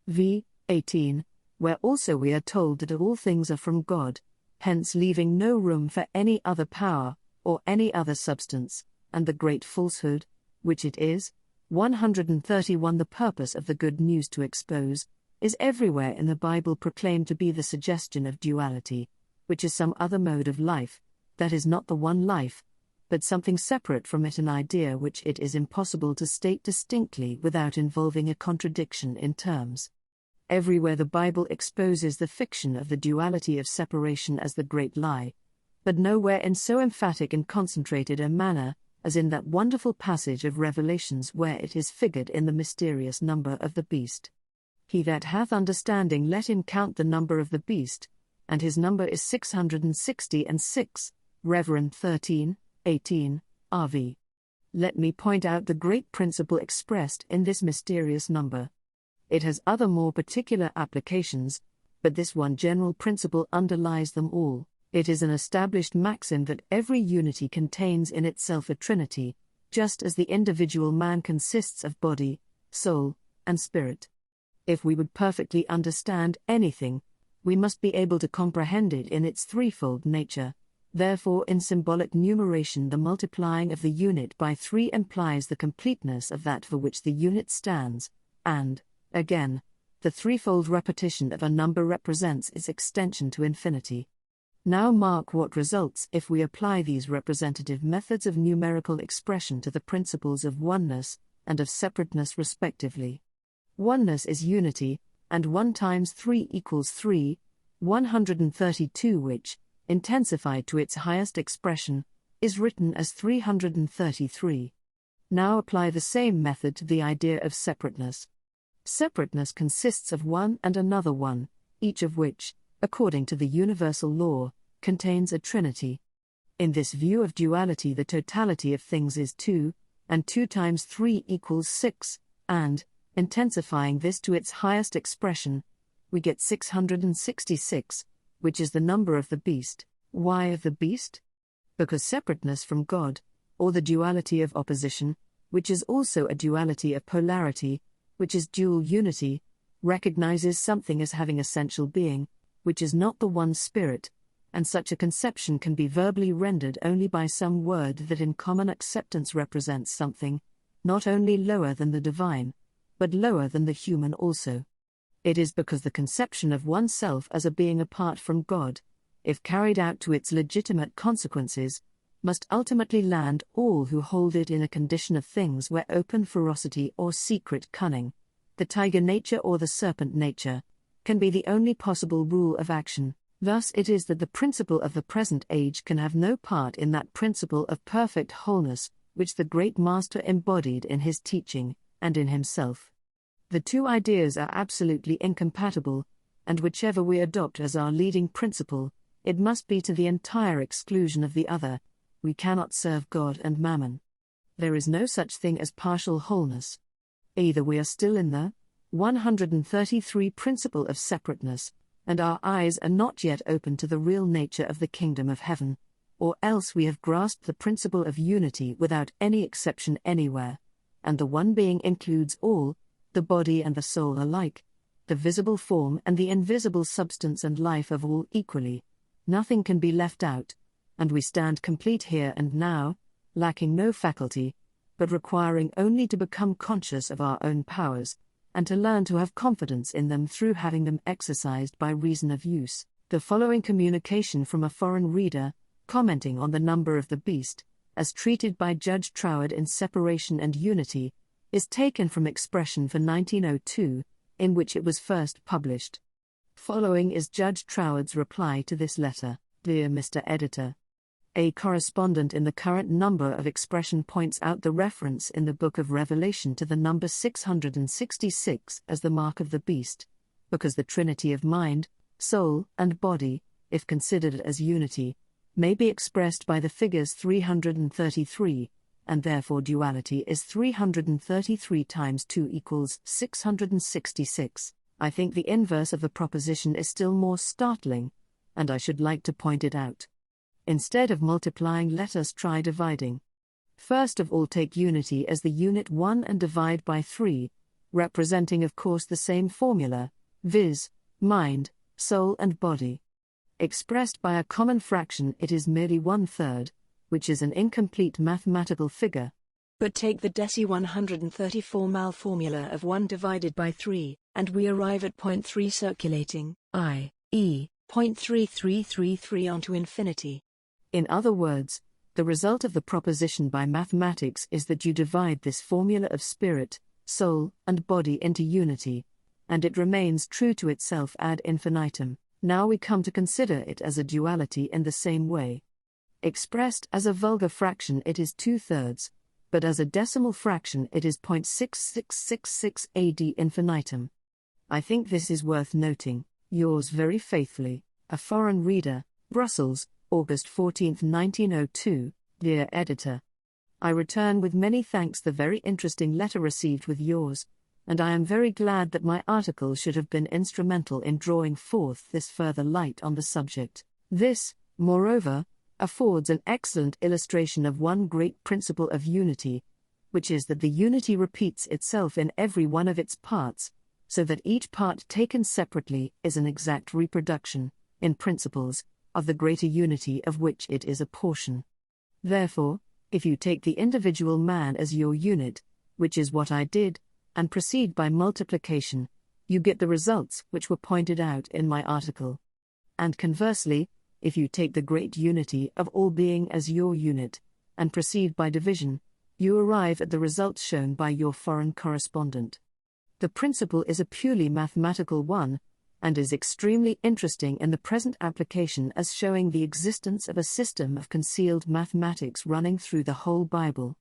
v. 18, where also we are told that all things are from God, hence leaving no room for any other power, or any other substance, and the great falsehood, which it is, 131 the purpose of the good news to expose, is everywhere in the Bible proclaimed to be the suggestion of duality, which is some other mode of life, that is not the one life, but something separate from it, an idea which it is impossible to state distinctly without involving a contradiction in terms. Everywhere the Bible exposes the fiction of the duality of separation as the great lie, but nowhere in so emphatic and concentrated a manner as in that wonderful passage of Revelations where it is figured in the mysterious number of the beast. He that hath understanding, let him count the number of the beast, and his number is 666, Rev. 13, 18, RV. Let me point out the great principle expressed in this mysterious number. It has other more particular applications, but this one general principle underlies them all. It is an established maxim that every unity contains in itself a trinity, just as the individual man consists of body, soul, and spirit. If we would perfectly understand anything, we must be able to comprehend it in its threefold nature. Therefore, in symbolic numeration, the multiplying of the unit by 3 implies the completeness of that for which the unit stands, and, again, the threefold repetition of a number represents its extension to infinity. Now mark what results if we apply these representative methods of numerical expression to the principles of oneness and of separateness respectively. Oneness is unity, and 1 times 3 equals 3, 132, which, intensified to its highest expression, is written as 333. Now apply the same method to the idea of separateness. Separateness consists of one and another one, each of which, according to the universal law, contains a trinity. In this view of duality, the totality of things is 2, and 2 times 3 equals 6, and, intensifying this to its highest expression, we get 666, which is the number of the beast. Why of the beast? Because separateness from God, or the duality of opposition, which is also a duality of polarity, which is dual unity, recognizes something as having essential being, which is not the one spirit, and such a conception can be verbally rendered only by some word that in common acceptance represents something, not only lower than the divine, but lower than the human also. It is because the conception of oneself as a being apart from God, if carried out to its legitimate consequences, must ultimately land all who hold it in a condition of things where open ferocity or secret cunning, the tiger nature or the serpent nature, can be the only possible rule of action. Thus it is that the principle of the present age can have no part in that principle of perfect wholeness, which the great Master embodied in his teaching, and in himself. The two ideas are absolutely incompatible, and whichever we adopt as our leading principle, it must be to the entire exclusion of the other. We cannot serve God and mammon. There is no such thing as partial wholeness. Either we are still in the 133 Principle of separateness, and our eyes are not yet open to the real nature of the kingdom of heaven, or else we have grasped the principle of unity without any exception anywhere, and the one being includes all, the body and the soul alike, the visible form and the invisible substance and life of all equally. Nothing can be left out, and we stand complete here and now, lacking no faculty, but requiring only to become conscious of our own powers, and to learn to have confidence in them through having them exercised by reason of use. The following communication from a foreign reader, commenting on the number of the beast, as treated by Judge Troward in Separation and Unity, is taken from Expression for 1902, in which it was first published. Following is Judge Troward's reply to this letter. Dear Mr. Editor, a correspondent in the current number of Expression points out the reference in the Book of Revelation to the number 666 as the mark of the beast, because the Trinity of mind, soul, and body, if considered as unity, may be expressed by the figures 333, and therefore duality is 333 times 2 equals 666. I think the inverse of the proposition is still more startling, and I should like to point it out. Instead of multiplying, let us try dividing. First of all, take unity as the unit 1 and divide by 3, representing of course the same formula, viz., mind, soul and body. Expressed by a common fraction, it is merely 1/3, which is an incomplete mathematical figure. But take the Deci 134 mal formula of 1 divided by 3, and we arrive at 0.3 circulating, i.e., 0.3333 onto infinity. In other words, the result of the proposition by mathematics is that you divide this formula of spirit, soul, and body into unity, and it remains true to itself ad infinitum. Now we come to consider it as a duality in the same way. Expressed as a vulgar fraction, it is 2/3, but as a decimal fraction, it is 0.6666 ad infinitum. I think this is worth noting. Yours very faithfully, a foreign reader, Brussels, August 14, 1902. Dear Editor, I return with many thanks the very interesting letter received with yours, and I am very glad that my article should have been instrumental in drawing forth this further light on the subject. This, moreover, affords an excellent illustration of one great principle of unity, which is that the unity repeats itself in every one of its parts, so that each part taken separately is an exact reproduction, in principles, of the greater unity of which it is a portion. Therefore, if you take the individual man as your unit, which is what I did, and proceed by multiplication, you get the results which were pointed out in my article. And conversely, if you take the great unity of all being as your unit, and proceed by division, you arrive at the results shown by your foreign correspondent. The principle is a purely mathematical one, and is extremely interesting in the present application as showing the existence of a system of concealed mathematics running through the whole Bible.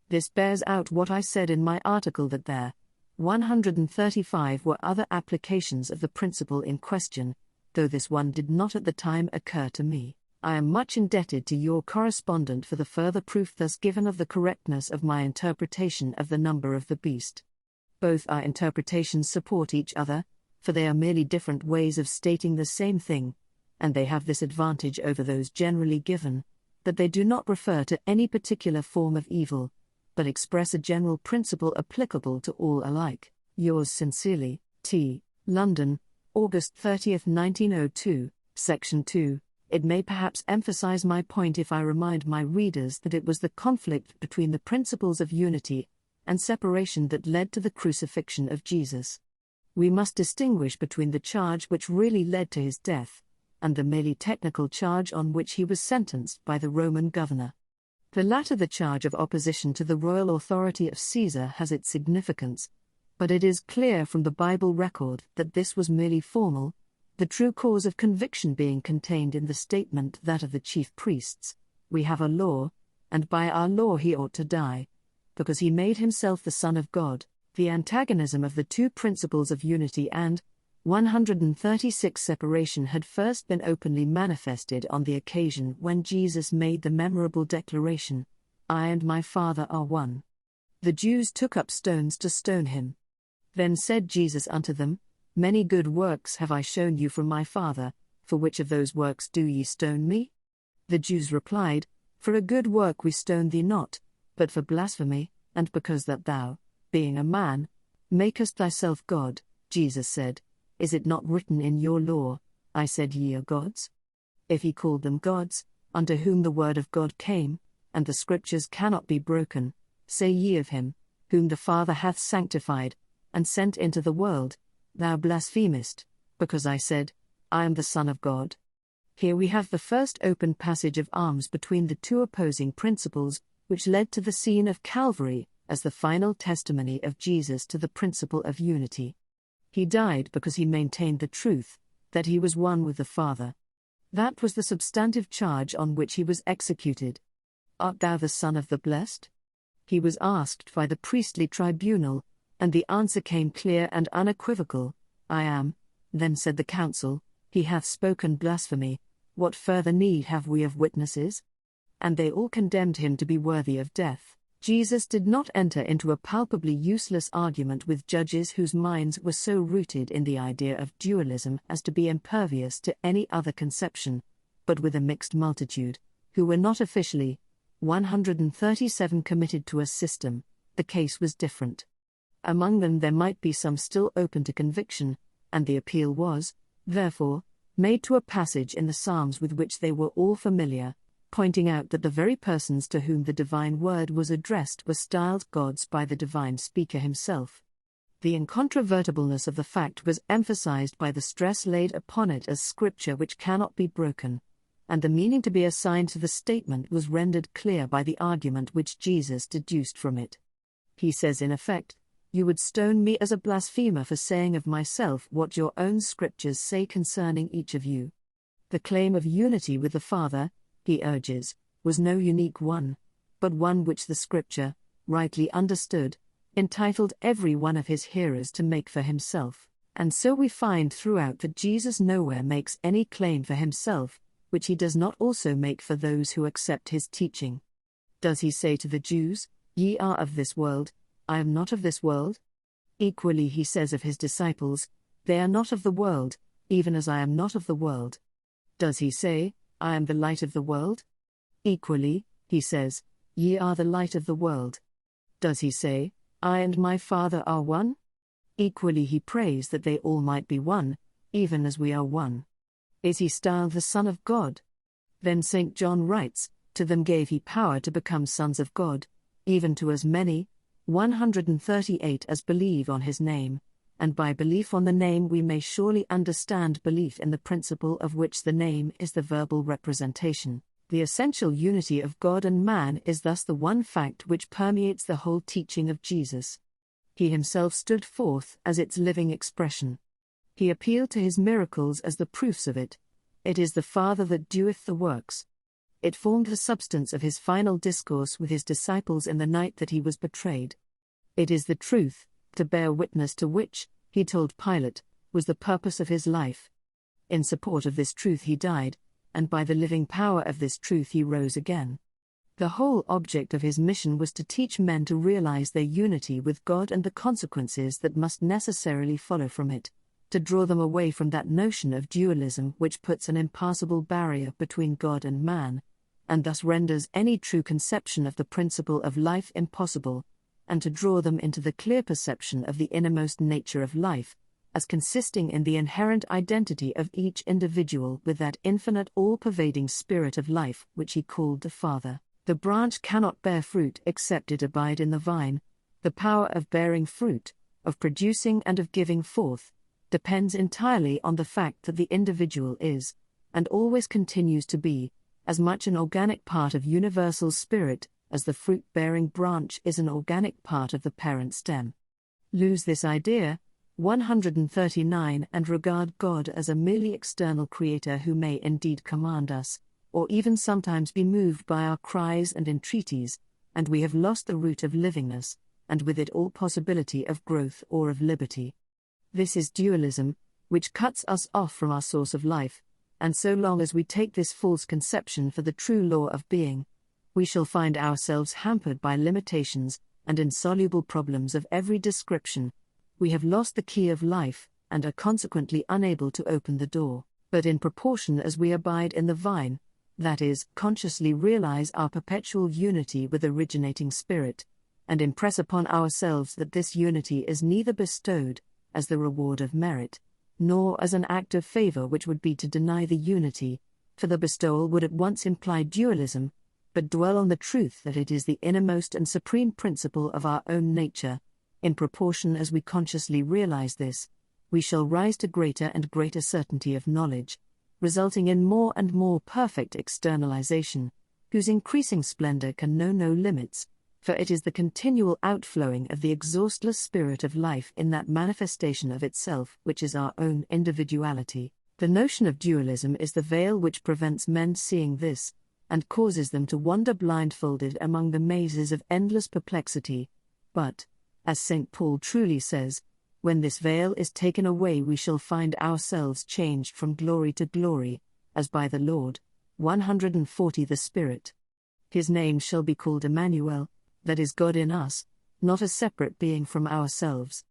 This bears out what I said in my article, that there 135 were other applications of the principle in question, though this one did not at the time occur to me. I am much indebted to your correspondent for the further proof thus given of the correctness of my interpretation of the number of the beast. Both our interpretations support each other, for they are merely different ways of stating the same thing, and they have this advantage over those generally given, that they do not refer to any particular form of evil, but express a general principle applicable to all alike. Yours sincerely, T. London, August 30, 1902, Section 2. It may perhaps emphasize my point if I remind my readers that it was the conflict between the principles of unity and separation that led to the crucifixion of Jesus. We must distinguish between the charge which really led to his death, and the merely technical charge on which he was sentenced by the Roman governor. The latter, the charge of opposition to the royal authority of Caesar, has its significance, but it is clear from the Bible record that this was merely formal, the true cause of conviction being contained in the statement that of the chief priests, "We have a law, and by our law he ought to die, because he made himself the Son of God." The antagonism of the two principles of unity and 136 separation had first been openly manifested on the occasion when Jesus made the memorable declaration, "I and my Father are one." The Jews took up stones to stone him. Then said Jesus unto them, Many good works have I shown you from my Father, for which of those works do ye stone me? The Jews replied, For a good work we stone thee not, but for blasphemy, and because that thou, being a man, makest thyself God. Jesus said, Is it not written in your law, I said ye are gods? If he called them gods, unto whom the word of God came, and the scriptures cannot be broken, say ye of him, whom the Father hath sanctified, and sent into the world, Thou blasphemest, because I said, I am the Son of God. Here we have the first open passage of arms between the two opposing principles, which led to the scene of Calvary, as the final testimony of Jesus to the principle of unity. He died because he maintained the truth, that he was one with the Father. That was the substantive charge on which he was executed. Art thou the Son of the Blessed? He was asked by the priestly tribunal, and the answer came clear and unequivocal, I am. Then said the council, He hath spoken blasphemy, what further need have we of witnesses? And they all condemned him to be worthy of death. Jesus did not enter into a palpably useless argument with judges whose minds were so rooted in the idea of dualism as to be impervious to any other conception, but with a mixed multitude, who were not officially 137 committed to a system. The case was different. Among them there might be some still open to conviction, and the appeal was, therefore, made to a passage in the Psalms with which they were all familiar, pointing out that the very persons to whom the divine word was addressed were styled gods by the divine speaker himself. The incontrovertibleness of the fact was emphasized by the stress laid upon it as scripture which cannot be broken, and the meaning to be assigned to the statement was rendered clear by the argument which Jesus deduced from it. He says in effect, You would stone me as a blasphemer for saying of myself what your own scriptures say concerning each of you. The claim of unity with the Father, he urges, was no unique one, but one which the Scripture, rightly understood, entitled every one of his hearers to make for himself, and so we find throughout that Jesus nowhere makes any claim for himself, which he does not also make for those who accept his teaching. Does he say to the Jews, Ye are of this world, I am not of this world? Equally he says of his disciples, They are not of the world, even as I am not of the world. Does he say, I am the light of the world? Equally, he says, Ye are the light of the world. Does he say, I and my Father are one? Equally he prays that they all might be one, even as we are one. Is he styled the Son of God? Then St. John writes, To them gave he power to become sons of God, even to as many, 138 as believe on his name, and by belief on the name we may surely understand belief in the principle of which the name is the verbal representation. The essential unity of God and man is thus the one fact which permeates the whole teaching of Jesus. He himself stood forth as its living expression. He appealed to his miracles as the proofs of it. It is the Father that doeth the works. It formed the substance of his final discourse with his disciples in the night that he was betrayed. It is the truth, to bear witness to which, he told Pilate, was the purpose of his life. In support of this truth he died, and by the living power of this truth he rose again. The whole object of his mission was to teach men to realize their unity with God and the consequences that must necessarily follow from it, to draw them away from that notion of dualism which puts an impassable barrier between God and man, and thus renders any true conception of the principle of life impossible, and to draw them into the clear perception of the innermost nature of life, as consisting in the inherent identity of each individual with that infinite all-pervading spirit of life which he called the Father. The branch cannot bear fruit except it abide in the vine. The power of bearing fruit, of producing and of giving forth, depends entirely on the fact that the individual is, and always continues to be, as much an organic part of universal spirit as the fruit-bearing branch is an organic part of the parent stem. Lose this idea, 139, and regard God as a merely external creator who may indeed command us, or even sometimes be moved by our cries and entreaties, and we have lost the root of livingness, and with it all possibility of growth or of liberty. This is dualism, which cuts us off from our source of life, and so long as we take this false conception for the true law of being, we shall find ourselves hampered by limitations and insoluble problems of every description, We have lost the key of life, and are consequently unable to open the door. But in proportion as we abide in the vine, that is, consciously realize our perpetual unity with originating Spirit, and impress upon ourselves that this unity is neither bestowed, as the reward of merit, nor as an act of favor which would be to deny the unity, for the bestowal would at once imply dualism, but dwell on the truth that it is the innermost and supreme principle of our own nature. In proportion as we consciously realize this, we shall rise to greater and greater certainty of knowledge, resulting in more and more perfect externalization, whose increasing splendor can know no limits, for it is the continual outflowing of the exhaustless spirit of life in that manifestation of itself which is our own individuality. The notion of dualism is the veil which prevents men seeing this, and causes them to wander blindfolded among the mazes of endless perplexity. But, as St. Paul truly says, when this veil is taken away we shall find ourselves changed from glory to glory, as by the Lord. 140 The Spirit. His name shall be called Emmanuel, that is God in us, not a separate being from ourselves.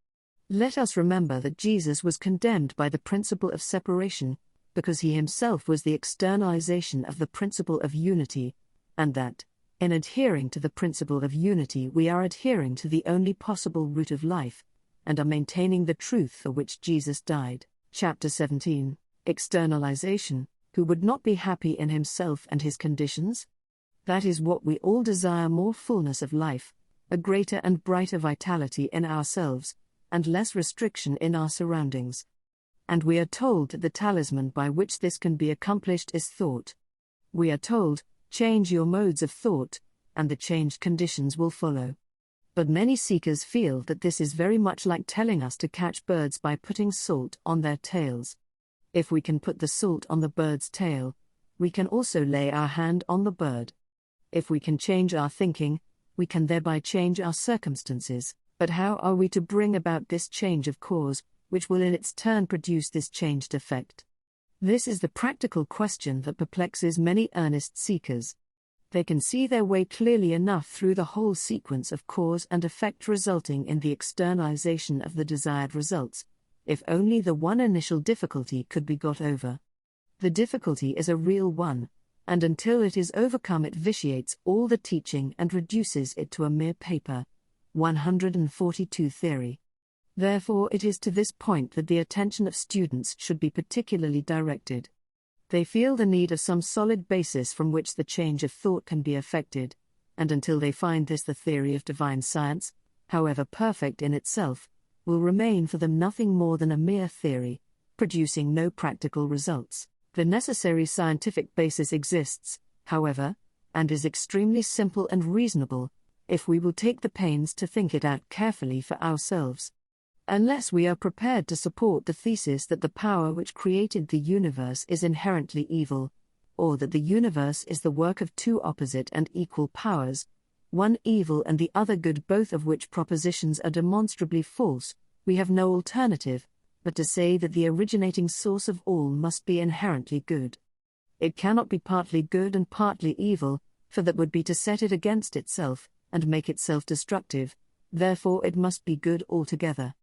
Let us remember that Jesus was condemned by the principle of separation, because he himself was the externalization of the principle of unity, and that, in adhering to the principle of unity we are adhering to the only possible root of life, and are maintaining the truth for which Jesus died. Chapter 17. Externalization. Who would not be happy in himself and his conditions? That is what we all desire: more fullness of life, a greater and brighter vitality in ourselves, and less restriction in our surroundings. And we are told that the talisman by which this can be accomplished is thought. We are told, change your modes of thought, and the changed conditions will follow. But many seekers feel that this is very much like telling us to catch birds by putting salt on their tails. If we can put the salt on the bird's tail, we can also lay our hand on the bird. If we can change our thinking, we can thereby change our circumstances. But how are we to bring about this change of cause, which will in its turn produce this changed effect? This is the practical question that perplexes many earnest seekers. They can see their way clearly enough through the whole sequence of cause and effect resulting in the externalization of the desired results, if only the one initial difficulty could be got over. The difficulty is a real one, and until it is overcome it vitiates all the teaching and reduces it to a mere paper. 142 Theory. Therefore it is to this point that the attention of students should be particularly directed. They feel the need of some solid basis from which the change of thought can be effected, and until they find this the theory of divine science, however perfect in itself, will remain for them nothing more than a mere theory, producing no practical results. The necessary scientific basis exists, however, and is extremely simple and reasonable, if we will take the pains to think it out carefully for ourselves. Unless we are prepared to support the thesis that the power which created the universe is inherently evil, or that the universe is the work of two opposite and equal powers, one evil and the other good, both of which propositions are demonstrably false, we have no alternative but to say that the originating source of all must be inherently good. It cannot be partly good and partly evil, for that would be to set it against itself, and make it self-destructive, therefore it must be good altogether.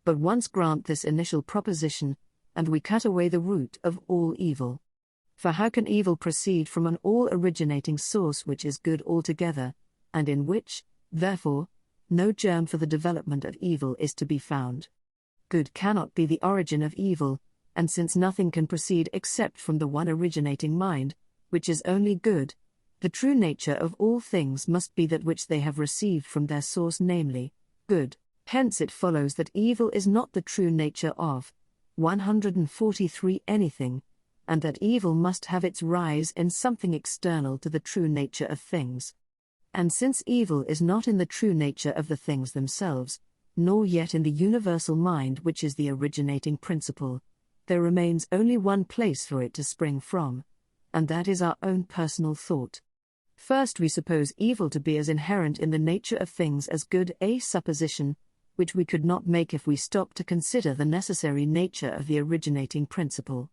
But once grant this initial proposition, and we cut away the root of all evil. For how can evil proceed from an all-originating source which is good altogether, and in which, therefore, no germ for the development of evil is to be found? Good cannot be the origin of evil, and since nothing can proceed except from the one originating mind, which is only good, the true nature of all things must be that which they have received from their source, namely, good. Hence it follows that evil is not the true nature of 143 anything, and that evil must have its rise in something external to the true nature of things. And since evil is not in the true nature of the things themselves, nor yet in the universal mind which is the originating principle, there remains only one place for it to spring from, and that is our own personal thought. First we suppose evil to be as inherent in the nature of things as good, a supposition which we could not make if we stopped to consider the necessary nature of the originating principle.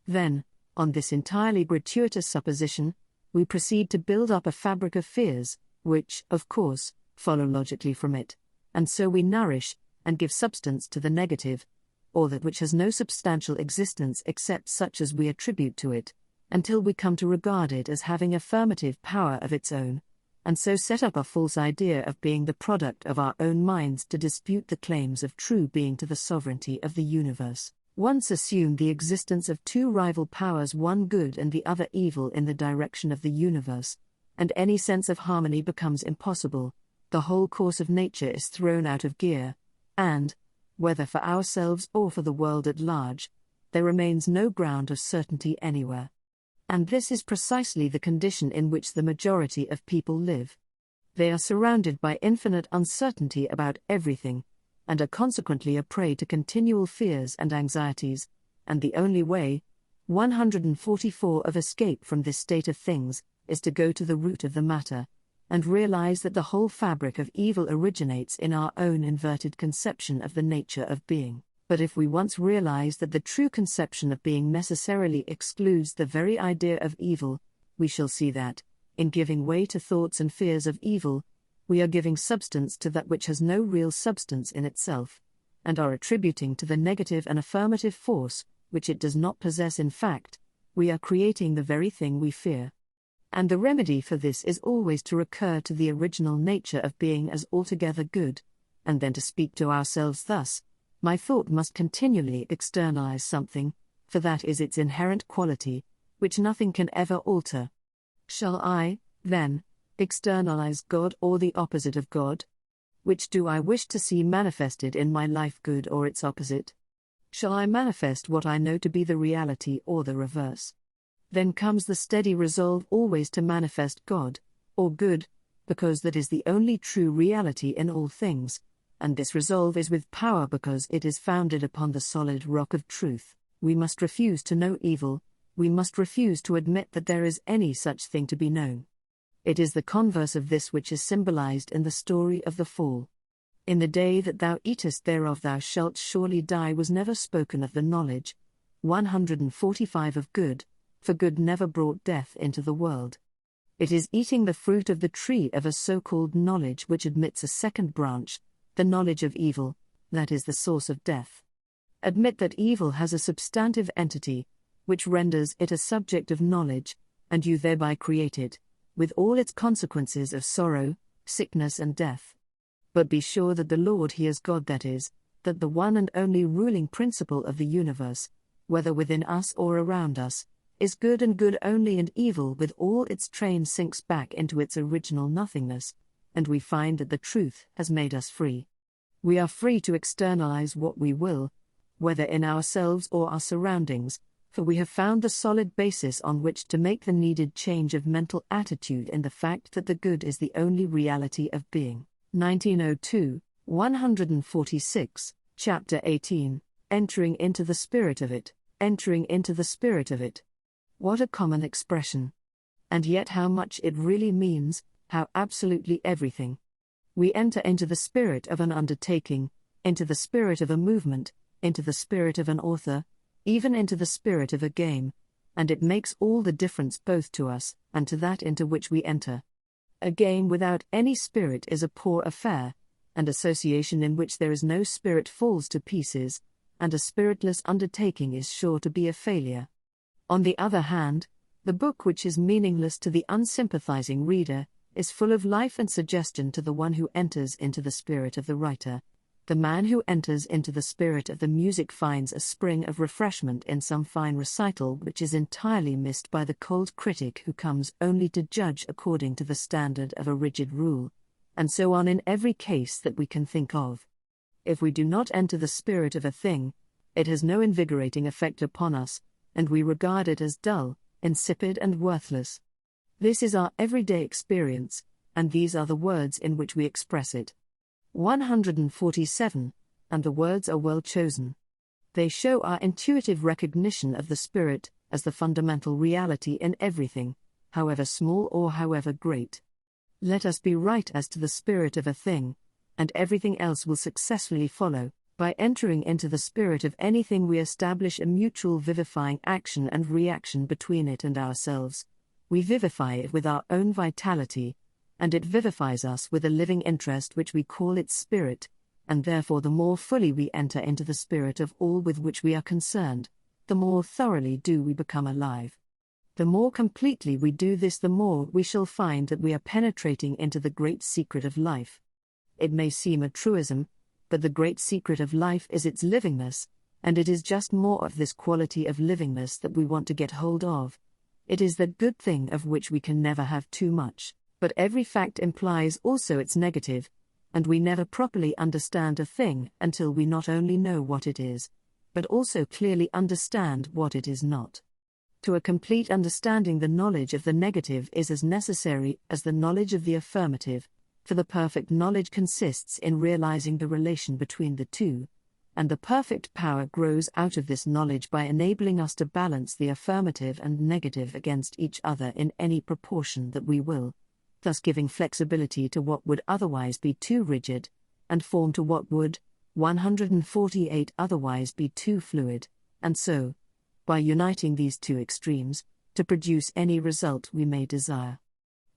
Then, on this entirely gratuitous supposition, we proceed to build up a fabric of fears, which, of course, follow logically from it, and so we nourish, and give substance to the negative, or that which has no substantial existence except such as we attribute to it, until we come to regard it as having affirmative power of its own, and so set up a false idea of being the product of our own minds to dispute the claims of true being to the sovereignty of the universe. Once assume the existence of two rival powers, one good and the other evil, in the direction of the universe, and any sense of harmony becomes impossible. The whole course of nature is thrown out of gear, and, whether for ourselves or for the world at large, there remains no ground of certainty anywhere. And this is precisely the condition in which the majority of people live. They are surrounded by infinite uncertainty about everything, and are consequently a prey to continual fears and anxieties, and the only way, 144, of escape from this state of things, is to go to the root of the matter, and realize that the whole fabric of evil originates in our own inverted conception of the nature of being. But if we once realize that the true conception of being necessarily excludes the very idea of evil, we shall see that, in giving way to thoughts and fears of evil, we are giving substance to that which has no real substance in itself, and are attributing to the negative an affirmative force, which it does not possess in fact. We are creating the very thing we fear. And the remedy for this is always to recur to the original nature of being as altogether good, and then to speak to ourselves thus: my thought must continually externalize something, for that is its inherent quality, which nothing can ever alter. Shall I, then, externalize God or the opposite of God? Which do I wish to see manifested in my life, good or its opposite? Shall I manifest what I know to be the reality or the reverse? Then comes the steady resolve always to manifest God, or good, because that is the only true reality in all things, and this resolve is with power because it is founded upon the solid rock of truth. We must refuse to know evil, we must refuse to admit that there is any such thing to be known. It is the converse of this which is symbolized in the story of the fall. In the day that thou eatest thereof thou shalt surely die was never spoken of the knowledge, 145, of good, for good never brought death into the world. It is eating the fruit of the tree of a so-called knowledge which admits a second branch, the knowledge of evil, that is the source of death. Admit that evil has a substantive entity, which renders it a subject of knowledge, and you thereby create it, with all its consequences of sorrow, sickness and death. But be sure that the Lord He is God, that is, that the one and only ruling principle of the universe, whether within us or around us, is good and good only, and evil with all its train sinks back into its original nothingness, and we find that the truth has made us free. We are free to externalize what we will, whether in ourselves or our surroundings, for we have found the solid basis on which to make the needed change of mental attitude in the fact that the good is the only reality of being. 1902, 146, Chapter 18, Entering into the Spirit of It, Entering into the Spirit of It. What a common expression! And yet how much it really means, how absolutely everything. We enter into the spirit of an undertaking, into the spirit of a movement, into the spirit of an author, even into the spirit of a game, and it makes all the difference both to us and to that into which we enter. A game without any spirit is a poor affair, and association in which there is no spirit falls to pieces, and a spiritless undertaking is sure to be a failure. On the other hand, the book which is meaningless to the unsympathizing reader is full of life and suggestion to the one who enters into the spirit of the writer. The man who enters into the spirit of the music finds a spring of refreshment in some fine recital which is entirely missed by the cold critic who comes only to judge according to the standard of a rigid rule, and so on in every case that we can think of. If we do not enter the spirit of a thing, it has no invigorating effect upon us, and we regard it as dull, insipid and worthless. This is our everyday experience, and these are the words in which we express it. 147, and the words are well chosen. They show our intuitive recognition of the spirit as the fundamental reality in everything, however small or however great. Let us be right as to the spirit of a thing, and everything else will successfully follow. By entering into the spirit of anything we establish a mutual vivifying action and reaction between it and ourselves. We vivify it with our own vitality, and it vivifies us with a living interest which we call its spirit, and therefore the more fully we enter into the spirit of all with which we are concerned, the more thoroughly do we become alive. The more completely we do this, the more we shall find that we are penetrating into the great secret of life. It may seem a truism, but the great secret of life is its livingness, and it is just more of this quality of livingness that we want to get hold of. It is that good thing of which we can never have too much, but every fact implies also its negative, and we never properly understand a thing until we not only know what it is, but also clearly understand what it is not. To a complete understanding, the knowledge of the negative is as necessary as the knowledge of the affirmative, for the perfect knowledge consists in realizing the relation between the two, and the perfect power grows out of this knowledge by enabling us to balance the affirmative and negative against each other in any proportion that we will, thus giving flexibility to what would otherwise be too rigid, and form to what would, 148 otherwise be too fluid, and so, by uniting these two extremes, to produce any result we may desire.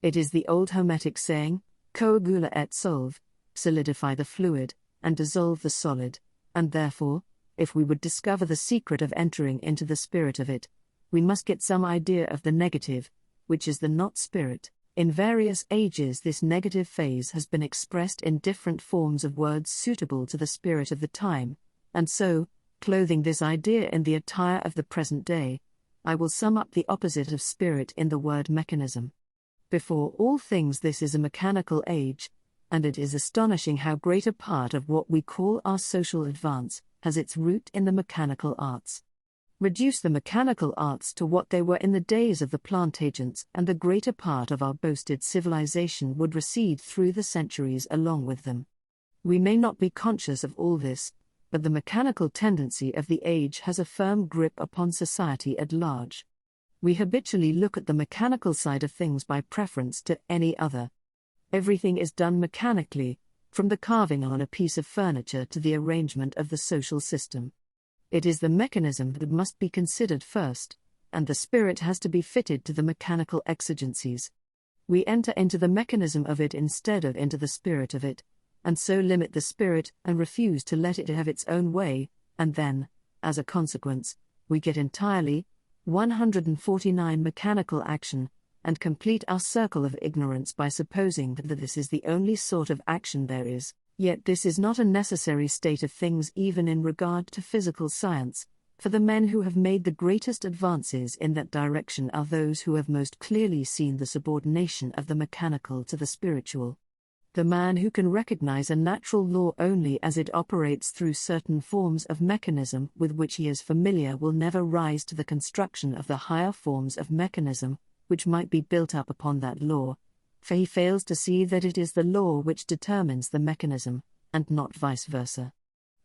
It is the old Hermetic saying, coagula et solve, solidify the fluid, and dissolve the solid, and therefore, if we would discover the secret of entering into the spirit of it, we must get some idea of the negative, which is the not spirit. In various ages this negative phase has been expressed in different forms of words suitable to the spirit of the time, and so, clothing this idea in the attire of the present day, I will sum up the opposite of spirit in the word mechanism. Before all things, this is a mechanical age, and it is astonishing how great a part of what we call our social advance has its root in the mechanical arts. Reduce the mechanical arts to what they were in the days of the Plantagenets, and the greater part of our boasted civilization would recede through the centuries along with them. We may not be conscious of all this, but the mechanical tendency of the age has a firm grip upon society at large. We habitually look at the mechanical side of things by preference to any other. Everything is done mechanically, from the carving on a piece of furniture to the arrangement of the social system. It is the mechanism that must be considered first, and the spirit has to be fitted to the mechanical exigencies. We enter into the mechanism of it instead of into the spirit of it, and so limit the spirit and refuse to let it have its own way, and then, as a consequence, we get entirely 149 mechanical action, and complete our circle of ignorance by supposing that this is the only sort of action there is. Yet this is not a necessary state of things even in regard to physical science, for the men who have made the greatest advances in that direction are those who have most clearly seen the subordination of the mechanical to the spiritual. The man who can recognize a natural law only as it operates through certain forms of mechanism with which he is familiar will never rise to the construction of the higher forms of mechanism, which might be built up upon that law, for he fails to see that it is the law which determines the mechanism, and not vice versa.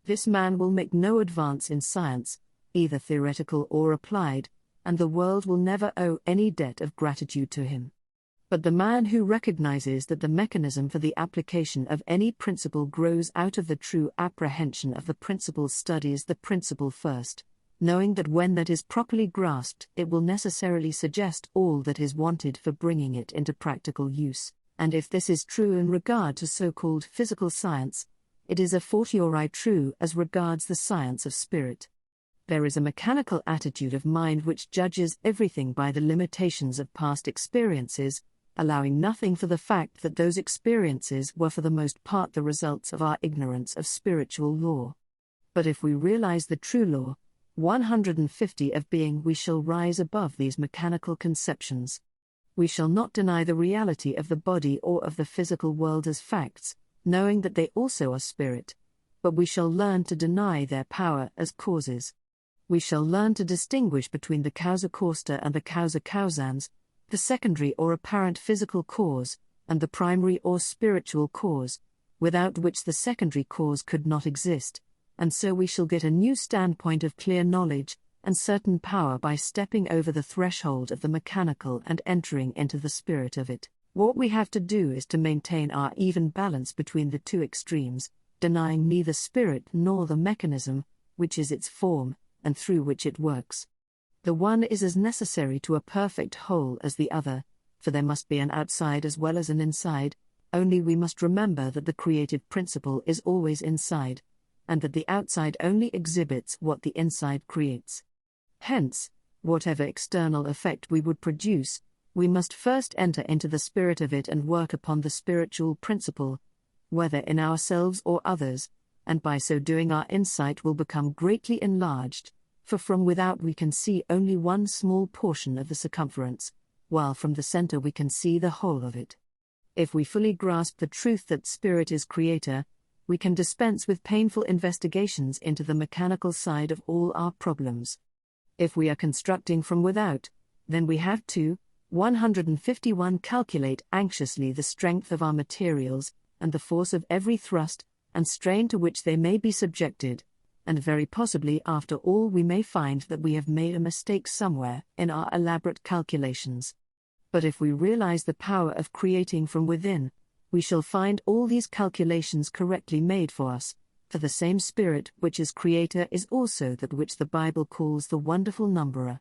This man will make no advance in science, either theoretical or applied, and the world will never owe any debt of gratitude to him. But the man who recognizes that the mechanism for the application of any principle grows out of the true apprehension of the principle studies the principle first, knowing that when that is properly grasped it will necessarily suggest all that is wanted for bringing it into practical use, and if this is true in regard to so-called physical science, it is a fortiori true as regards the science of spirit. There is a mechanical attitude of mind which judges everything by the limitations of past experiences, allowing nothing for the fact that those experiences were for the most part the results of our ignorance of spiritual law. But if we realize the true law, 150 of being, we shall rise above these mechanical conceptions. We shall not deny the reality of the body or of the physical world as facts, knowing that they also are spirit, but we shall learn to deny their power as causes. We shall learn to distinguish between the causa causta and the causa causans, the secondary or apparent physical cause, and the primary or spiritual cause, without which the secondary cause could not exist, and so we shall get a new standpoint of clear knowledge and certain power by stepping over the threshold of the mechanical and entering into the spirit of it. What we have to do is to maintain our even balance between the two extremes, denying neither spirit nor the mechanism, which is its form, and through which it works. The one is as necessary to a perfect whole as the other, for there must be an outside as well as an inside, only we must remember that the creative principle is always inside, and that the outside only exhibits what the inside creates. Hence, whatever external effect we would produce, we must first enter into the spirit of it and work upon the spiritual principle, whether in ourselves or others, and by so doing our insight will become greatly enlarged, for from without we can see only one small portion of the circumference, while from the center we can see the whole of it. If we fully grasp the truth that Spirit is Creator, we can dispense with painful investigations into the mechanical side of all our problems. If we are constructing from without, then we have to 151 calculate anxiously the strength of our materials, and the force of every thrust and strain to which they may be subjected, and very possibly after all we may find that we have made a mistake somewhere in our elaborate calculations. But if we realize the power of creating from within, we shall find all these calculations correctly made for us, for the same Spirit which is Creator is also that which the Bible calls the wonderful numberer.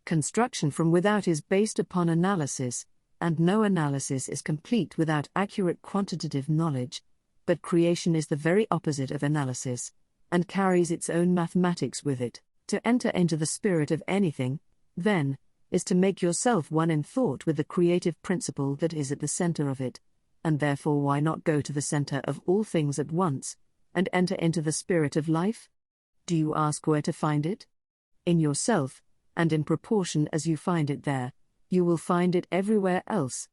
Construction from without is based upon analysis, and no analysis is complete without accurate quantitative knowledge, but creation is the very opposite of analysis, and carries its own mathematics with it. To enter into the spirit of anything, then, is to make yourself one in thought with the creative principle that is at the center of it, and therefore why not go to the center of all things at once, and enter into the spirit of life? Do you ask where to find it? In yourself, and in proportion as you find it there, you will find it everywhere else.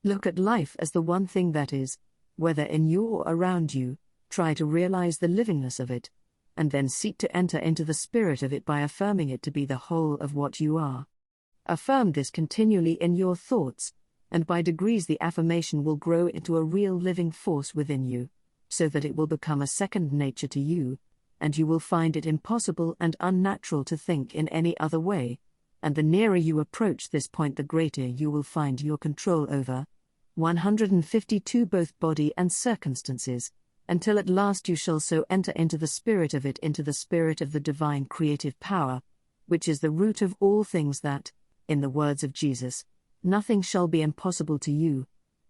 Look at life as the one thing that is, whether in you or around you, try to realize the livingness of it, and then seek to enter into the spirit of it by affirming it to be the whole of what you are. Affirm this continually in your thoughts, and by degrees the affirmation will grow into a real living force within you, so that it will become a second nature to you, and you will find it impossible and unnatural to think in any other way, and the nearer you approach this point the greater you will find your control over 152 both body and circumstances, until at last you shall so enter into the spirit of it, into the spirit of the divine creative power, which is the root of all things, that, in the words of Jesus, nothing shall be impossible to you,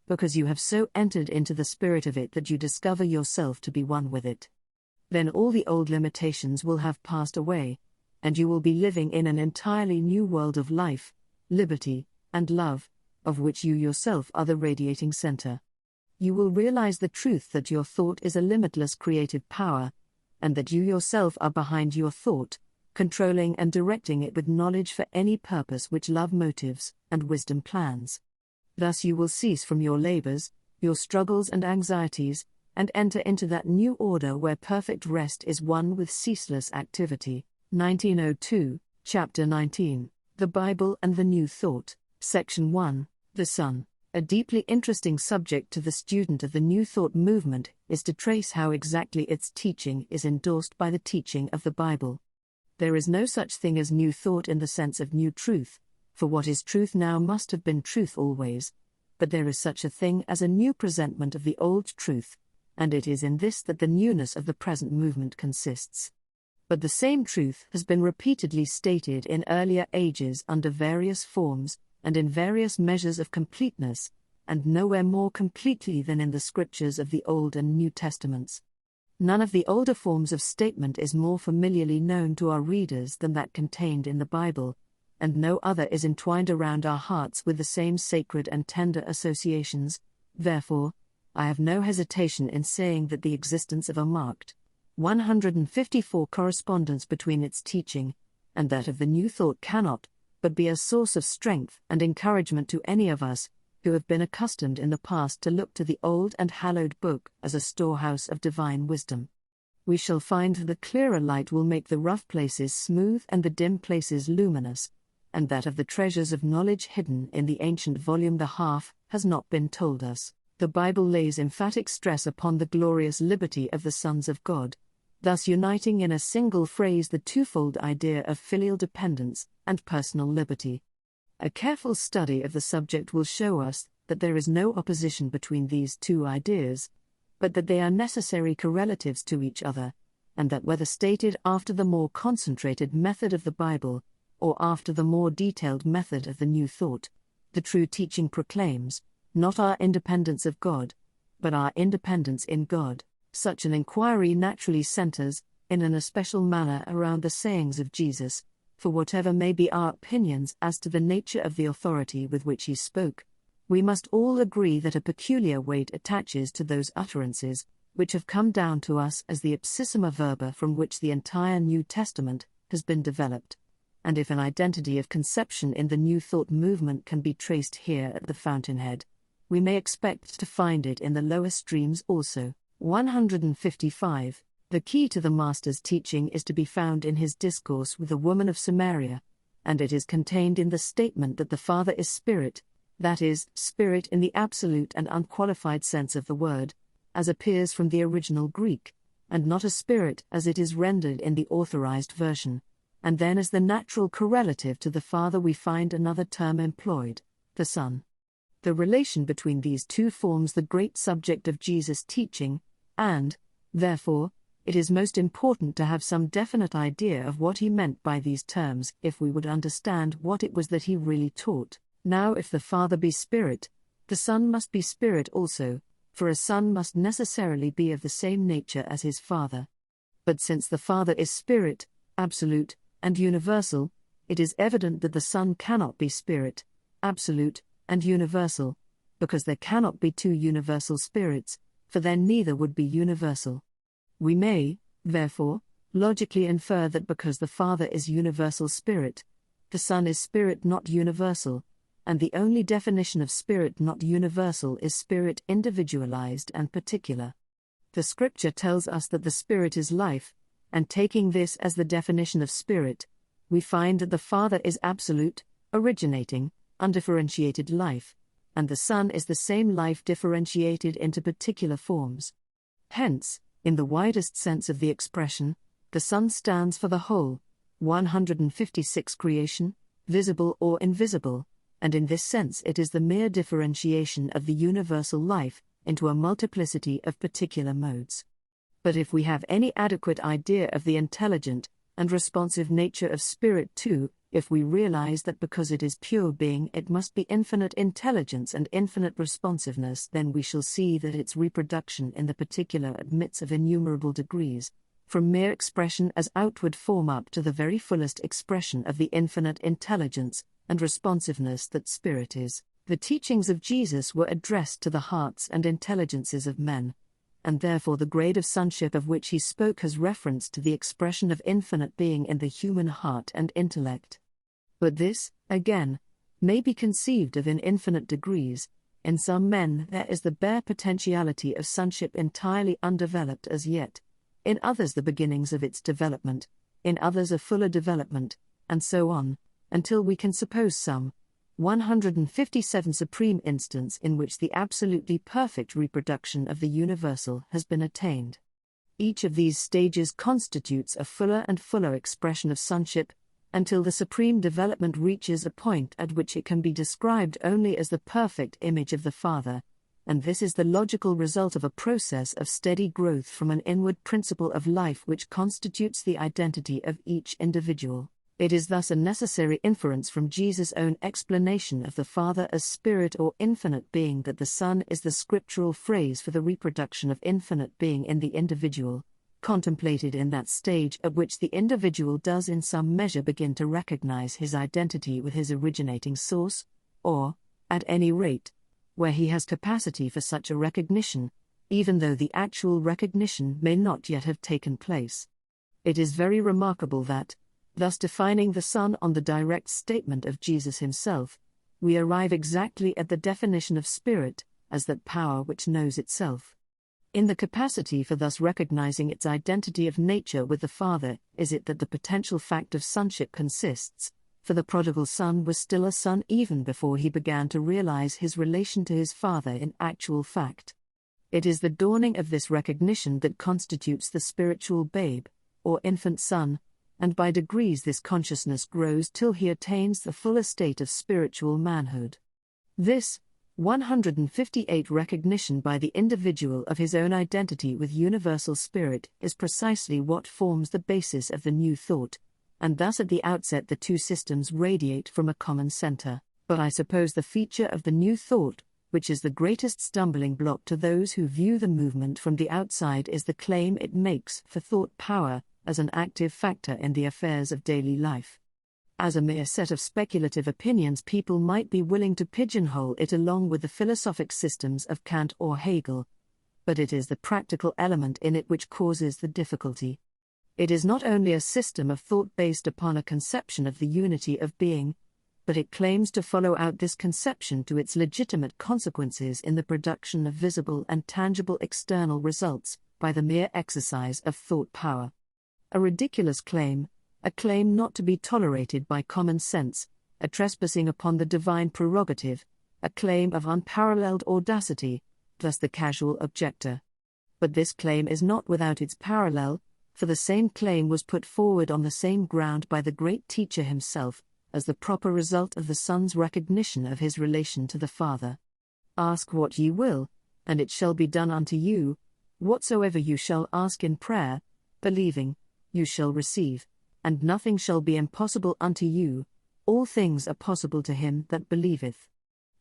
because you have so entered into the spirit of it that you discover yourself to be one with it. Then all the old limitations will have passed away, and you will be living in an entirely new world of life, liberty, and love, of which you yourself are the radiating center. You will realize the truth that your thought is a limitless creative power, and that you yourself are behind your thought, controlling and directing it with knowledge for any purpose which love motives and wisdom plans. Thus you will cease from your labors, your struggles and anxieties, and enter into that new order where perfect rest is one with ceaseless activity. 1902, Chapter 19, The Bible and the New Thought, Section 1, The Sun. A deeply interesting subject to the student of the New Thought movement is to trace how exactly its teaching is endorsed by the teaching of the Bible. There is no such thing as new thought in the sense of new truth, for what is truth now must have been truth always, but there is such a thing as a new presentment of the old truth, and it is in this that the newness of the present movement consists. But the same truth has been repeatedly stated in earlier ages under various forms, and in various measures of completeness, and nowhere more completely than in the scriptures of the Old and New Testaments. None of the older forms of statement is more familiarly known to our readers than that contained in the Bible, and no other is entwined around our hearts with the same sacred and tender associations. Therefore, I have no hesitation in saying that the existence of a marked 154 correspondence between its teaching and that of the New Thought cannot but be a source of strength and encouragement to any of us who have been accustomed in the past to look to the old and hallowed book as a storehouse of divine wisdom. We shall find the clearer light will make the rough places smooth and the dim places luminous, and that of the treasures of knowledge hidden in the ancient volume the half has not been told us. The Bible lays emphatic stress upon the glorious liberty of the sons of God, thus uniting in a single phrase the twofold idea of filial dependence and personal liberty. A careful study of the subject will show us that there is no opposition between these two ideas, but that they are necessary correlatives to each other, and that whether stated after the more concentrated method of the Bible, or after the more detailed method of the New Thought, the true teaching proclaims, not our independence of God, but our independence in God. Such an inquiry naturally centers, in an especial manner, around the sayings of Jesus, for whatever may be our opinions as to the nature of the authority with which he spoke, we must all agree that a peculiar weight attaches to those utterances, which have come down to us as the ipsissima verba from which the entire New Testament has been developed. And if an identity of conception in the New Thought movement can be traced here at the fountainhead, we may expect to find it in the lower streams also. 155. The key to the Master's teaching is to be found in his discourse with the woman of Samaria, and it is contained in the statement that the Father is Spirit, that is, Spirit in the absolute and unqualified sense of the word, as appears from the original Greek, and not a spirit as it is rendered in the authorized version. And then as the natural correlative to the Father we find another term employed, the Son. The relation between these two forms the great subject of Jesus' teaching, and, therefore, it is most important to have some definite idea of what he meant by these terms if we would understand what it was that he really taught. Now if the Father be Spirit, the Son must be Spirit also, for a Son must necessarily be of the same nature as his Father. But since the Father is Spirit, absolute, and universal, it is evident that the Son cannot be Spirit, absolute, and universal, because there cannot be two universal spirits, for then neither would be universal. We may, therefore, logically infer that because the Father is universal Spirit, the Son is Spirit not universal, and the only definition of Spirit not universal is Spirit individualized and particular. The Scripture tells us that the Spirit is life, and taking this as the definition of Spirit, we find that the Father is absolute, originating, undifferentiated life, and the Son is the same life differentiated into particular forms. Hence, in the widest sense of the expression, the Son stands for the whole, 156 creation, visible or invisible, and in this sense it is the mere differentiation of the universal life into a multiplicity of particular modes. But if we have any adequate idea of the intelligent and responsive nature of Spirit too, if we realize that because it is pure being it must be infinite intelligence and infinite responsiveness, then we shall see that its reproduction in the particular admits of innumerable degrees, from mere expression as outward form up to the very fullest expression of the infinite intelligence and responsiveness that Spirit is. The teachings of Jesus were addressed to the hearts and intelligences of men, and therefore the grade of sonship of which he spoke has reference to the expression of infinite being in the human heart and intellect. But this, again, may be conceived of in infinite degrees. In some men there is the bare potentiality of sonship entirely undeveloped as yet, in others the beginnings of its development, in others a fuller development, and so on, until we can suppose some 157 supreme instance in which the absolutely perfect reproduction of the universal has been attained. Each of these stages constitutes a fuller and fuller expression of sonship, until the supreme development reaches a point at which it can be described only as the perfect image of the Father, and this is the logical result of a process of steady growth from an inward principle of life which constitutes the identity of each individual. It is thus a necessary inference from Jesus' own explanation of the Father as Spirit or infinite being that the Son is the scriptural phrase for the reproduction of infinite being in the individual, contemplated in that stage at which the individual does in some measure begin to recognize his identity with his originating source, or, at any rate, where he has capacity for such a recognition, even though the actual recognition may not yet have taken place. It is very remarkable that, thus defining the Son on the direct statement of Jesus himself, we arrive exactly at the definition of Spirit, as that power which knows itself. In the capacity for thus recognizing its identity of nature with the Father is it that the potential fact of sonship consists, for the prodigal son was still a son even before he began to realize his relation to his Father in actual fact. It is the dawning of this recognition that constitutes the spiritual babe, or infant son, and by degrees this consciousness grows till he attains the full estate of spiritual manhood. This 158 recognition by the individual of his own identity with universal Spirit is precisely what forms the basis of the new thought, and thus at the outset the two systems radiate from a common center. But I suppose the feature of the new thought, which is the greatest stumbling block to those who view the movement from the outside, is the claim it makes for thought power as an active factor in the affairs of daily life. As a mere set of speculative opinions, people might be willing to pigeonhole it along with the philosophic systems of Kant or Hegel, but it is the practical element in it which causes the difficulty. It is not only a system of thought based upon a conception of the unity of being, but it claims to follow out this conception to its legitimate consequences in the production of visible and tangible external results by the mere exercise of thought power. A ridiculous claim, a claim not to be tolerated by common sense, a trespassing upon the divine prerogative, a claim of unparalleled audacity, thus the casual objector. But this claim is not without its parallel, for the same claim was put forward on the same ground by the great teacher himself, as the proper result of the Son's recognition of his relation to the Father. Ask what ye will, and it shall be done unto you; whatsoever you shall ask in prayer, believing, you shall receive, and nothing shall be impossible unto you; all things are possible to him that believeth.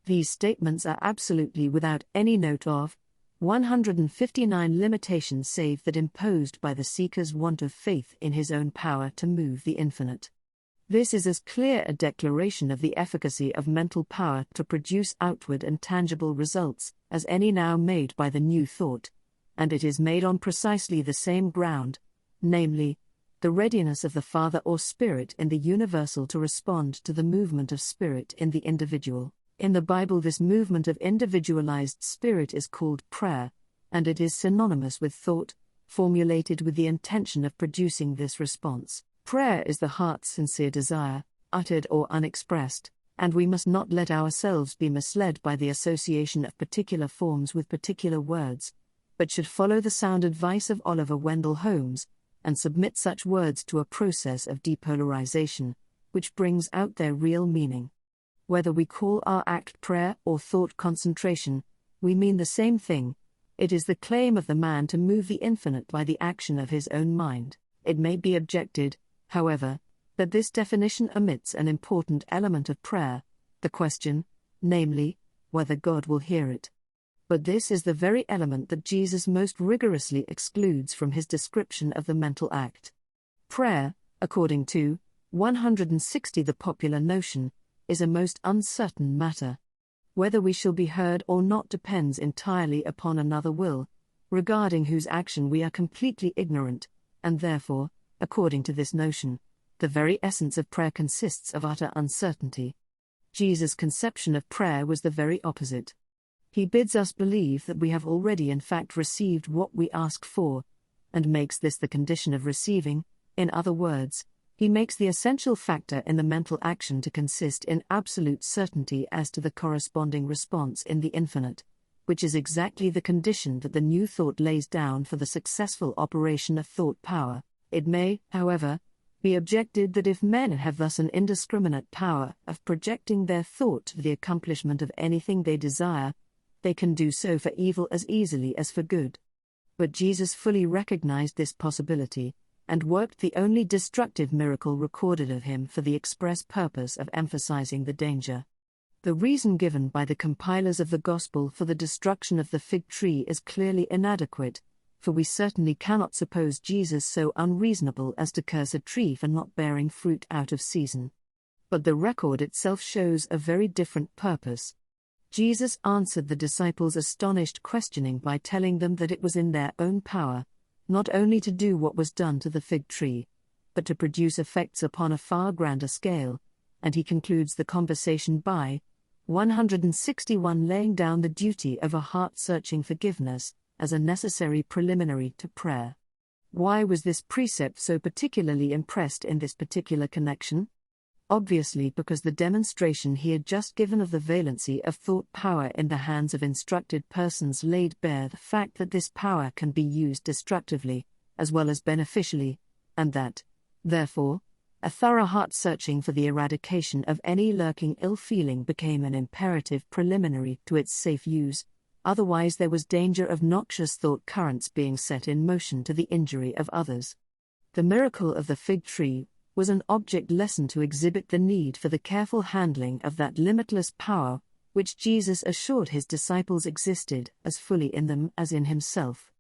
These statements are absolutely without any note of 159 limitations save that imposed by the seeker's want of faith in his own power to move the infinite. This is as clear a declaration of the efficacy of mental power to produce outward and tangible results as any now made by the new thought, and it is made on precisely the same ground, namely, the readiness of the Father or Spirit in the universal to respond to the movement of spirit in the individual. In the Bible, this movement of individualized spirit is called prayer, and it is synonymous with thought, formulated with the intention of producing this response. Prayer is the heart's sincere desire, uttered or unexpressed, and we must not let ourselves be misled by the association of particular forms with particular words, but should follow the sound advice of Oliver Wendell Holmes, and submit such words to a process of depolarization, which brings out their real meaning. Whether we call our act prayer or thought concentration, we mean the same thing. It is the claim of the man to move the infinite by the action of his own mind. It may be objected, however, that this definition omits an important element of prayer, the question, namely, whether God will hear it. But this is the very element that Jesus most rigorously excludes from his description of the mental act. Prayer, according to 160 the popular notion, is a most uncertain matter. Whether we shall be heard or not depends entirely upon another will, regarding whose action we are completely ignorant, and therefore, according to this notion, the very essence of prayer consists of utter uncertainty. Jesus' conception of prayer was the very opposite. He bids us believe that we have already in fact received what we ask for, and makes this the condition of receiving. In other words, he makes the essential factor in the mental action to consist in absolute certainty as to the corresponding response in the infinite, which is exactly the condition that the new thought lays down for the successful operation of thought power. It may, however, be objected that if men have thus an indiscriminate power of projecting their thought to the accomplishment of anything they desire, they can do so for evil as easily as for good. But Jesus fully recognized this possibility, and worked the only destructive miracle recorded of him for the express purpose of emphasizing the danger. The reason given by the compilers of the Gospel for the destruction of the fig tree is clearly inadequate, for we certainly cannot suppose Jesus so unreasonable as to curse a tree for not bearing fruit out of season. But the record itself shows a very different purpose. Jesus answered the disciples' astonished questioning by telling them that it was in their own power, not only to do what was done to the fig tree, but to produce effects upon a far grander scale, and he concludes the conversation by 161 laying down the duty of a heart-searching forgiveness as a necessary preliminary to prayer. Why was this precept so particularly impressed in this particular connection? Obviously because the demonstration he had just given of the valency of thought power in the hands of instructed persons laid bare the fact that this power can be used destructively, as well as beneficially, and that, therefore, a thorough heart-searching for the eradication of any lurking ill-feeling became an imperative preliminary to its safe use. Otherwise there was danger of noxious thought currents being set in motion to the injury of others. The miracle of the fig tree was an object lesson to exhibit the need for the careful handling of that limitless power which Jesus assured his disciples existed as fully in them as in himself.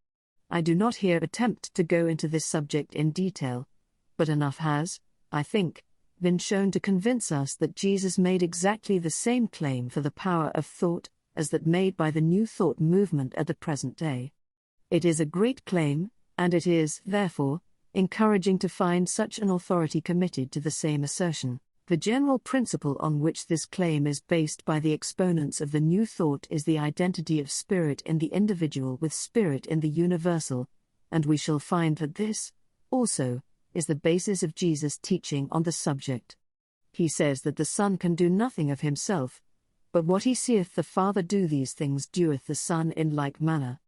I do not here attempt to go into this subject in detail, but enough has, I think, been shown to convince us that Jesus made exactly the same claim for the power of thought as that made by the New Thought movement at the present day. It is a great claim, and it is, therefore, encouraging to find such an authority committed to the same assertion. The general principle on which this claim is based by the exponents of the New Thought is the identity of spirit in the individual with spirit in the universal, and we shall find that this, also, is the basis of Jesus' teaching on the subject. He says that the Son can do nothing of himself, but what he seeth the Father do these things doeth the Son in like manner.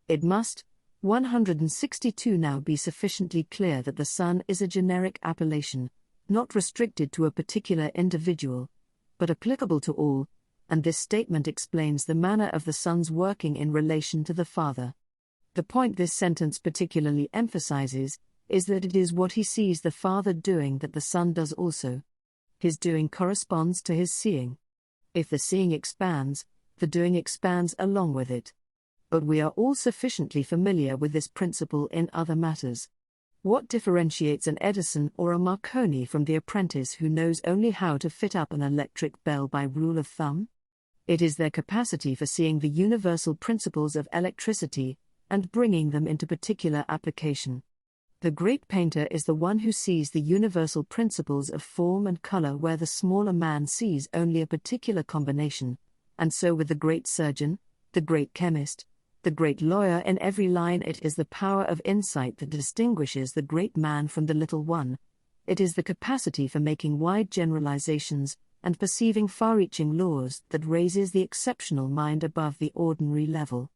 It must, 162 now be sufficiently clear that the Son is a generic appellation, not restricted to a particular individual, but applicable to all, and this statement explains the manner of the Son's working in relation to the Father. The point this sentence particularly emphasizes is that it is what he sees the Father doing that the Son does also. His doing corresponds to his seeing. If the seeing expands, the doing expands along with it. But we are all sufficiently familiar with this principle in other matters. What differentiates an Edison or a Marconi from the apprentice who knows only how to fit up an electric bell by rule of thumb? It is their capacity for seeing the universal principles of electricity and bringing them into particular application. The great painter is the one who sees the universal principles of form and color where the smaller man sees only a particular combination, and so with the great surgeon, the great chemist, the great lawyer in every line it is the power of insight that distinguishes the great man from the little one. It is the capacity for making wide generalizations and perceiving far-reaching laws that raises the exceptional mind above the ordinary level.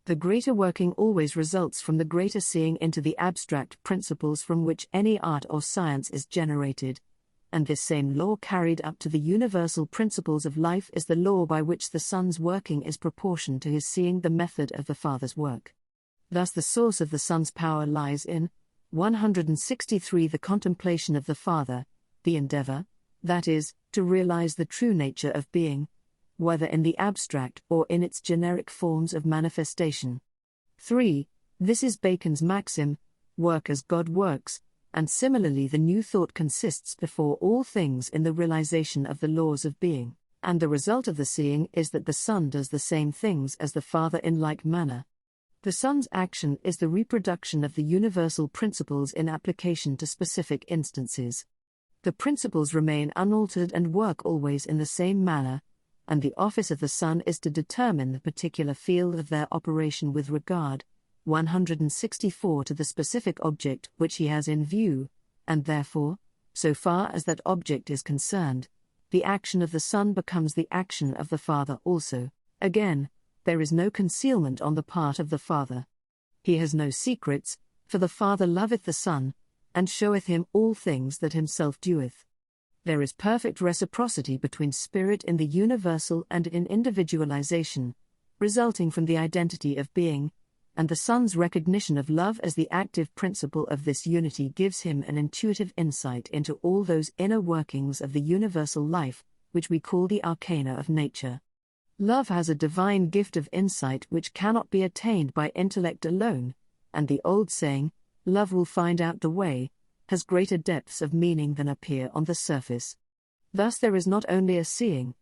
The greater working always results from the greater seeing into the abstract principles from which any art or science is generated, and this same law carried up to the universal principles of life is the law by which the Son's working is proportioned to his seeing the method of the Father's work. Thus the source of the Son's power lies in 163 the contemplation of the Father, the endeavor, that is, to realize the true nature of being, whether in the abstract or in its generic forms of manifestation. 3. This is Bacon's maxim, work as God works, and similarly the New Thought consists before all things in the realization of the laws of being, and the result of the seeing is that the Son does the same things as the Father in like manner. The Son's action is the reproduction of the universal principles in application to specific instances. The principles remain unaltered and work always in the same manner, and the office of the Son is to determine the particular field of their operation with regard, 164 to the specific object which he has in view, and therefore, so far as that object is concerned, the action of the Son becomes the action of the Father also. Again, there is no concealment on the part of the Father. He has no secrets, for the Father loveth the Son, and showeth him all things that himself doeth. There is perfect reciprocity between spirit in the universal and in individualization, resulting from the identity of being, and the Son's recognition of love as the active principle of this unity gives him an intuitive insight into all those inner workings of the universal life, which we call the arcana of nature. Love has a divine gift of insight which cannot be attained by intellect alone, and the old saying, "Love will find out the way," has greater depths of meaning than appear on the surface. Thus there is not only a seeing,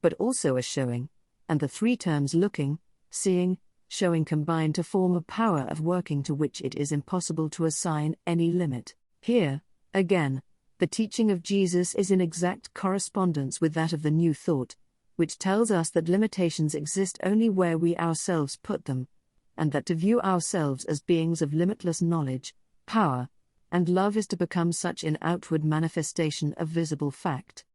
but also a showing, and the three terms looking, seeing, showing combine to form a power of working to which it is impossible to assign any limit. Here, again, the teaching of Jesus is in exact correspondence with that of the New Thought, which tells us that limitations exist only where we ourselves put them, and that to view ourselves as beings of limitless knowledge, power, and love is to become such an outward manifestation of visible fact.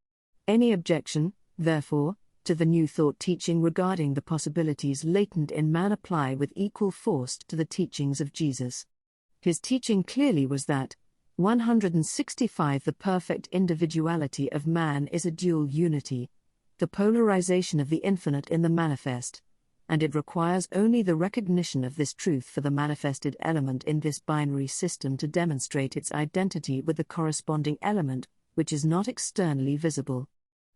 Any objection, therefore, to the New Thought teaching regarding the possibilities latent in man apply with equal force to the teachings of Jesus. His teaching clearly was that 165 the perfect individuality of man is a dual unity, the polarization of the infinite in the manifest, and it requires only the recognition of this truth for the manifested element in this binary system to demonstrate its identity with the corresponding element, which is not externally visible.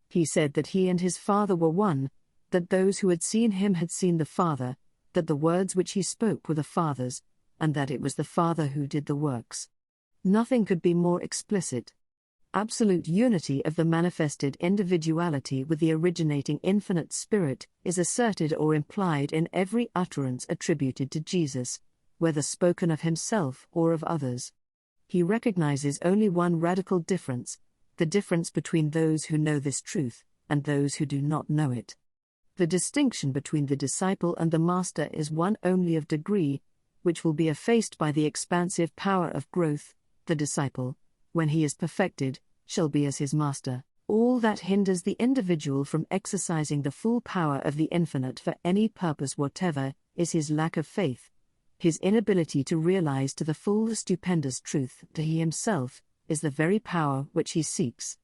He said that he and his Father were one, that those who had seen him had seen the Father, that the words which he spoke were the Father's, and that it was the Father who did the works. Nothing could be more explicit. Absolute unity of the manifested individuality with the originating infinite Spirit is asserted or implied in every utterance attributed to Jesus, whether spoken of himself or of others. He recognizes only one radical difference, the difference between those who know this truth and those who do not know it. The distinction between the disciple and the master is one only of degree, which will be effaced by the expansive power of growth. The disciple, when he is perfected, shall be as his master. All that hinders the individual from exercising the full power of the infinite for any purpose whatever is his lack of faith, his inability to realize to the full the stupendous truth that he himself is the very power which he seeks.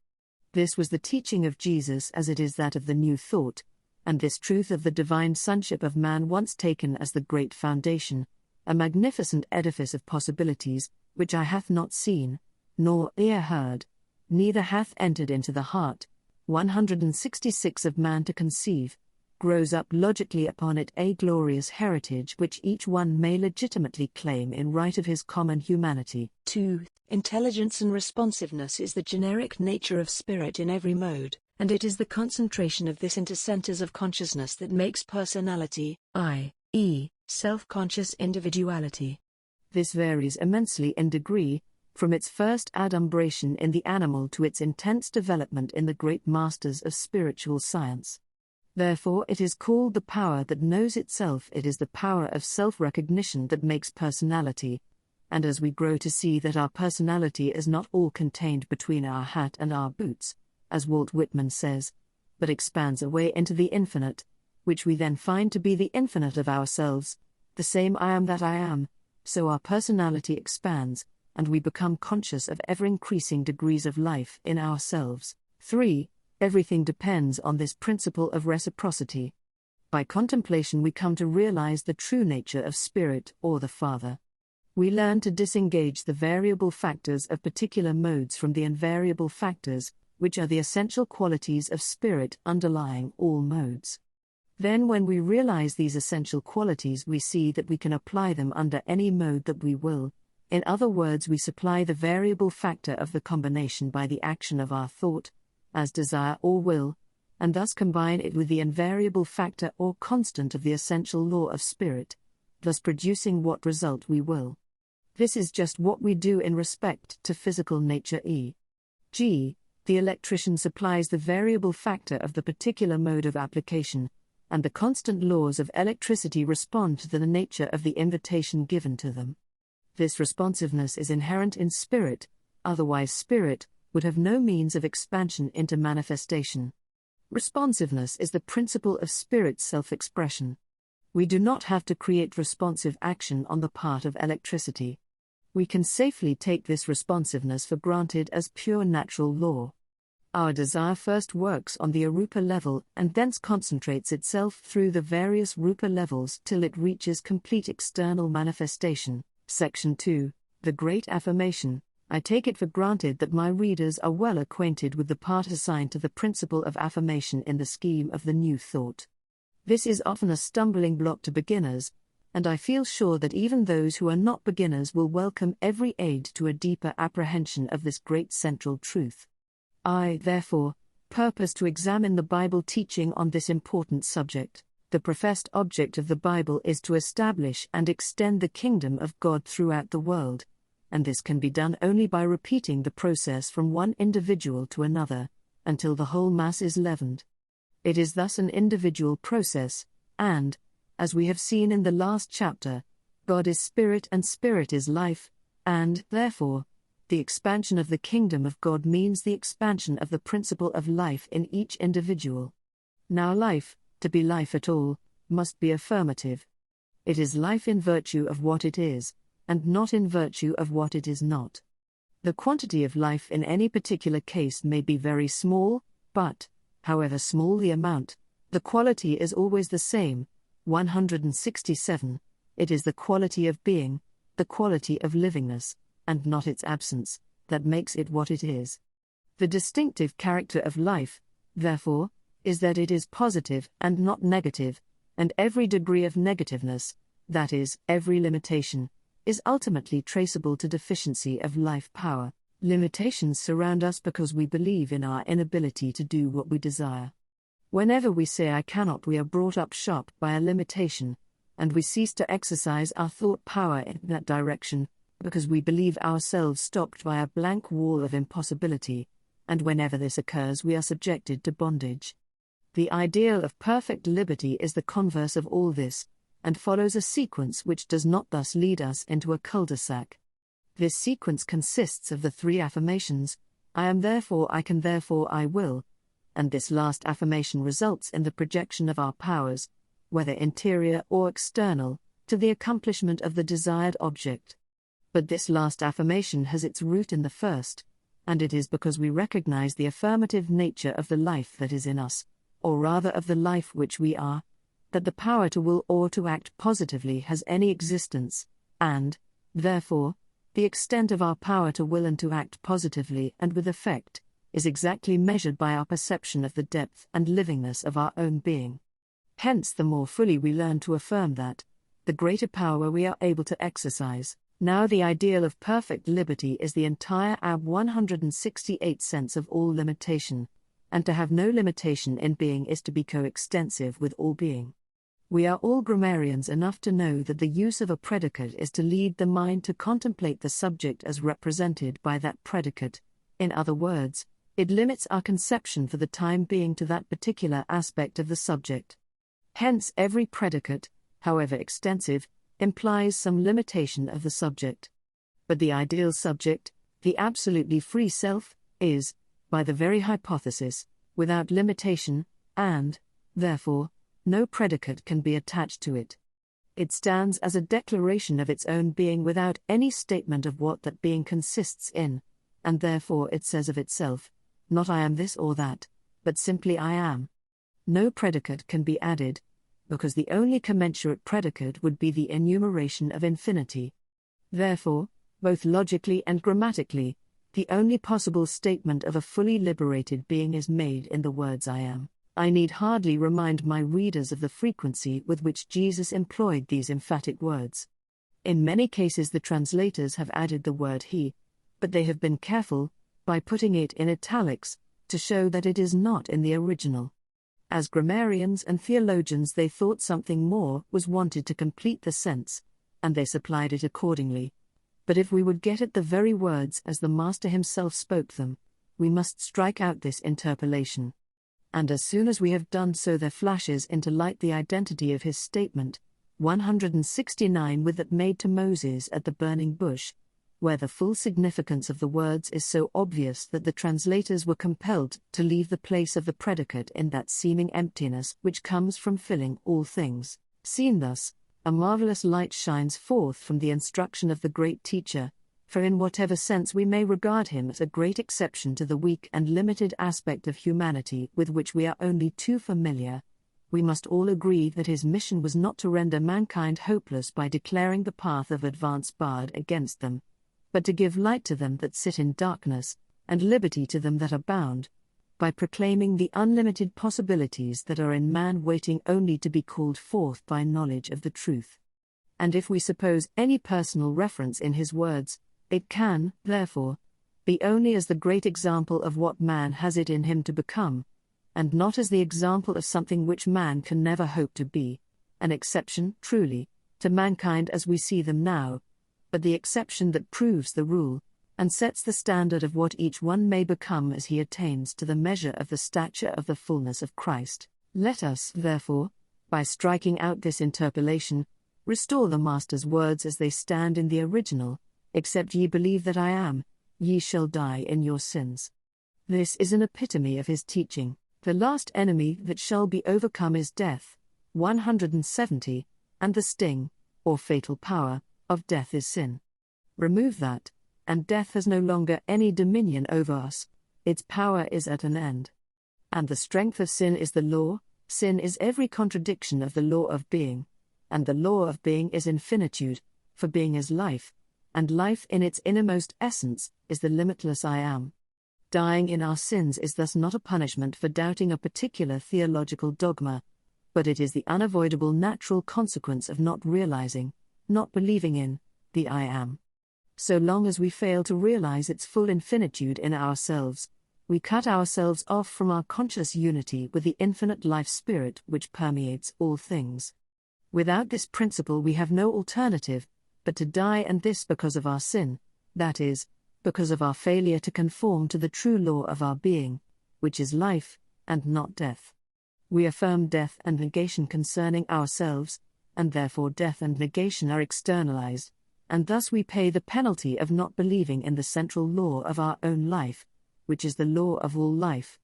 This was the teaching of Jesus as it is that of the New Thought, and this truth of the divine sonship of man once taken as the great foundation, a magnificent edifice of possibilities, which eye hath not seen, nor ear heard, neither hath entered into the heart, 166 of man to conceive, grows up logically upon it a glorious heritage which each one may legitimately claim in right of his common humanity. 2. Intelligence and responsiveness is the generic nature of spirit in every mode, and it is the concentration of this into centers of consciousness that makes personality, i.e., self-conscious individuality. This varies immensely in degree, from its first adumbration in the animal to its intense development in the great masters of spiritual science. Therefore it is called the power that knows itself. It is the power of self-recognition that makes personality, and as we grow to see that our personality is not all contained between our hat and our boots, as Walt Whitman says, but expands away into the infinite, which we then find to be the infinite of ourselves, the same I am that I am, so our personality expands, and we become conscious of ever-increasing degrees of life in ourselves. 3. Everything depends on this principle of reciprocity. By contemplation we come to realize the true nature of Spirit or the Father. We learn to disengage the variable factors of particular modes from the invariable factors, which are the essential qualities of Spirit underlying all modes. Then when we realize these essential qualities we see that we can apply them under any mode that we will. In other words, we supply the variable factor of the combination by the action of our thought, as desire or will, and thus combine it with the invariable factor or constant of the essential law of Spirit, thus producing what result we will. This is just what we do in respect to physical nature, e.g., the electrician supplies the variable factor of the particular mode of application, and the constant laws of electricity respond to the nature of the invitation given to them. This responsiveness is inherent in Spirit, otherwise Spirit would have no means of expansion into manifestation. Responsiveness is the principle of Spirit's self-expression. We do not have to create responsive action on the part of electricity. We can safely take this responsiveness for granted as pure natural law. Our desire first works on the arupa level and thence concentrates itself through the various rupa levels till it reaches complete external manifestation. Section 2. The Great Affirmation. I take it for granted that my readers are well acquainted with the part assigned to the principle of affirmation in the scheme of the New Thought. This is often a stumbling block to beginners, and I feel sure that even those who are not beginners will welcome every aid to a deeper apprehension of this great central truth. I, therefore, purpose to examine the Bible teaching on this important subject. The professed object of the Bible is to establish and extend the kingdom of God throughout the world, and this can be done only by repeating the process from one individual to another, until the whole mass is leavened. It is thus an individual process, and, as we have seen in the last chapter, God is Spirit and Spirit is life, and, therefore, the expansion of the kingdom of God means the expansion of the principle of life in each individual. Now life, to be life at all, must be affirmative. It is life in virtue of what it is, and not in virtue of what it is not. The quantity of life in any particular case may be very small, but, however small the amount, the quality is always the same. 167. It is the quality of being, the quality of livingness, and not its absence, that makes it what it is. The distinctive character of life, therefore, is that it is positive and not negative, and every degree of negativeness, that is, every limitation, is ultimately traceable to deficiency of life power. Limitations surround us because we believe in our inability to do what we desire. Whenever we say I cannot, we are brought up short by a limitation, and we cease to exercise our thought power in that direction, because we believe ourselves stopped by a blank wall of impossibility, and whenever this occurs we are subjected to bondage. The ideal of perfect liberty is the converse of all this, and follows a sequence which does not thus lead us into a cul-de-sac. This sequence consists of the three affirmations, I am therefore I can therefore I will, and this last affirmation results in the projection of our powers, whether interior or external, to the accomplishment of the desired object. But this last affirmation has its root in the first, and it is because we recognize the affirmative nature of the life that is in us, or rather of the life which we are, that the power to will or to act positively has any existence, and, therefore, the extent of our power to will and to act positively and with effect, is exactly measured by our perception of the depth and livingness of our own being. Hence the more fully we learn to affirm that, the greater power we are able to exercise. Now the ideal of perfect liberty is the entire ab 168 sense of all limitation, and to have no limitation in being is to be coextensive with all being. We are all grammarians enough to know that the use of a predicate is to lead the mind to contemplate the subject as represented by that predicate. In other words, it limits our conception for the time being to that particular aspect of the subject. Hence every predicate, however extensive, implies some limitation of the subject. But the ideal subject, the absolutely free self, is, by the very hypothesis, without limitation, and, therefore, no predicate can be attached to it. It stands as a declaration of its own being without any statement of what that being consists in, and therefore it says of itself, not I am this or that, but simply I am. No predicate can be added, because the only commensurate predicate would be the enumeration of infinity. Therefore, both logically and grammatically, the only possible statement of a fully liberated being is made in the words I am. I need hardly remind my readers of the frequency with which Jesus employed these emphatic words. In many cases the translators have added the word he, but they have been careful, by putting it in italics, to show that it is not in the original. As grammarians and theologians they thought something more was wanted to complete the sense, and they supplied it accordingly. But if we would get at the very words as the Master himself spoke them, we must strike out this interpolation. And as soon as we have done so there flashes into light the identity of his statement, 169 with that made to Moses at the burning bush, where the full significance of the words is so obvious that the translators were compelled to leave the place of the predicate in that seeming emptiness which comes from filling all things. Seen thus, a marvelous light shines forth from the instruction of the great teacher, for in whatever sense we may regard him as a great exception to the weak and limited aspect of humanity with which we are only too familiar, we must all agree that his mission was not to render mankind hopeless by declaring the path of advance barred against them, but to give light to them that sit in darkness, and liberty to them that are bound, by proclaiming the unlimited possibilities that are in man waiting only to be called forth by knowledge of the truth. And if we suppose any personal reference in his words, it can, therefore, be only as the great example of what man has it in him to become, and not as the example of something which man can never hope to be, an exception, truly, to mankind as we see them now, but the exception that proves the rule, and sets the standard of what each one may become as he attains to the measure of the stature of the fullness of Christ. Let us, therefore, by striking out this interpolation, restore the Master's words as they stand in the original, except ye believe that I am, ye shall die in your sins. This is an epitome of his teaching. The last enemy that shall be overcome is death, 170, and the sting, or fatal power, of death is sin. Remove that, and death has no longer any dominion over us, its power is at an end. And the strength of sin is the law, sin is every contradiction of the law of being, and the law of being is infinitude, for being is life, and life in its innermost essence is the limitless I am. Dying in our sins is thus not a punishment for doubting a particular theological dogma, but it is the unavoidable natural consequence of not realizing, not believing in, the I Am. So long as we fail to realize its full infinitude in ourselves, we cut ourselves off from our conscious unity with the infinite life spirit which permeates all things. Without this principle we have no alternative but to die, and this because of our sin, that is, because of our failure to conform to the true law of our being, which is life, and not death. We affirm death and negation concerning ourselves, and therefore death and negation are externalized, and thus we pay the penalty of not believing in the central law of our own life, which is the law of all life.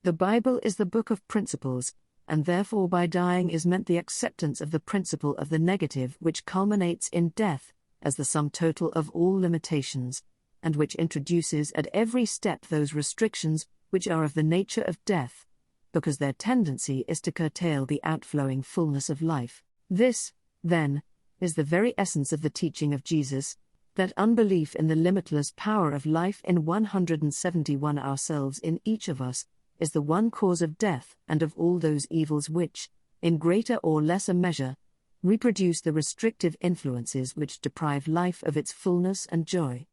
The Bible is the book of principles, and therefore by dying is meant the acceptance of the principle of the negative which culminates in death, as the sum total of all limitations, and which introduces at every step those restrictions which are of the nature of death, because their tendency is to curtail the outflowing fullness of life. This, then, is the very essence of the teaching of Jesus, that unbelief in the limitless power of life in 171 ourselves in each of us, is the one cause of death and of all those evils which, in greater or lesser measure, reproduce the restrictive influences which deprive life of its fullness and joy.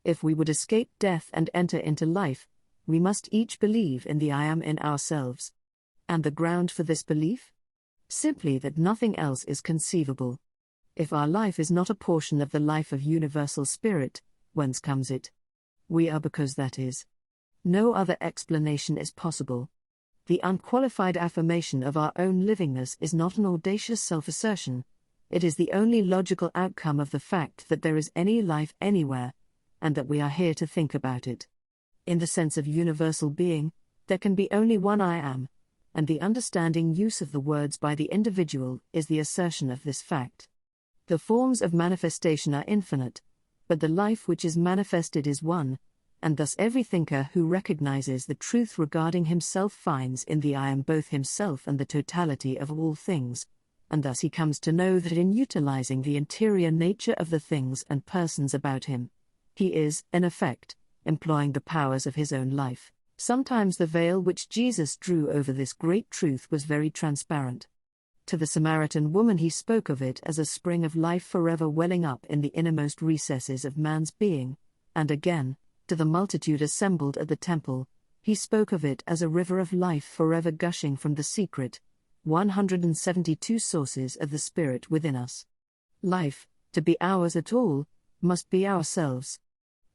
If we would escape death and enter into life, we must each believe in the I Am in ourselves. And the ground for this belief? Simply that nothing else is conceivable. If our life is not a portion of the life of universal spirit, whence comes it? We are because that is. No other explanation is possible. The unqualified affirmation of our own livingness is not an audacious self-assertion. It is the only logical outcome of the fact that there is any life anywhere, and that we are here to think about it. In the sense of universal being, there can be only one I Am, and the understanding use of the words by the individual is the assertion of this fact. The forms of manifestation are infinite, but the life which is manifested is one, and thus every thinker who recognizes the truth regarding himself finds in the I Am both himself and the totality of all things, and thus he comes to know that in utilizing the interior nature of the things and persons about him, he is, in effect, employing the powers of his own life. Sometimes the veil which Jesus drew over this great truth was very transparent. To the Samaritan woman he spoke of it as a spring of life forever welling up in the innermost recesses of man's being, and again, to the multitude assembled at the temple, he spoke of it as a river of life forever gushing from the secret, 172 sources of the Spirit within us. Life, to be ours at all, must be ourselves.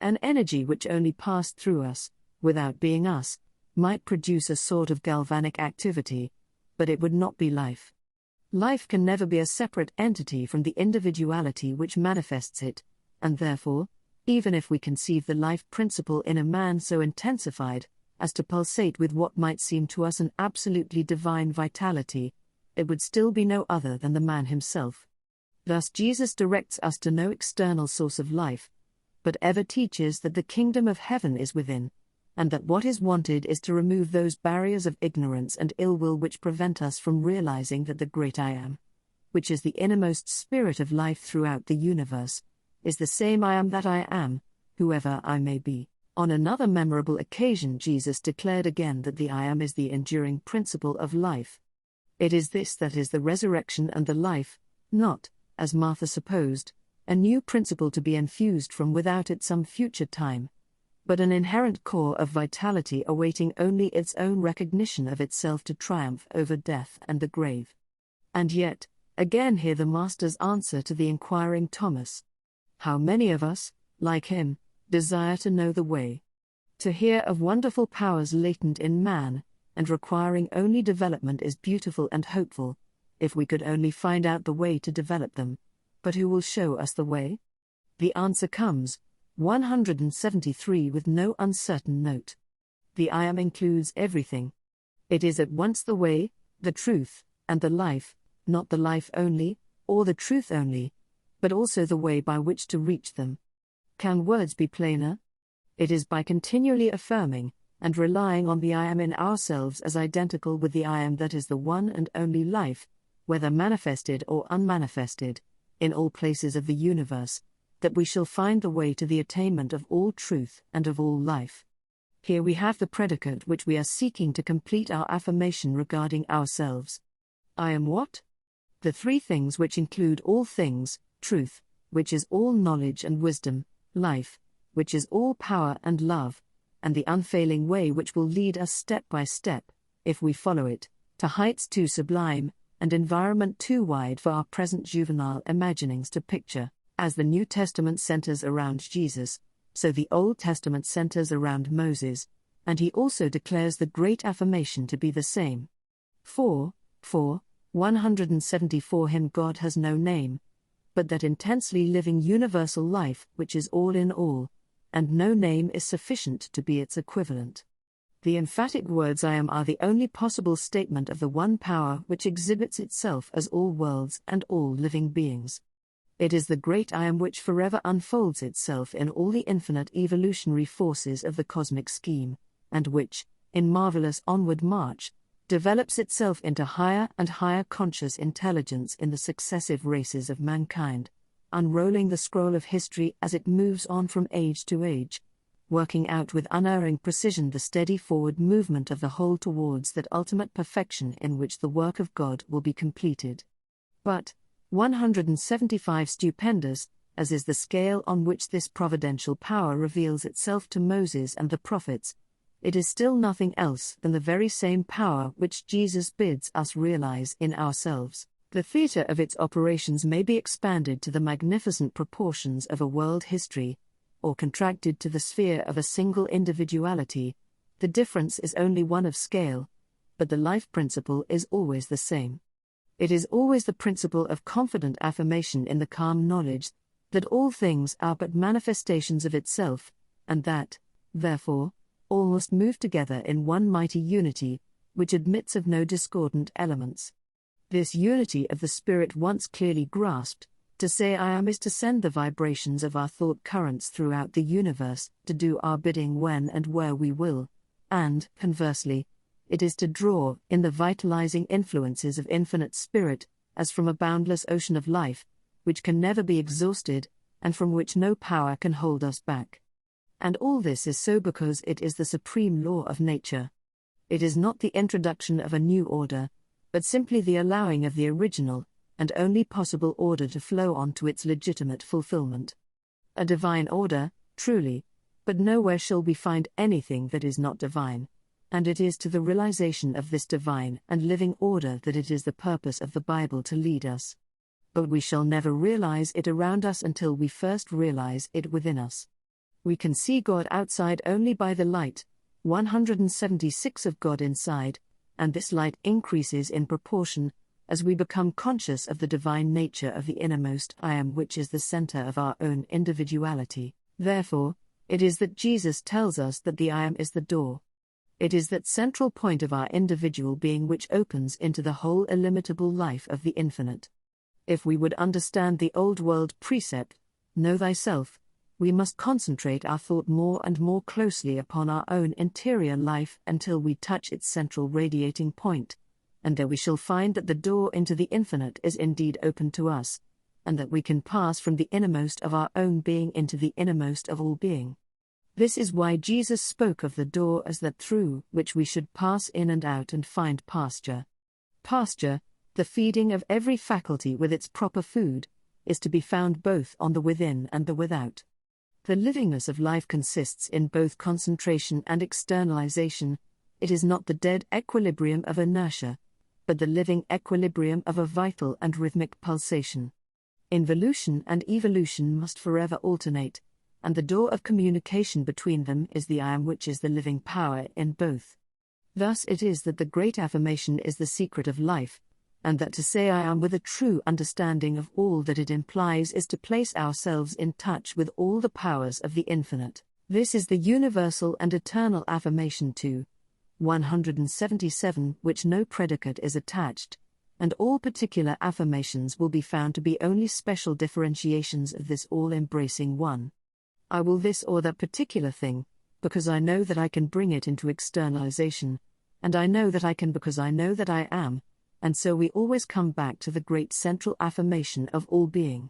An energy which only passed through us, without being us, might produce a sort of galvanic activity, but it would not be life. Life can never be a separate entity from the individuality which manifests it, and therefore, even if we conceive the life principle in a man so intensified as to pulsate with what might seem to us an absolutely divine vitality, it would still be no other than the man himself. Thus Jesus directs us to no external source of life, but ever teaches that the kingdom of heaven is within, and that what is wanted is to remove those barriers of ignorance and ill will which prevent us from realizing that the great I Am, which is the innermost spirit of life throughout the universe, is the same I Am that I am, whoever I may be. On another memorable occasion Jesus declared again that the I Am is the enduring principle of life. It is this that is the resurrection and the life, not, as Martha supposed, a new principle to be infused from without at some future time, but an inherent core of vitality awaiting only its own recognition of itself to triumph over death and the grave. And yet, again hear the Master's answer to the inquiring Thomas. How many of us, like him, desire to know the way? To hear of wonderful powers latent in man, and requiring only development is beautiful and hopeful, if we could only find out the way to develop them. But who will show us the way? The answer comes, 173 with no uncertain note. The I Am includes everything. It is at once the way, the truth, and the life, not the life only, or the truth only, but also the way by which to reach them. Can words be plainer? It is by continually affirming, and relying on the I Am in ourselves as identical with the I Am that is the one and only life, whether manifested or unmanifested, in all places of the universe, that we shall find the way to the attainment of all truth and of all life. Here we have the predicate which we are seeking to complete our affirmation regarding ourselves. I am what? The three things which include all things: truth, which is all knowledge and wisdom; life, which is all power and love; and the unfailing way which will lead us step by step, if we follow it, to heights too sublime, and environment too wide for our present juvenile imaginings to picture. As the New Testament centers around Jesus, so the Old Testament centers around Moses, and he also declares the great affirmation to be the same. 174 Him God has no name, but that intensely living universal life which is all in all, and no name is sufficient to be its equivalent. The emphatic words I am are the only possible statement of the one power which exhibits itself as all worlds and all living beings. It is the great I am which forever unfolds itself in all the infinite evolutionary forces of the cosmic scheme, and which, in marvelous onward march, develops itself into higher and higher conscious intelligence in the successive races of mankind, unrolling the scroll of history as it moves on from age to age, working out with unerring precision the steady forward movement of the whole towards that ultimate perfection in which the work of God will be completed. But, 175 stupendous, as is the scale on which this providential power reveals itself to Moses and the prophets, it is still nothing else than the very same power which Jesus bids us realize in ourselves. The theater of its operations may be expanded to the magnificent proportions of a world history, or contracted to the sphere of a single individuality. The difference is only one of scale, but the life principle is always the same. It is always the principle of confident affirmation in the calm knowledge that all things are but manifestations of itself, and that, therefore, all must move together in one mighty unity, which admits of no discordant elements. This unity of the Spirit once clearly grasped, to say I am is to send the vibrations of our thought currents throughout the universe, to do our bidding when and where we will, and, conversely, it is to draw in the vitalizing influences of infinite spirit, as from a boundless ocean of life, which can never be exhausted, and from which no power can hold us back. And all this is so because it is the supreme law of nature. It is not the introduction of a new order, but simply the allowing of the original, and only possible order to flow on to its legitimate fulfillment. A divine order, truly, but nowhere shall we find anything that is not divine. And it is to the realization of this divine and living order that it is the purpose of the Bible to lead us. But we shall never realize it around us until we first realize it within us. We can see God outside only by the light, 176 of God inside, and this light increases in proportion, as we become conscious of the divine nature of the innermost I am which is the center of our own individuality. Therefore, it is that Jesus tells us that the I am is the door. It is that central point of our individual being which opens into the whole illimitable life of the infinite. If we would understand the old world precept, know thyself, we must concentrate our thought more and more closely upon our own interior life until we touch its central radiating point, and there we shall find that the door into the infinite is indeed open to us, and that we can pass from the innermost of our own being into the innermost of all being. This is why Jesus spoke of the door as that through which we should pass in and out and find pasture. Pasture, the feeding of every faculty with its proper food, is to be found both on the within and the without. The livingness of life consists in both concentration and externalization. It is not the dead equilibrium of inertia, but the living equilibrium of a vital and rhythmic pulsation. Involution and evolution must forever alternate, and the door of communication between them is the I am which is the living power in both. Thus it is that the great affirmation is the secret of life, and that to say I am with a true understanding of all that it implies is to place ourselves in touch with all the powers of the infinite. This is the universal and eternal affirmation to 177 which no predicate is attached, and all particular affirmations will be found to be only special differentiations of this all-embracing one. I will this or that particular thing, because I know that I can bring it into externalization, and I know that I can because I know that I am, and so we always come back to the great central affirmation of all being.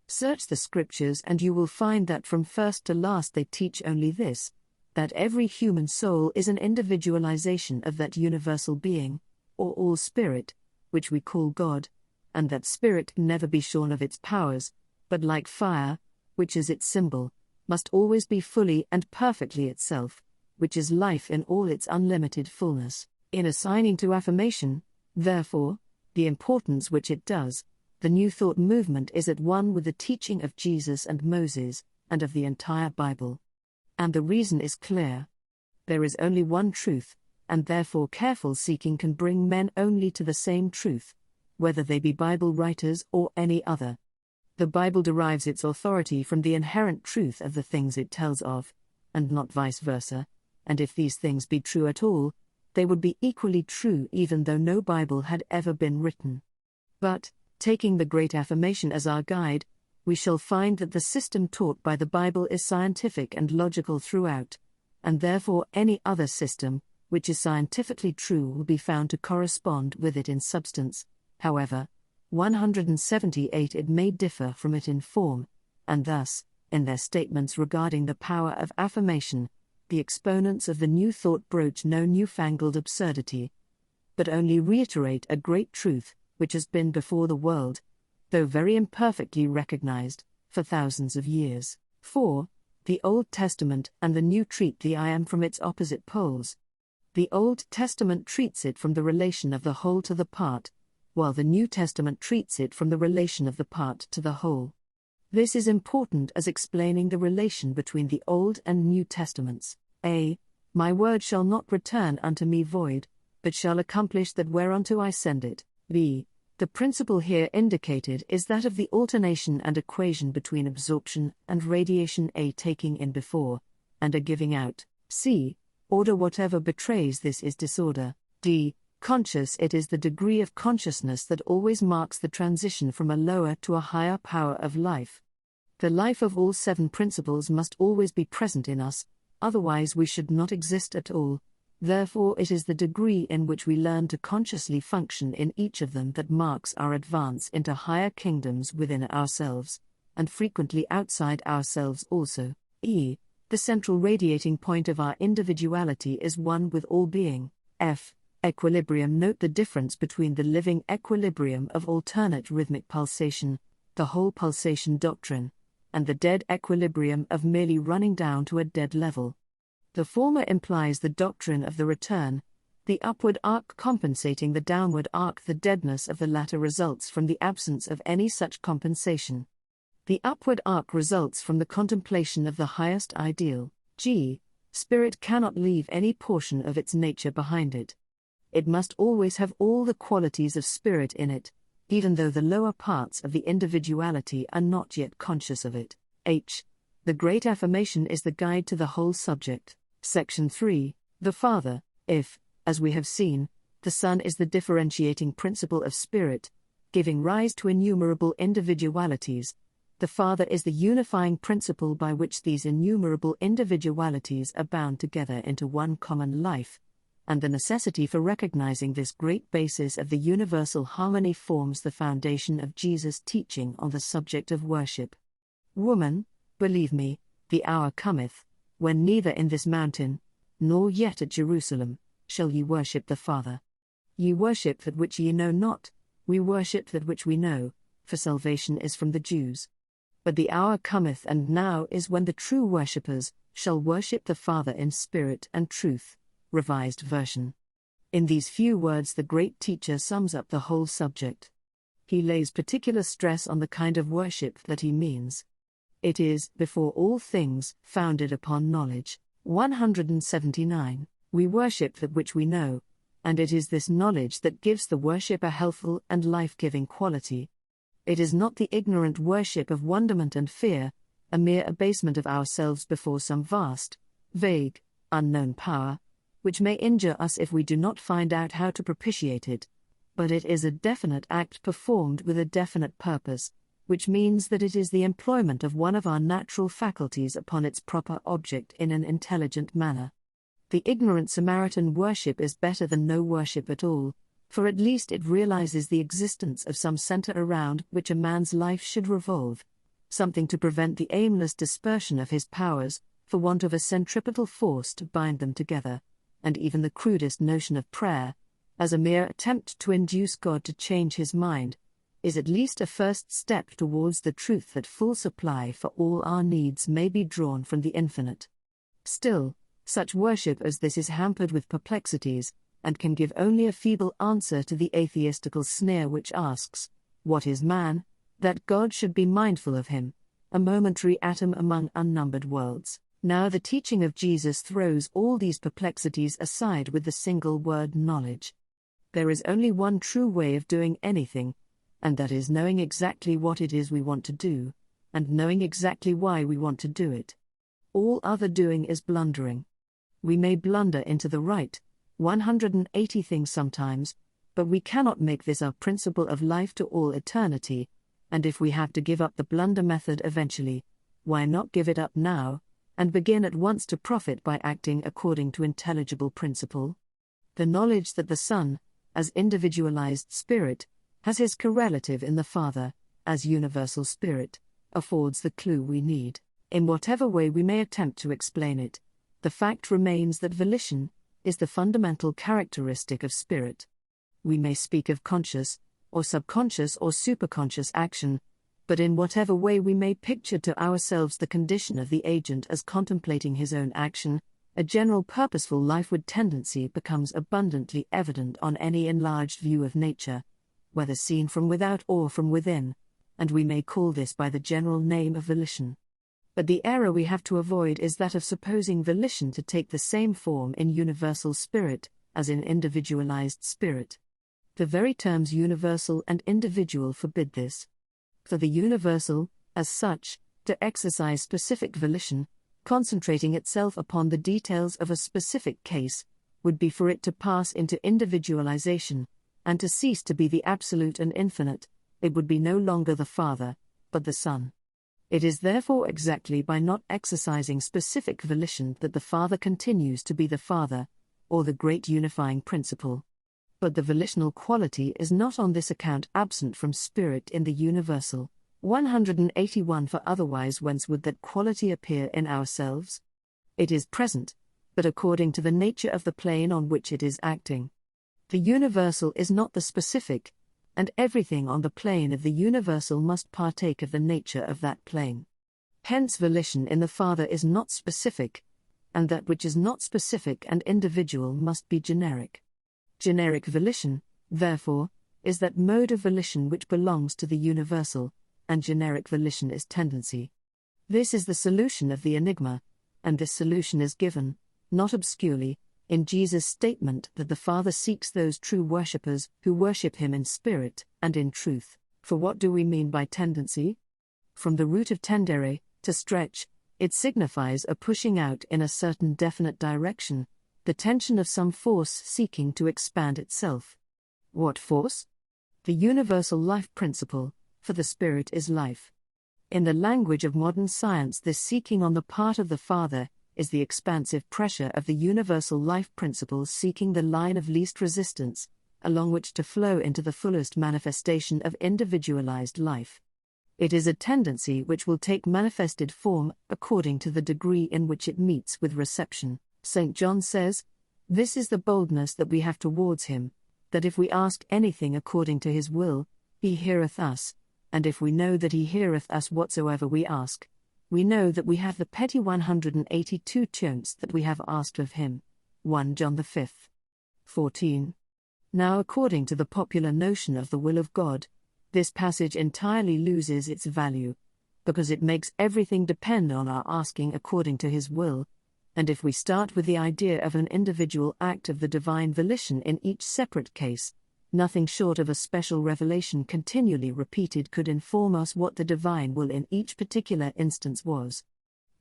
Search the scriptures and you will find that from first to last they teach only this, that every human soul is an individualization of that universal being, or all spirit, which we call God, and that spirit can never be shorn of its powers, but like fire, which is its symbol, must always be fully and perfectly itself, which is life in all its unlimited fullness. In assigning to affirmation, therefore, the importance which it does, the New Thought movement is at one with the teaching of Jesus and Moses, and of the entire Bible. And the reason is clear. There is only one truth, and therefore careful seeking can bring men only to the same truth, whether they be Bible writers or any other. The Bible derives its authority from the inherent truth of the things it tells of, and not vice versa, and if these things be true at all, they would be equally true even though no Bible had ever been written. But, taking the Great Affirmation as our guide, we shall find that the system taught by the Bible is scientific and logical throughout, and therefore any other system, which is scientifically true, will be found to correspond with it in substance. However, 178 it may differ from it in form, and thus, in their statements regarding the power of affirmation, the exponents of the New Thought broach no newfangled absurdity, but only reiterate a great truth, which has been before the world, though very imperfectly recognized, for thousands of years. 4. The Old Testament and the New treat the I Am from its opposite poles. The Old Testament treats it from the relation of the whole to the part, while the New Testament treats it from the relation of the part to the whole. This is important as explaining the relation between the Old and New Testaments. A. My word shall not return unto me void, but shall accomplish that whereunto I send it. B. The principle here indicated is that of the alternation and equation between absorption and radiation, A. Taking in before, and A. Giving out. C. Order whatever betrays this is disorder. D. Conscious it is the degree of consciousness that always marks the transition from a lower to a higher power of life. The life of all 7 principles must always be present in us, otherwise we should not exist at all. Therefore it is the degree in which we learn to consciously function in each of them that marks our advance into higher kingdoms within ourselves, and frequently outside ourselves also. E. The central radiating point of our individuality is one with all being. F. Equilibrium. Note the difference between the living equilibrium of alternate rhythmic pulsation, the whole pulsation doctrine, and the dead equilibrium of merely running down to a dead level. The former implies the doctrine of the return, the upward arc compensating the downward arc. The deadness of the latter results from the absence of any such compensation. The upward arc results from the contemplation of the highest ideal. G. Spirit cannot leave any portion of its nature behind it. It must always have all the qualities of spirit in it, even though the lower parts of the individuality are not yet conscious of it. H. The Great Affirmation is the guide to the whole subject. Section 3. The Father. If, as we have seen, the Son is the differentiating principle of spirit, giving rise to innumerable individualities, the Father is the unifying principle by which these innumerable individualities are bound together into one common life, and the necessity for recognizing this great basis of the universal harmony forms the foundation of Jesus' teaching on the subject of worship. Woman, believe me, the hour cometh, when neither in this mountain, nor yet at Jerusalem, shall ye worship the Father. Ye worship that which ye know not, we worship that which we know, for salvation is from the Jews. But the hour cometh and now is when the true worshippers shall worship the Father in spirit and truth. Revised Version. In these few words the great teacher sums up the whole subject. He lays particular stress on the kind of worship that he means. It is, before all things, founded upon knowledge. 179. We worship that which we know, and it is this knowledge that gives the worship a healthful and life-giving quality. It is not the ignorant worship of wonderment and fear, a mere abasement of ourselves before some vast, vague, unknown power, which may injure us if we do not find out how to propitiate it, but it is a definite act performed with a definite purpose, which means that it is the employment of one of our natural faculties upon its proper object in an intelligent manner. The ignorant Samaritan worship is better than no worship at all, for at least it realizes the existence of some center around which a man's life should revolve, something to prevent the aimless dispersion of his powers, for want of a centripetal force to bind them together, and even the crudest notion of prayer, as a mere attempt to induce God to change his mind, is at least a first step towards the truth that full supply for all our needs may be drawn from the infinite. Still, such worship as this is hampered with perplexities, and can give only a feeble answer to the atheistical sneer which asks, "What is man, that God should be mindful of him, a momentary atom among unnumbered worlds?" Now the teaching of Jesus throws all these perplexities aside with the single word knowledge. There is only one true way of doing anything, and that is knowing exactly what it is we want to do, and knowing exactly why we want to do it. All other doing is blundering. We may blunder into the right 180 things sometimes, but we cannot make this our principle of life to all eternity, and if we have to give up the blunder method eventually, why not give it up now, and begin at once to profit by acting according to intelligible principle? The knowledge that the Son, as individualized spirit, has his correlative in the Father, as universal spirit, affords the clue we need. In whatever way we may attempt to explain it, the fact remains that volition is the fundamental characteristic of spirit. We may speak of conscious, or subconscious or superconscious action, but in whatever way we may picture to ourselves the condition of the agent as contemplating his own action, a general purposeful lifeward tendency becomes abundantly evident on any enlarged view of nature, whether seen from without or from within, and we may call this by the general name of volition. But the error we have to avoid is that of supposing volition to take the same form in universal spirit as in individualized spirit. The very terms universal and individual forbid this. For the universal, as such, to exercise specific volition, concentrating itself upon the details of a specific case, would be for it to pass into individualization, and to cease to be the absolute and infinite. It would be no longer the Father, but the Son. It is therefore exactly by not exercising specific volition that the Father continues to be the Father, or the great unifying principle. But the volitional quality is not on this account absent from spirit in the universal. 181 For otherwise whence would that quality appear in ourselves? It is present, but according to the nature of the plane on which it is acting. The universal is not the specific, and everything on the plane of the universal must partake of the nature of that plane. Hence volition in the Father is not specific, and that which is not specific and individual must be generic. Generic volition, therefore, is that mode of volition which belongs to the universal, and generic volition is tendency. This is the solution of the enigma, and this solution is given, not obscurely, in Jesus' statement that the Father seeks those true worshippers who worship him in spirit and in truth. For what do we mean by tendency? From the root of tendere, to stretch, it signifies a pushing out in a certain definite direction, the tension of some force seeking to expand itself. What force? The universal life principle, for the Spirit is life. In the language of modern science, this seeking on the part of the Father is the expansive pressure of the universal life principle seeking the line of least resistance, along which to flow into the fullest manifestation of individualized life. It is a tendency which will take manifested form according to the degree in which it meets with reception. St. John says, "This is the boldness that we have towards him, that if we ask anything according to his will, he heareth us, and if we know that he heareth us whatsoever we ask, we know that we have the petty 182 chance that we have asked of him." 1 John 5. 14. Now according to the popular notion of the will of God, this passage entirely loses its value, because it makes everything depend on our asking according to his will, and if we start with the idea of an individual act of the divine volition in each separate case, nothing short of a special revelation continually repeated could inform us what the divine will in each particular instance was.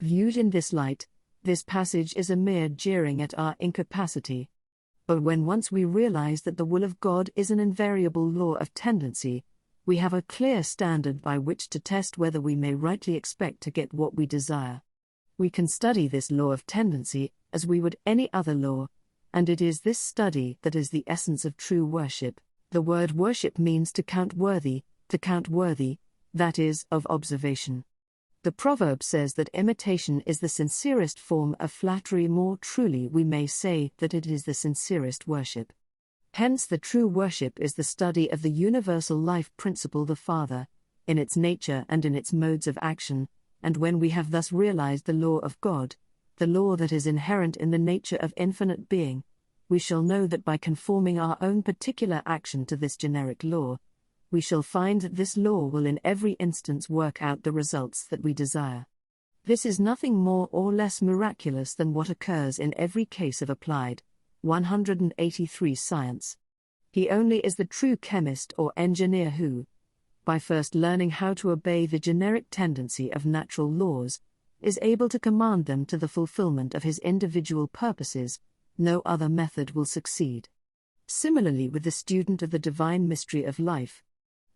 Viewed in this light, this passage is a mere jeering at our incapacity. But when once we realize that the will of God is an invariable law of tendency, we have a clear standard by which to test whether we may rightly expect to get what we desire. We can study this law of tendency as we would any other law, and it is this study that is the essence of true worship. The word worship means to count worthy, that is, of observation. The proverb says that imitation is the sincerest form of flattery. More truly, we may say that it is the sincerest worship. Hence, the true worship is the study of the universal life principle, the Father, in its nature and in its modes of action, and when we have thus realized the law of God, the law that is inherent in the nature of infinite being, we shall know that by conforming our own particular action to this generic law, we shall find that this law will in every instance work out the results that we desire. This is nothing more or less miraculous than what occurs in every case of applied 183 science. He only is the true chemist or engineer who, by first learning how to obey the generic tendency of natural laws, is able to command them to the fulfillment of his individual purposes. No other method will succeed. Similarly with the student of the divine mystery of life,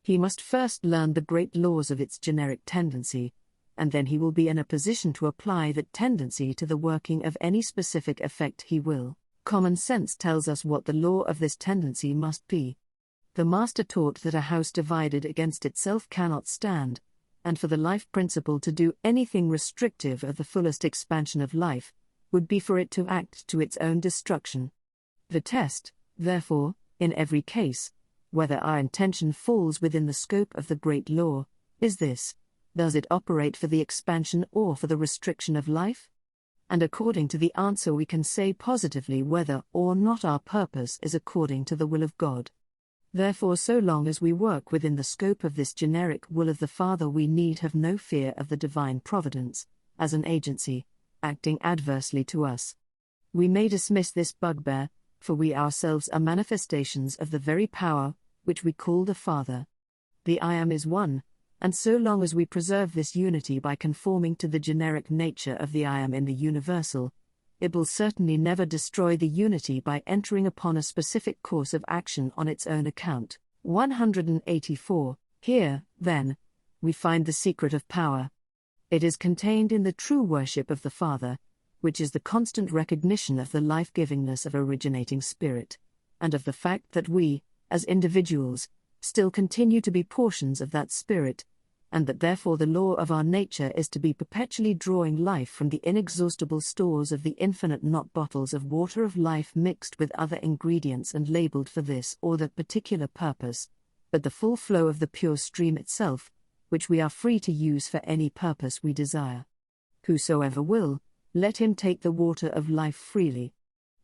he must first learn the great laws of its generic tendency, and then he will be in a position to apply that tendency to the working of any specific effect he will. Common sense tells us what the law of this tendency must be. The Master taught that a house divided against itself cannot stand, and for the life principle to do anything restrictive of the fullest expansion of life, would be for it to act to its own destruction. The test, therefore, in every case, whether our intention falls within the scope of the great law, is this: does it operate for the expansion or for the restriction of life? And according to the answer we can say positively whether or not our purpose is according to the will of God. Therefore, so long as we work within the scope of this generic will of the Father, we need have no fear of the divine providence, as an agency, acting adversely to us. We may dismiss this bugbear, for we ourselves are manifestations of the very power which we call the Father. The I Am is one, and so long as we preserve this unity by conforming to the generic nature of the I Am in the universal, it will certainly never destroy the unity by entering upon a specific course of action on its own account. 184. Here, then, we find the secret of power. It is contained in the true worship of the Father, which is the constant recognition of the life-givingness of originating Spirit, and of the fact that we, as individuals, still continue to be portions of that Spirit, and that therefore the law of our nature is to be perpetually drawing life from the inexhaustible stores of the infinite, not bottles of water of life mixed with other ingredients and labeled for this or that particular purpose, but the full flow of the pure stream itself, which we are free to use for any purpose we desire. Whosoever will, let him take the water of life freely.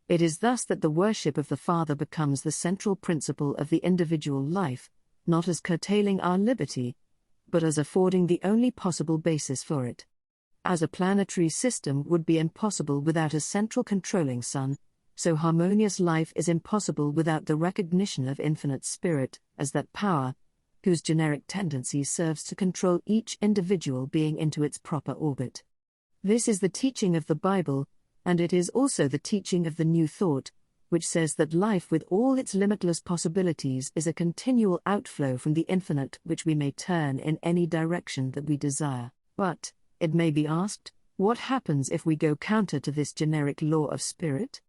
It is thus that the worship of the Father becomes the central principle of the individual life, not as curtailing our liberty, but as affording the only possible basis for it. As a planetary system would be impossible without a central controlling sun, so harmonious life is impossible without the recognition of infinite Spirit as that power, whose generic tendency serves to control each individual being into its proper orbit. This is the teaching of the Bible, and it is also the teaching of the New Thought, which says that life with all its limitless possibilities is a continual outflow from the infinite which we may turn in any direction that we desire. But, it may be asked, what happens if we go counter to this generic law of spirit?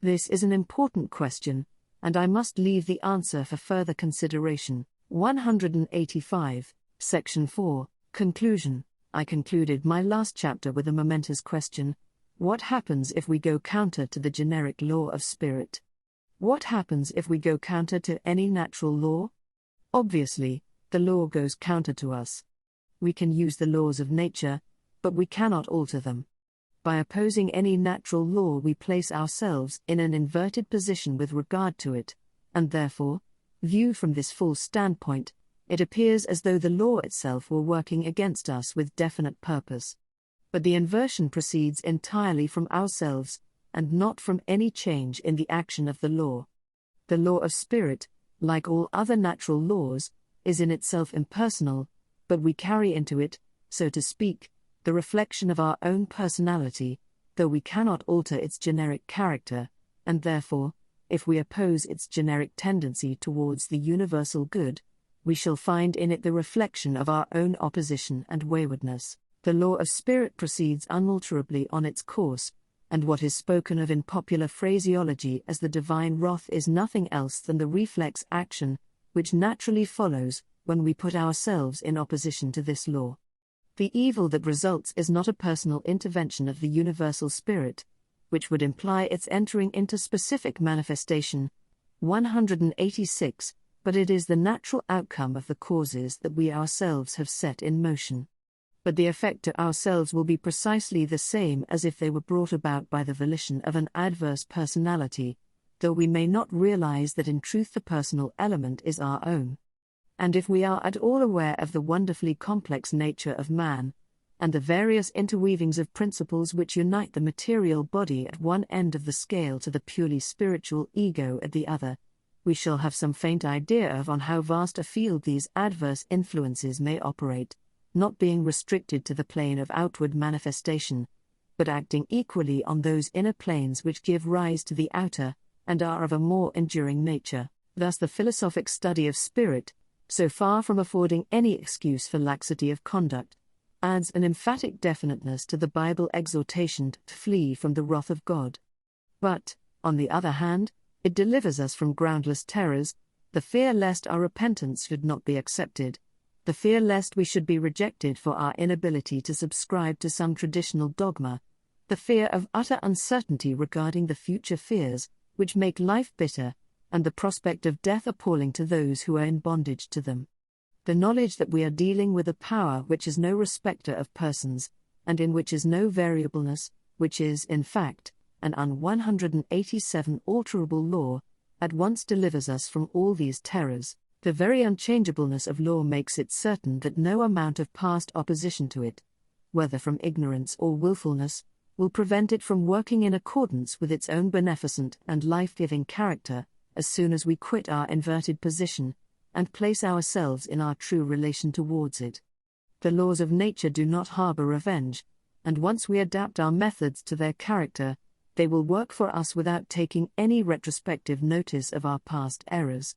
This is an important question, and I must leave the answer for further consideration. 185, Section 4, Conclusion. I concluded my last chapter with a momentous question: what happens if we go counter to the generic law of spirit? What happens if we go counter to any natural law? Obviously, the law goes counter to us. We can use the laws of nature, but we cannot alter them. By opposing any natural law, we place ourselves in an inverted position with regard to it, and therefore, viewed from this false standpoint, it appears as though the law itself were working against us with definite purpose. But the inversion proceeds entirely from ourselves, and not from any change in the action of the law. The law of spirit, like all other natural laws, is in itself impersonal, but we carry into it, so to speak, the reflection of our own personality, though we cannot alter its generic character, and therefore, if we oppose its generic tendency towards the universal good, we shall find in it the reflection of our own opposition and waywardness. The law of spirit proceeds unalterably on its course, and what is spoken of in popular phraseology as the divine wrath is nothing else than the reflex action, which naturally follows when we put ourselves in opposition to this law. The evil that results is not a personal intervention of the universal spirit, which would imply its entering into specific manifestation. 186, but it is the natural outcome of the causes that we ourselves have set in motion. But the effect to ourselves will be precisely the same as if they were brought about by the volition of an adverse personality, though we may not realize that in truth the personal element is our own. And if we are at all aware of the wonderfully complex nature of man, and the various interweavings of principles which unite the material body at one end of the scale to the purely spiritual ego at the other, we shall have some faint idea of on how vast a field these adverse influences may operate, not being restricted to the plane of outward manifestation, but acting equally on those inner planes which give rise to the outer, and are of a more enduring nature. Thus the philosophic study of spirit, so far from affording any excuse for laxity of conduct, adds an emphatic definiteness to the Bible exhortation to flee from the wrath of God. But, on the other hand, it delivers us from groundless terrors, the fear lest our repentance should not be accepted, the fear lest we should be rejected for our inability to subscribe to some traditional dogma, the fear of utter uncertainty regarding the future fears, which make life bitter, and the prospect of death appalling to those who are in bondage to them. The knowledge that we are dealing with a power which is no respecter of persons, and in which is no variableness, which is, in fact, an 187 alterable law, at once delivers us from all these terrors. The very unchangeableness of law makes it certain that no amount of past opposition to it, whether from ignorance or willfulness, will prevent it from working in accordance with its own beneficent and life-giving character, as soon as we quit our inverted position, and place ourselves in our true relation towards it. The laws of nature do not harbor revenge, and once we adapt our methods to their character, they will work for us without taking any retrospective notice of our past errors.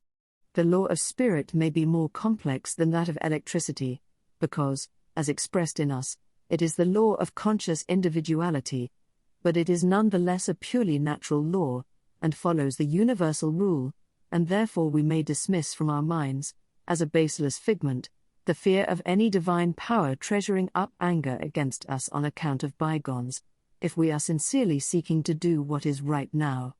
The law of spirit may be more complex than that of electricity, because, as expressed in us, it is the law of conscious individuality, but it is none the less a purely natural law, and follows the universal rule, and therefore we may dismiss from our minds, as a baseless figment, the fear of any divine power treasuring up anger against us on account of bygones, if we are sincerely seeking to do what is right now.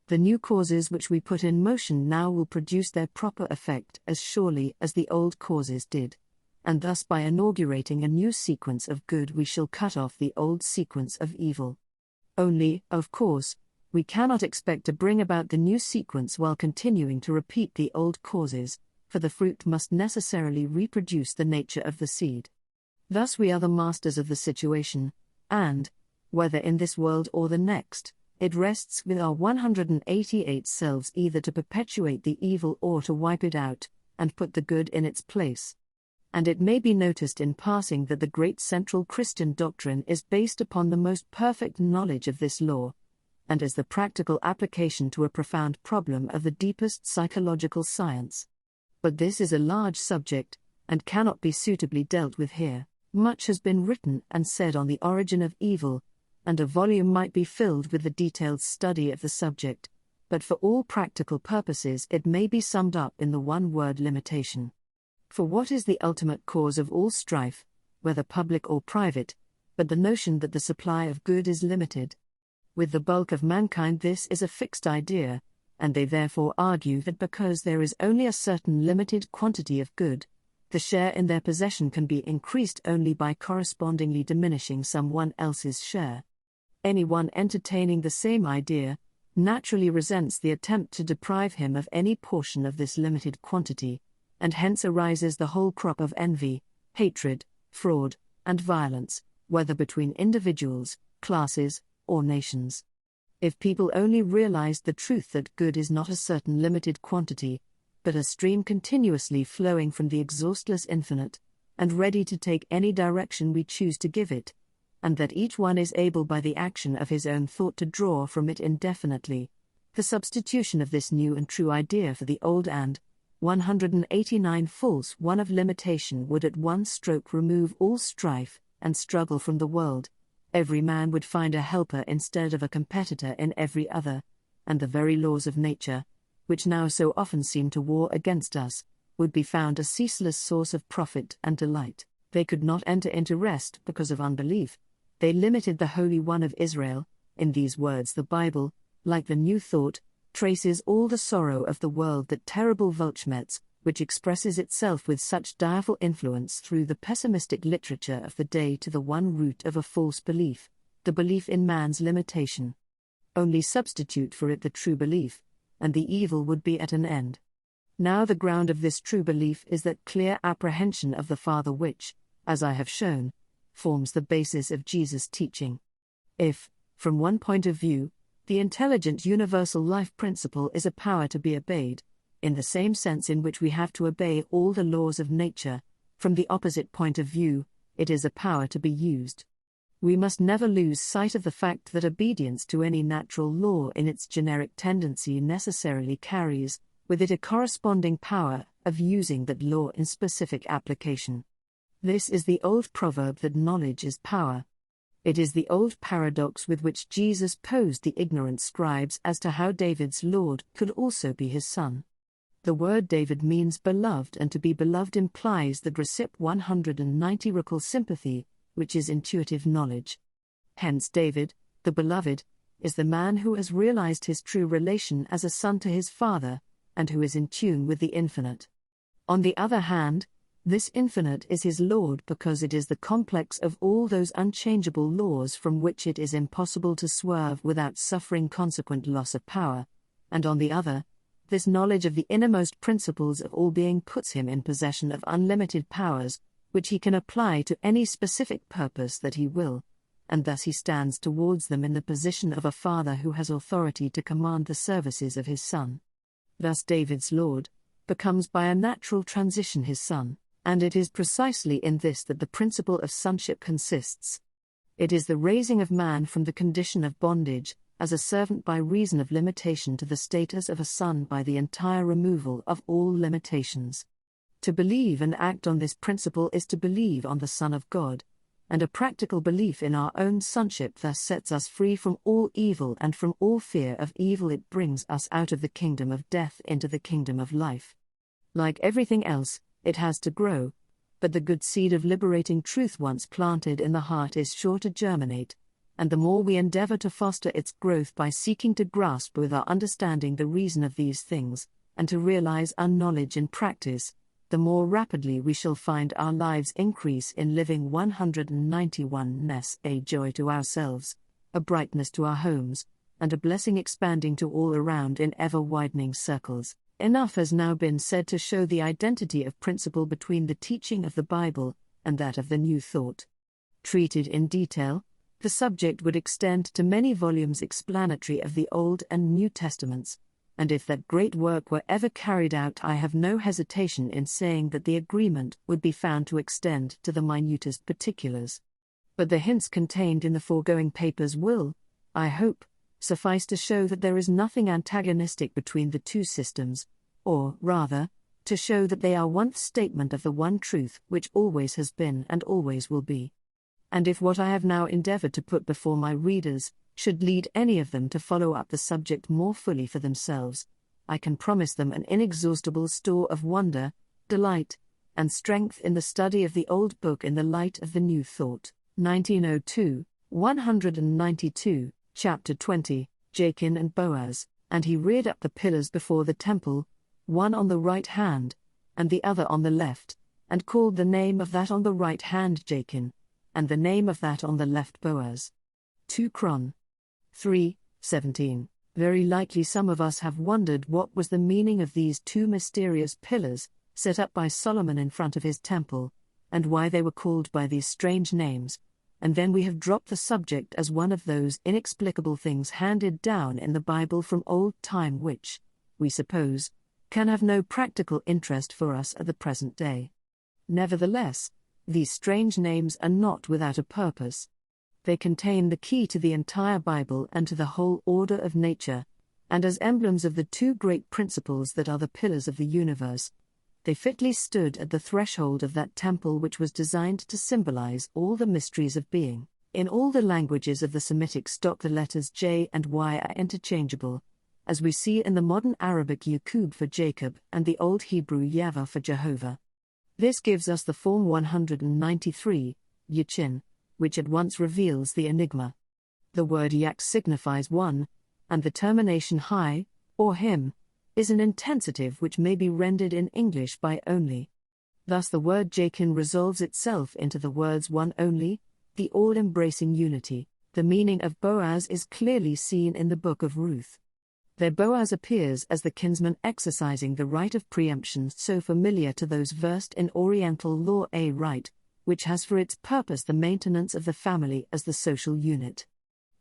The new causes which we put in motion now will produce their proper effect as surely as the old causes did, and thus by inaugurating a new sequence of good we shall cut off the old sequence of evil. Only, of course, we cannot expect to bring about the new sequence while continuing to repeat the old causes, for the fruit must necessarily reproduce the nature of the seed. Thus we are the masters of the situation, and, whether in this world or the next, it rests with our 188 selves either to perpetuate the evil or to wipe it out, and put the good in its place. And it may be noticed in passing that the great central Christian doctrine is based upon the most perfect knowledge of this law, and is the practical application to a profound problem of the deepest psychological science. But this is a large subject, and cannot be suitably dealt with here. Much has been written and said on the origin of evil, and a volume might be filled with the detailed study of the subject, but for all practical purposes it may be summed up in the one-word limitation. For what is the ultimate cause of all strife, whether public or private, but the notion that the supply of good is limited? With the bulk of mankind this is a fixed idea, and they therefore argue that because there is only a certain limited quantity of good, the share in their possession can be increased only by correspondingly diminishing someone else's share. Anyone entertaining the same idea naturally resents the attempt to deprive him of any portion of this limited quantity, and hence arises the whole crop of envy, hatred, fraud, and violence, whether between individuals, classes, or nations. If people only realized the truth that good is not a certain limited quantity, but a stream continuously flowing from the exhaustless infinite, and ready to take any direction we choose to give it, and that each one is able by the action of his own thought to draw from it indefinitely, the substitution of this new and true idea for the old and 189 false one of limitation would at one stroke remove all strife and struggle from the world. Every man would find a helper instead of a competitor in every other, and the very laws of nature, which now so often seem to war against us, would be found a ceaseless source of profit and delight. They could not enter into rest because of unbelief. They limited the Holy One of Israel. In these words, the Bible, like the New Thought, traces all the sorrow of the world, that terrible Weltschmerz, which expresses itself with such direful influence through the pessimistic literature of the day, to the one root of a false belief, the belief in man's limitation. Only substitute for it the true belief, and the evil would be at an end. Now the ground of this true belief is that clear apprehension of the Father which, as I have shown, forms the basis of Jesus' teaching. If, from one point of view, the intelligent universal life principle is a power to be obeyed, in the same sense in which we have to obey all the laws of nature, from the opposite point of view, it is a power to be used. We must never lose sight of the fact that obedience to any natural law in its generic tendency necessarily carries with it a corresponding power of using that law in specific application. This is the old proverb that knowledge is power. It is the old paradox with which Jesus posed the ignorant scribes as to how David's Lord could also be his son. The word David means beloved, and to be beloved implies the recip 190 sympathy, which is intuitive knowledge. Hence David, the beloved, is the man who has realized his true relation as a son to his father, and who is in tune with the infinite. On the other hand, this infinite is his Lord because it is the complex of all those unchangeable laws from which it is impossible to swerve without suffering consequent loss of power, and on the other, this knowledge of the innermost principles of all being puts him in possession of unlimited powers, which he can apply to any specific purpose that he will, and thus he stands towards them in the position of a father who has authority to command the services of his son. Thus David's Lord becomes by a natural transition his son. And it is precisely in this that the principle of sonship consists. It is the raising of man from the condition of bondage, as a servant by reason of limitation, to the status of a son by the entire removal of all limitations. To believe and act on this principle is to believe on the Son of God, and a practical belief in our own sonship thus sets us free from all evil, and from all fear of evil it brings us out of the kingdom of death into the kingdom of life. Like everything else, it has to grow, but the good seed of liberating truth once planted in the heart is sure to germinate, and the more we endeavor to foster its growth by seeking to grasp with our understanding the reason of these things, and to realize our knowledge in practice, the more rapidly we shall find our lives increase in living 191ness, a joy to ourselves, a brightness to our homes, and a blessing expanding to all around in ever-widening circles. Enough has now been said to show the identity of principle between the teaching of the Bible and that of the New Thought. Treated in detail, the subject would extend to many volumes explanatory of the Old and New Testaments, and if that great work were ever carried out, I have no hesitation in saying that the agreement would be found to extend to the minutest particulars. But the hints contained in the foregoing papers will, I hope, suffice to show that there is nothing antagonistic between the two systems, or, rather, to show that they are one statement of the one truth which always has been and always will be. And if what I have now endeavored to put before my readers should lead any of them to follow up the subject more fully for themselves, I can promise them an inexhaustible store of wonder, delight, and strength in the study of the old book in the light of the New Thought. 1902, 192. Chapter 20, Jachin and Boaz. And he reared up the pillars before the temple, one on the right hand, and the other on the left, and called the name of that on the right hand Jachin, and the name of that on the left Boaz. 2 Chron. 3:17. Very likely some of us have wondered what was the meaning of these two mysterious pillars, set up by Solomon in front of his temple, and why they were called by these strange names. And then we have dropped the subject as one of those inexplicable things handed down in the Bible from old time which, we suppose, can have no practical interest for us at the present day. Nevertheless, these strange names are not without a purpose. They contain the key to the entire Bible and to the whole order of nature, and as emblems of the two great principles that are the pillars of the universe, they fitly stood at the threshold of that temple which was designed to symbolize all the mysteries of being. In all the languages of the Semitic stock the letters J and Y are interchangeable, as we see in the modern Arabic Yaqub for Jacob and the Old Hebrew Yahweh for Jehovah. This gives us the form 193, yachin, which at once reveals the enigma. The word yak signifies one, and the termination hi, or him, is an intensitive which may be rendered in English by only. Thus the word Jakin resolves itself into the words one only, the all-embracing unity. The meaning of Boaz is clearly seen in the book of Ruth. There Boaz appears as the kinsman exercising the right of preemption so familiar to those versed in Oriental law, a right, which has for its purpose the maintenance of the family as the social unit.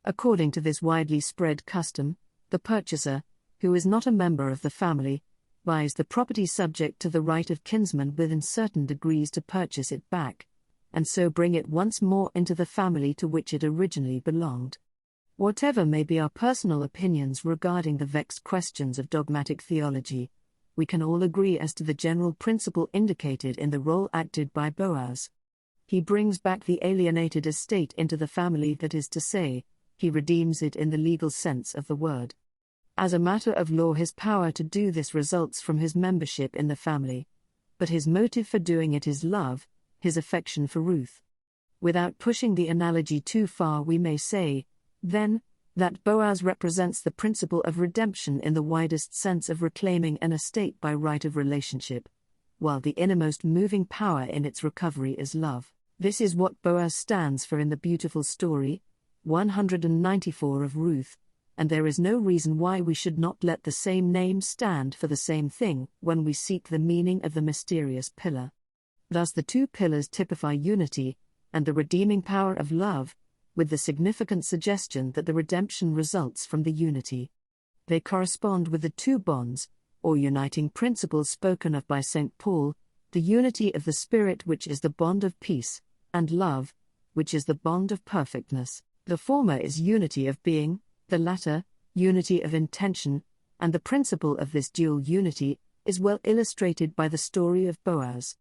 According to this widely spread custom, the purchaser, who is not a member of the family, buys the property subject to the right of kinsman within certain degrees to purchase it back, and so bring it once more into the family to which it originally belonged. Whatever may be our personal opinions regarding the vexed questions of dogmatic theology, we can all agree as to the general principle indicated in the role acted by Boaz. He brings back the alienated estate into the family, that is to say, he redeems it in the legal sense of the word. As a matter of law, his power to do this results from his membership in the family, but his motive for doing it is love, his affection for Ruth. Without pushing the analogy too far, we may say, then, that Boaz represents the principle of redemption in the widest sense of reclaiming an estate by right of relationship, while the innermost moving power in its recovery is love. This is what Boaz stands for in the beautiful story, 194 of Ruth, and there is no reason why we should not let the same name stand for the same thing when we seek the meaning of the mysterious pillar. Thus the two pillars typify unity, and the redeeming power of love, with the significant suggestion that the redemption results from the unity. They correspond with the two bonds, or uniting principles spoken of by St. Paul, the unity of the Spirit, which is the bond of peace, and love, which is the bond of perfectness. The former is unity of being, the latter, unity of intention, and the principle of this dual unity is well illustrated by the story of Boaz.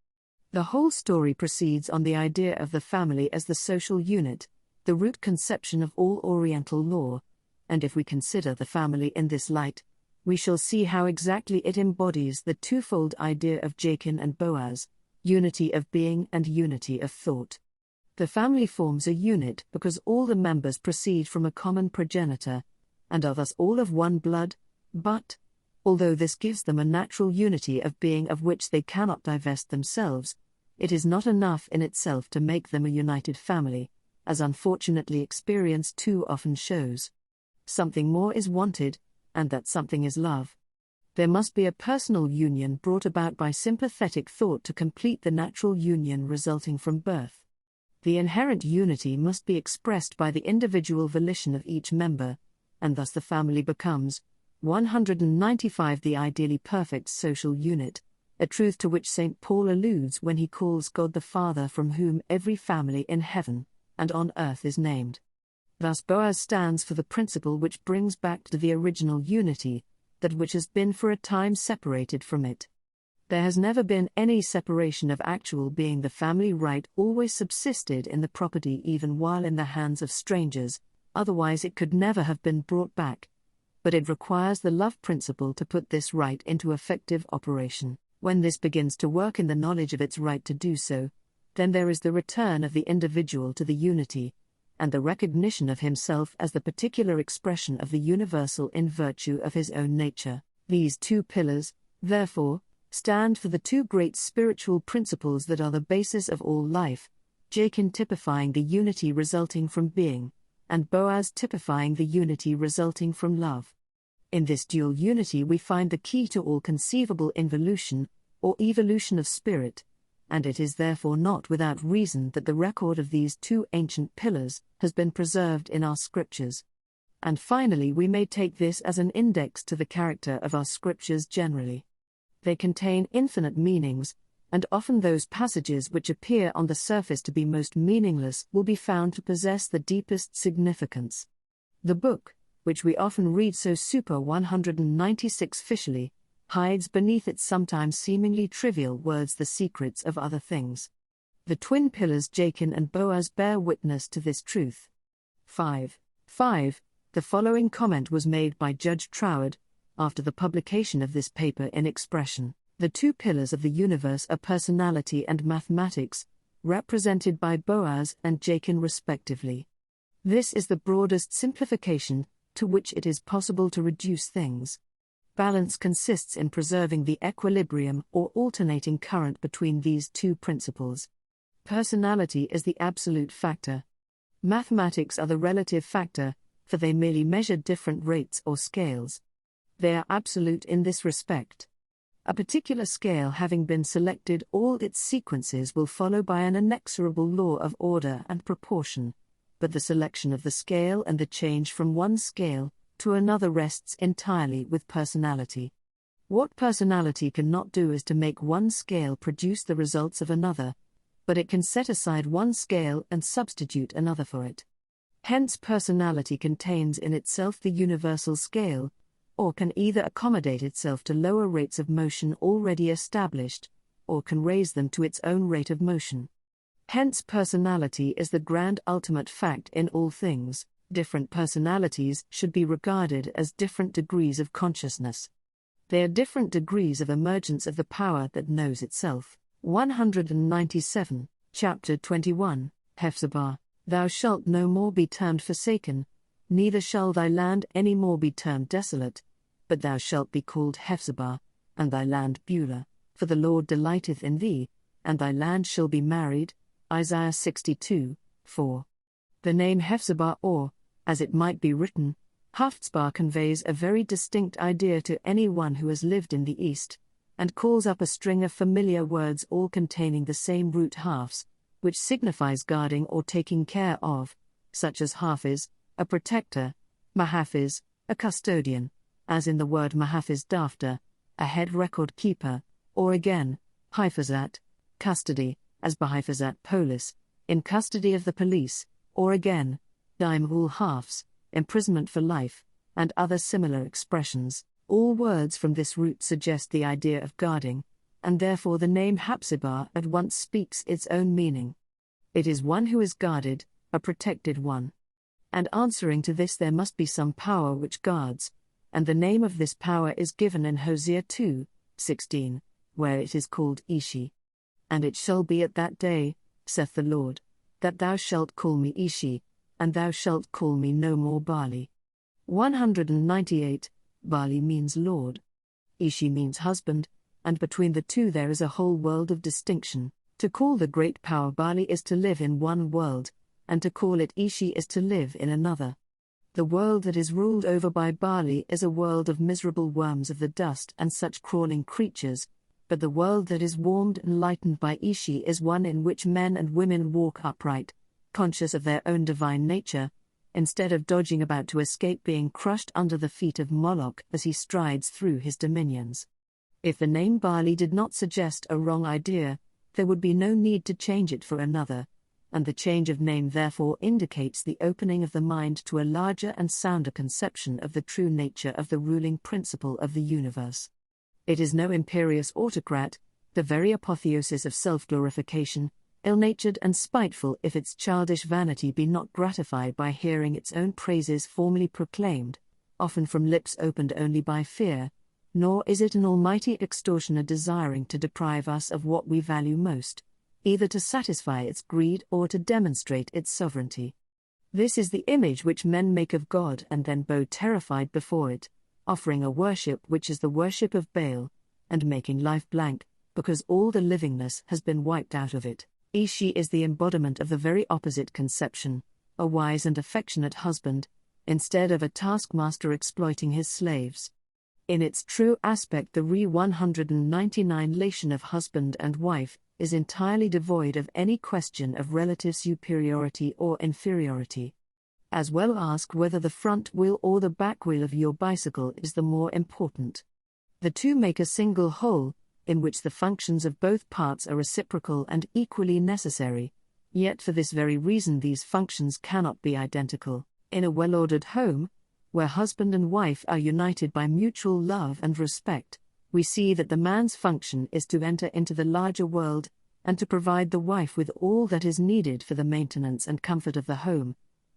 The whole story proceeds on the idea of the family as the social unit, the root conception of all Oriental law, and if we consider the family in this light, we shall see how exactly it embodies the twofold idea of Jachin and Boaz, unity of being and unity of thought. The family forms a unit because all the members proceed from a common progenitor, and are thus all of one blood, but, although this gives them a natural unity of being of which they cannot divest themselves, it is not enough in itself to make them a united family, as unfortunately experience too often shows. Something more is wanted, and that something is love. There must be a personal union brought about by sympathetic thought to complete the natural union resulting from birth. The inherent unity must be expressed by the individual volition of each member, and thus the family becomes, 195, the ideally perfect social unit, a truth to which St. Paul alludes when he calls God the Father, from whom every family in heaven and on earth is named. Thus Boaz stands for the principle which brings back to the original unity that which has been for a time separated from it. There has never been any separation of actual being. The family right always subsisted in the property even while in the hands of strangers, otherwise it could never have been brought back. But it requires the love principle to put this right into effective operation. When this begins to work in the knowledge of its right to do so, then there is the return of the individual to the unity, and the recognition of himself as the particular expression of the universal in virtue of his own nature. These two pillars, therefore, stand for the two great spiritual principles that are the basis of all life, Jachin typifying the unity resulting from being, and Boaz typifying the unity resulting from love. In this dual unity we find the key to all conceivable involution, or evolution of spirit, and it is therefore not without reason that the record of these two ancient pillars has been preserved in our scriptures. And finally we may take this as an index to the character of our scriptures generally. They contain infinite meanings, and often those passages which appear on the surface to be most meaningless will be found to possess the deepest significance. The book, which we often read so super 196 officially, hides beneath its sometimes seemingly trivial words the secrets of other things. The twin pillars Jachin and Boaz bear witness to this truth. 5. The following comment was made by Judge Troward, after the publication of this paper in Expression. The two pillars of the universe are personality and mathematics, represented by Boaz and Jachin respectively. This is the broadest simplification to which it is possible to reduce things. Balance consists in preserving the equilibrium or alternating current between these two principles. Personality is the absolute factor. Mathematics are the relative factor, for they merely measure different rates or scales. They are absolute in this respect. A particular scale having been selected, all its sequences will follow by an inexorable law of order and proportion, but the selection of the scale and the change from one scale to another rests entirely with personality. What personality cannot do is to make one scale produce the results of another, but it can set aside one scale and substitute another for it. Hence personality contains in itself the universal scale, or can either accommodate itself to lower rates of motion already established, or can raise them to its own rate of motion. Hence personality is the grand ultimate fact in all things. Different personalities should be regarded as different degrees of consciousness. They are different degrees of emergence of the power that knows itself. 197, Chapter 21, Hephzibah, Thou shalt no more be termed forsaken, neither shall thy land any more be termed desolate, but thou shalt be called Hephzibah, and thy land Beulah, for the Lord delighteth in thee, and thy land shall be married. Isaiah 62, 4. The name Hephzibah, or, as it might be written, Haftzbah, conveys a very distinct idea to anyone who has lived in the East, and calls up a string of familiar words all containing the same root halves, which signifies guarding or taking care of, such as Hafiz, a protector, Mahafiz, a custodian, as in the word Mahafiz Daftar, a head record keeper, or again, Hifazat, custody, as Bahifazat Polis, in custody of the police, or again, Daim ul Hafs, imprisonment for life, and other similar expressions. All words from this root suggest the idea of guarding, and therefore the name Hephzibah at once speaks its own meaning. It is one who is guarded, a protected one. And answering to this there must be some power which guards, and the name of this power is given in Hosea 2:16, where it is called Ishi. And it shall be at that day, saith the Lord, that thou shalt call me Ishi, and thou shalt call me no more Baali. 198, Baali means Lord. Ishi means husband, and between the two there is a whole world of distinction. To call the great power Baali is to live in one world, and to call it Ishi is to live in another. The world that is ruled over by Baali is a world of miserable worms of the dust and such crawling creatures, but the world that is warmed and lightened by Ishi is one in which men and women walk upright, conscious of their own divine nature, instead of dodging about to escape being crushed under the feet of Moloch as he strides through his dominions. If the name Baali did not suggest a wrong idea, there would be no need to change it for another, and the change of name therefore indicates the opening of the mind to a larger and sounder conception of the true nature of the ruling principle of the universe. It is no imperious autocrat, the very apotheosis of self-glorification, ill-natured and spiteful if its childish vanity be not gratified by hearing its own praises formally proclaimed, often from lips opened only by fear, nor is it an almighty extortioner desiring to deprive us of what we value most, either to satisfy its greed or to demonstrate its sovereignty. This is the image which men make of God and then bow terrified before it, offering a worship which is the worship of Baal, and making life blank, because all the livingness has been wiped out of it. Ishi is the embodiment of the very opposite conception, a wise and affectionate husband, instead of a taskmaster exploiting his slaves. In its true aspect, the 199 relation of husband and wife is entirely devoid of any question of relative superiority or inferiority. As well ask whether the front wheel or the back wheel of your bicycle is the more important. The two make a single whole, in which the functions of both parts are reciprocal and equally necessary, yet for this very reason these functions cannot be identical. In a well-ordered home, where husband and wife are united by mutual love and respect, we see that the man's function is to enter into the larger world, and to provide the wife with all that is needed for the maintenance and comfort of the home,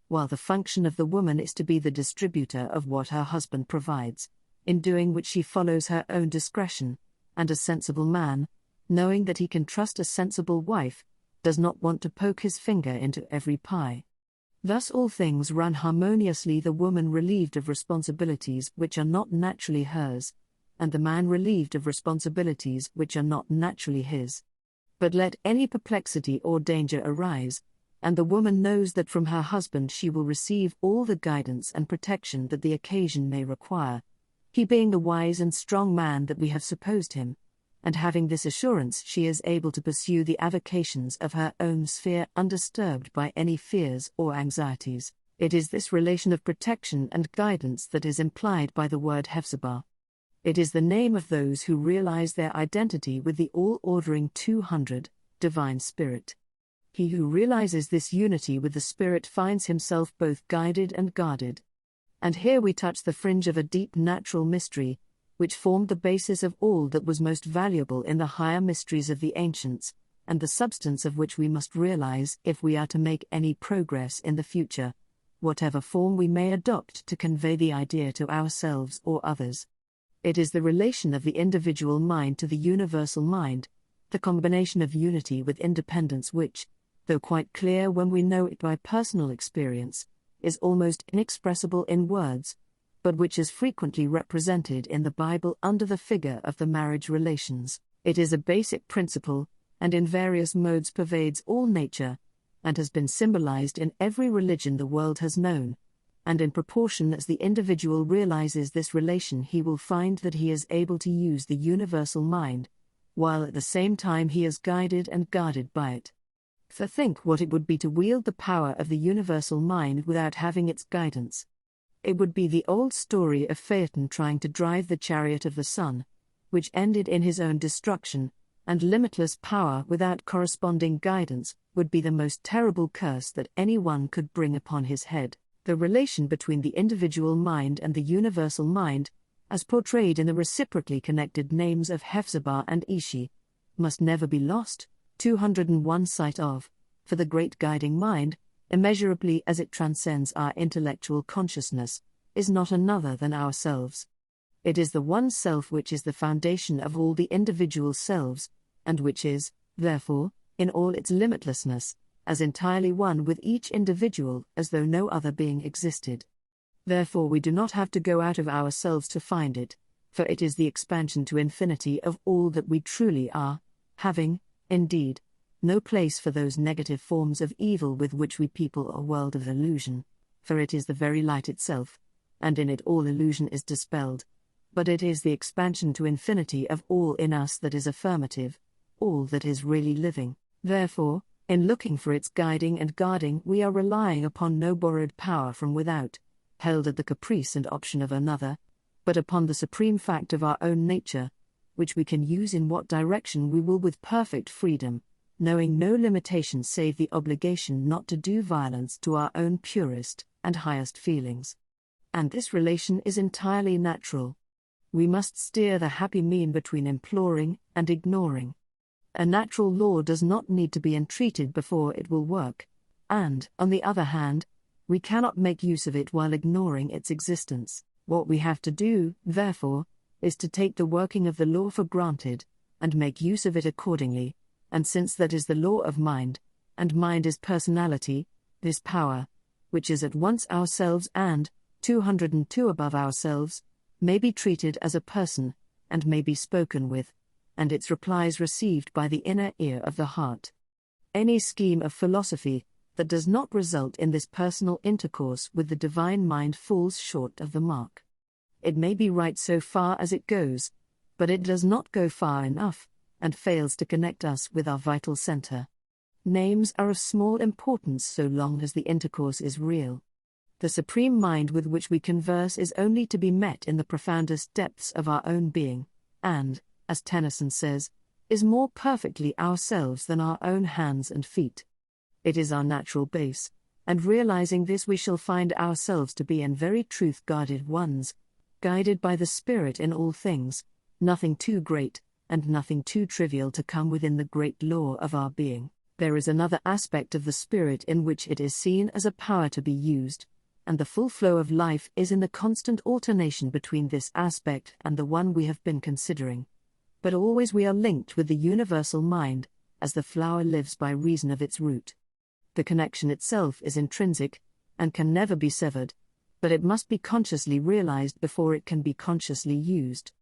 while the function of the woman is to be the distributor of what her husband provides, in doing which she follows her own discretion, and a sensible man, knowing that he can trust a sensible wife, does not want to poke his finger into every pie. Thus all things run harmoniously, the woman relieved of responsibilities which are not naturally hers, and the man relieved of responsibilities which are not naturally his. But let any perplexity or danger arise, and the woman knows that from her husband she will receive all the guidance and protection that the occasion may require, he being the wise and strong man that we have supposed him, and having this assurance she is able to pursue the avocations of her own sphere undisturbed by any fears or anxieties. It is this relation of protection and guidance that is implied by the word Hephzibah. It is the name of those who realize their identity with the all-ordering 200, divine Spirit. He who realizes this unity with the Spirit finds himself both guided and guarded. And here we touch the fringe of a deep natural mystery, which formed the basis of all that was most valuable in the higher mysteries of the ancients, and the substance of which we must realize if we are to make any progress in the future, whatever form we may adopt to convey the idea to ourselves or others. It is the relation of the individual mind to the universal mind, the combination of unity with independence which, though quite clear when we know it by personal experience, is almost inexpressible in words, but which is frequently represented in the Bible under the figure of the marriage relations. It is a basic principle, and in various modes pervades all nature, and has been symbolized in every religion the world has known, and in proportion as the individual realizes this relation he will find that he is able to use the universal mind, while at the same time he is guided and guarded by it. For think what it would be to wield the power of the universal mind without having its guidance. It would be the old story of Phaeton trying to drive the chariot of the sun, which ended in his own destruction, and limitless power without corresponding guidance would be the most terrible curse that anyone could bring upon his head. The relation between the individual mind and the universal mind, as portrayed in the reciprocally connected names of Hephzibah and Ishi, must never be lost. 201 Sight of, for the great guiding mind, immeasurably as it transcends our intellectual consciousness, is not another than ourselves. It is the one self which is the foundation of all the individual selves, and which is, therefore, in all its limitlessness, as entirely one with each individual as though no other being existed. Therefore we do not have to go out of ourselves to find it, for it is the expansion to infinity of all that we truly are, having, indeed, no place for those negative forms of evil with which we people a world of illusion, for it is the very light itself, and in it all illusion is dispelled. But it is the expansion to infinity of all in us that is affirmative, all that is really living. Therefore, in looking for its guiding and guarding, we are relying upon no borrowed power from without, held at the caprice and option of another, but upon the supreme fact of our own nature, which we can use in what direction we will with perfect freedom, knowing no limitation save the obligation not to do violence to our own purest and highest feelings. And this relation is entirely natural. We must steer the happy mean between imploring and ignoring. A natural law does not need to be entreated before it will work, and, on the other hand, we cannot make use of it while ignoring its existence. What we have to do, therefore, is to take the working of the law for granted, and make use of it accordingly, and since that is the law of mind, and mind is personality, this power, which is at once ourselves and, 202 above ourselves, may be treated as a person, and may be spoken with, and its replies received by the inner ear of the heart. Any scheme of philosophy that does not result in this personal intercourse with the divine mind falls short of the mark. It may be right so far as it goes, but it does not go far enough, and fails to connect us with our vital center. Names are of small importance so long as the intercourse is real. The supreme mind with which we converse is only to be met in the profoundest depths of our own being, and, as Tennyson says, is more perfectly ourselves than our own hands and feet. It is our natural base, and realizing this we shall find ourselves to be in very truth guarded ones, guided by the Spirit in all things, nothing too great, and nothing too trivial to come within the great law of our being. There is another aspect of the Spirit in which it is seen as a power to be used, and the full flow of life is in the constant alternation between this aspect and the one we have been considering. but always we are linked with the universal mind, as the flower lives by reason of its root. The connection itself is intrinsic, and can never be severed, but it must be consciously realized before it can be consciously used.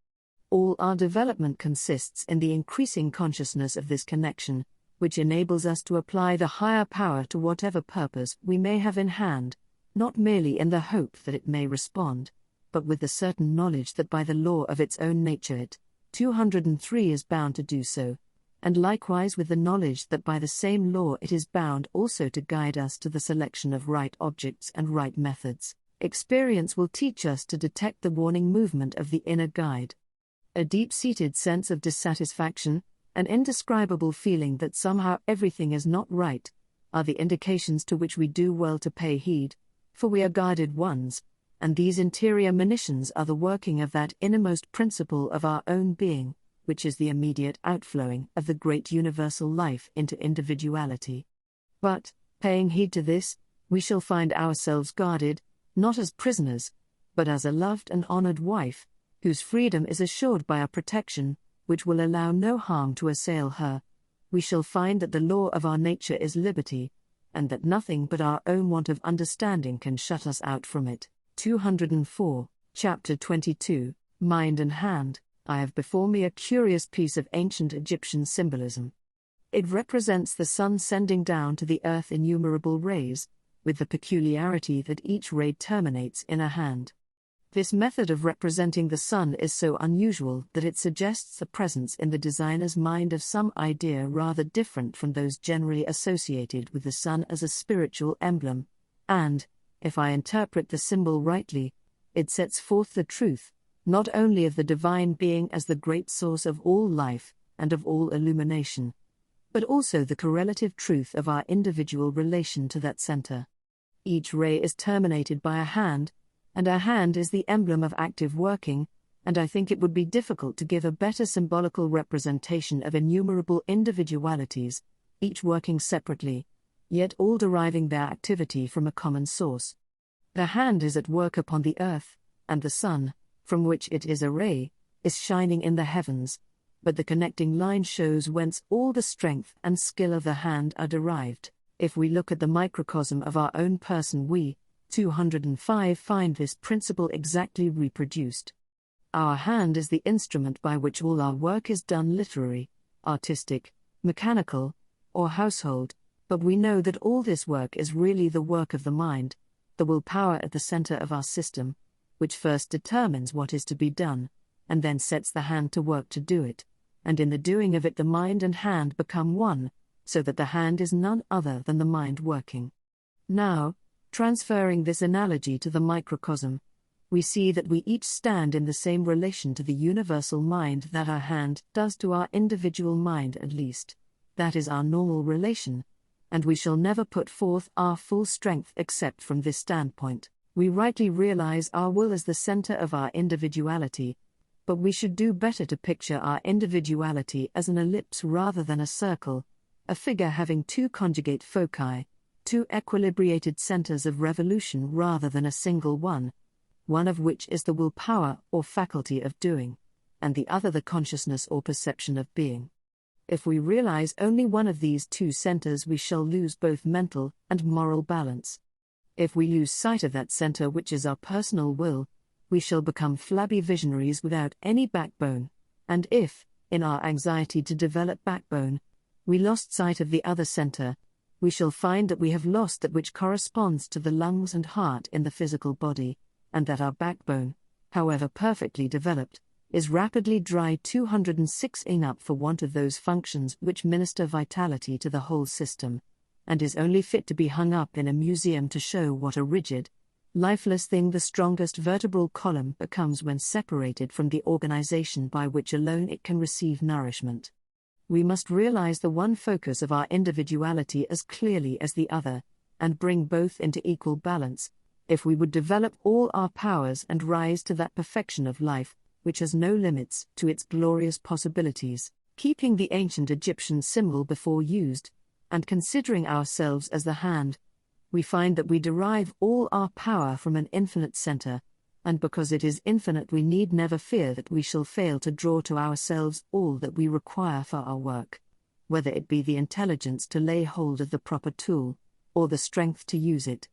All our development consists in the increasing consciousness of this connection, which enables us to apply the higher power to whatever purpose we may have in hand, not merely in the hope that it may respond, but with the certain knowledge that by the law of its own nature it, 203 is bound to do so, and likewise with the knowledge that by the same law it is bound also to guide us to the selection of right objects and right methods. Experience will teach us to detect the warning movement of the inner guide. A deep-seated sense of dissatisfaction, an indescribable feeling that somehow everything is not right, are the indications to which we do well to pay heed, for we are guided ones, and these interior monitions are the working of that innermost principle of our own being, which is the immediate outflowing of the great universal life into individuality. But, paying heed to this, we shall find ourselves guarded, not as prisoners, but as a loved and honored wife, whose freedom is assured by a protection which will allow no harm to assail her. We shall find that the law of our nature is liberty, and that nothing but our own want of understanding can shut us out from it. 204, Chapter 22, Mind and Hand. I have before me a curious piece of ancient Egyptian symbolism. It represents the sun sending down to the earth innumerable rays, with the peculiarity that each ray terminates in a hand. This method of representing the sun is so unusual that it suggests the presence in the designer's mind of some idea rather different from those generally associated with the sun as a spiritual emblem, and, if I interpret the symbol rightly, it sets forth the truth, not only of the divine being as the great source of all life and of all illumination, but also the correlative truth of our individual relation to that center. Each ray is terminated by a hand, and a hand is the emblem of active working, and I think it would be difficult to give a better symbolical representation of innumerable individualities, each working separately, yet all deriving their activity from a common source. The hand is at work upon the earth, and the sun, from which it is a ray, is shining in the heavens, but the connecting line shows whence all the strength and skill of the hand are derived. If we look at the microcosm of our own person, we, 205, find this principle exactly reproduced. Our hand is the instrument by which all our work is done, literary, artistic, mechanical, or household, but we know that all this work is really the work of the mind, the will power at the center of our system, which first determines what is to be done, and then sets the hand to work to do it, and in the doing of it the mind and hand become one, so that the hand is none other than the mind working. Now, transferring this analogy to the microcosm, we see that we each stand in the same relation to the universal mind that our hand does to our individual mind, at least. That is our normal relation, and we shall never put forth our full strength except from this standpoint. We rightly realize our will as the center of our individuality, but we should do better to picture our individuality as an ellipse rather than a circle, a figure having two conjugate foci, two equilibrated centers of revolution rather than a single one of which is the will power or faculty of doing, and the other the consciousness or perception of being. If we realize only one of these two centers, we shall lose both mental and moral balance. If we lose sight of that center which is our personal will, we shall become flabby visionaries without any backbone, and if, in our anxiety to develop backbone, we lost sight of the other center, we shall find that we have lost that which corresponds to the lungs and heart in the physical body, and that our backbone, however perfectly developed, is rapidly dried 206 up for want of those functions which minister vitality to the whole system, and is only fit to be hung up in a museum to show what a rigid, lifeless thing the strongest vertebral column becomes when separated from the organization by which alone it can receive nourishment. We must realize the one focus of our individuality as clearly as the other, and bring both into equal balance, if we would develop all our powers and rise to that perfection of life, which has no limits to its glorious possibilities. Keeping the ancient Egyptian symbol before used, and considering ourselves as the hand, we find that we derive all our power from an infinite center, and because it is infinite we need never fear that we shall fail to draw to ourselves all that we require for our work, whether it be the intelligence to lay hold of the proper tool, or the strength to use it.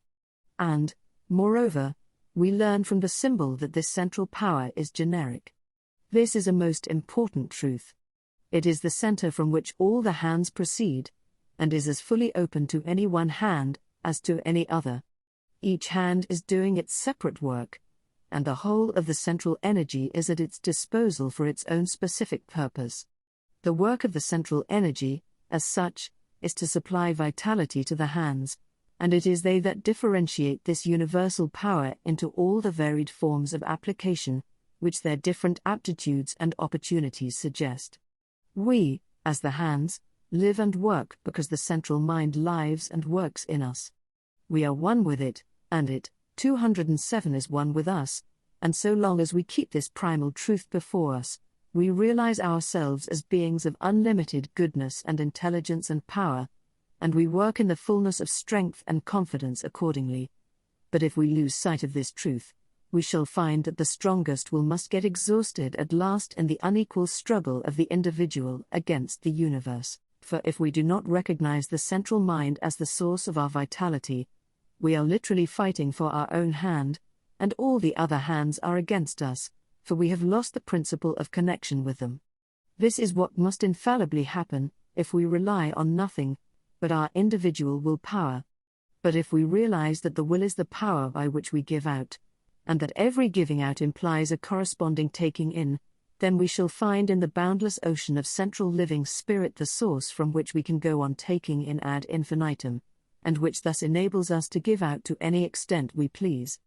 And, moreover, we learn from the symbol that this central power is generic. This is a most important truth. It is the center from which all the hands proceed, and is as fully open to any one hand as to any other. Each hand is doing its separate work, and the whole of the central energy is at its disposal for its own specific purpose. The work of the central energy, as such, is to supply vitality to the hands, and it is they that differentiate this universal power into all the varied forms of application, which their different aptitudes and opportunities suggest. We, as the hands, live and work because the central mind lives and works in us. We are one with it, and it, 207, is one with us, and so long as we keep this primal truth before us, we realize ourselves as beings of unlimited goodness and intelligence and power, and we work in the fullness of strength and confidence accordingly. But if we lose sight of this truth, we shall find that the strongest must get exhausted at last in the unequal struggle of the individual against the universe, for if we do not recognize the central mind as the source of our vitality, we are literally fighting for our own hand, and all the other hands are against us, for we have lost the principle of connection with them. This is what must infallibly happen if we rely on nothing but our individual willpower. But if we realize that the will is the power by which we give out, and that every giving out implies a corresponding taking in, then we shall find in the boundless ocean of central living spirit the source from which we can go on taking in ad infinitum, and which thus enables us to give out to any extent we please.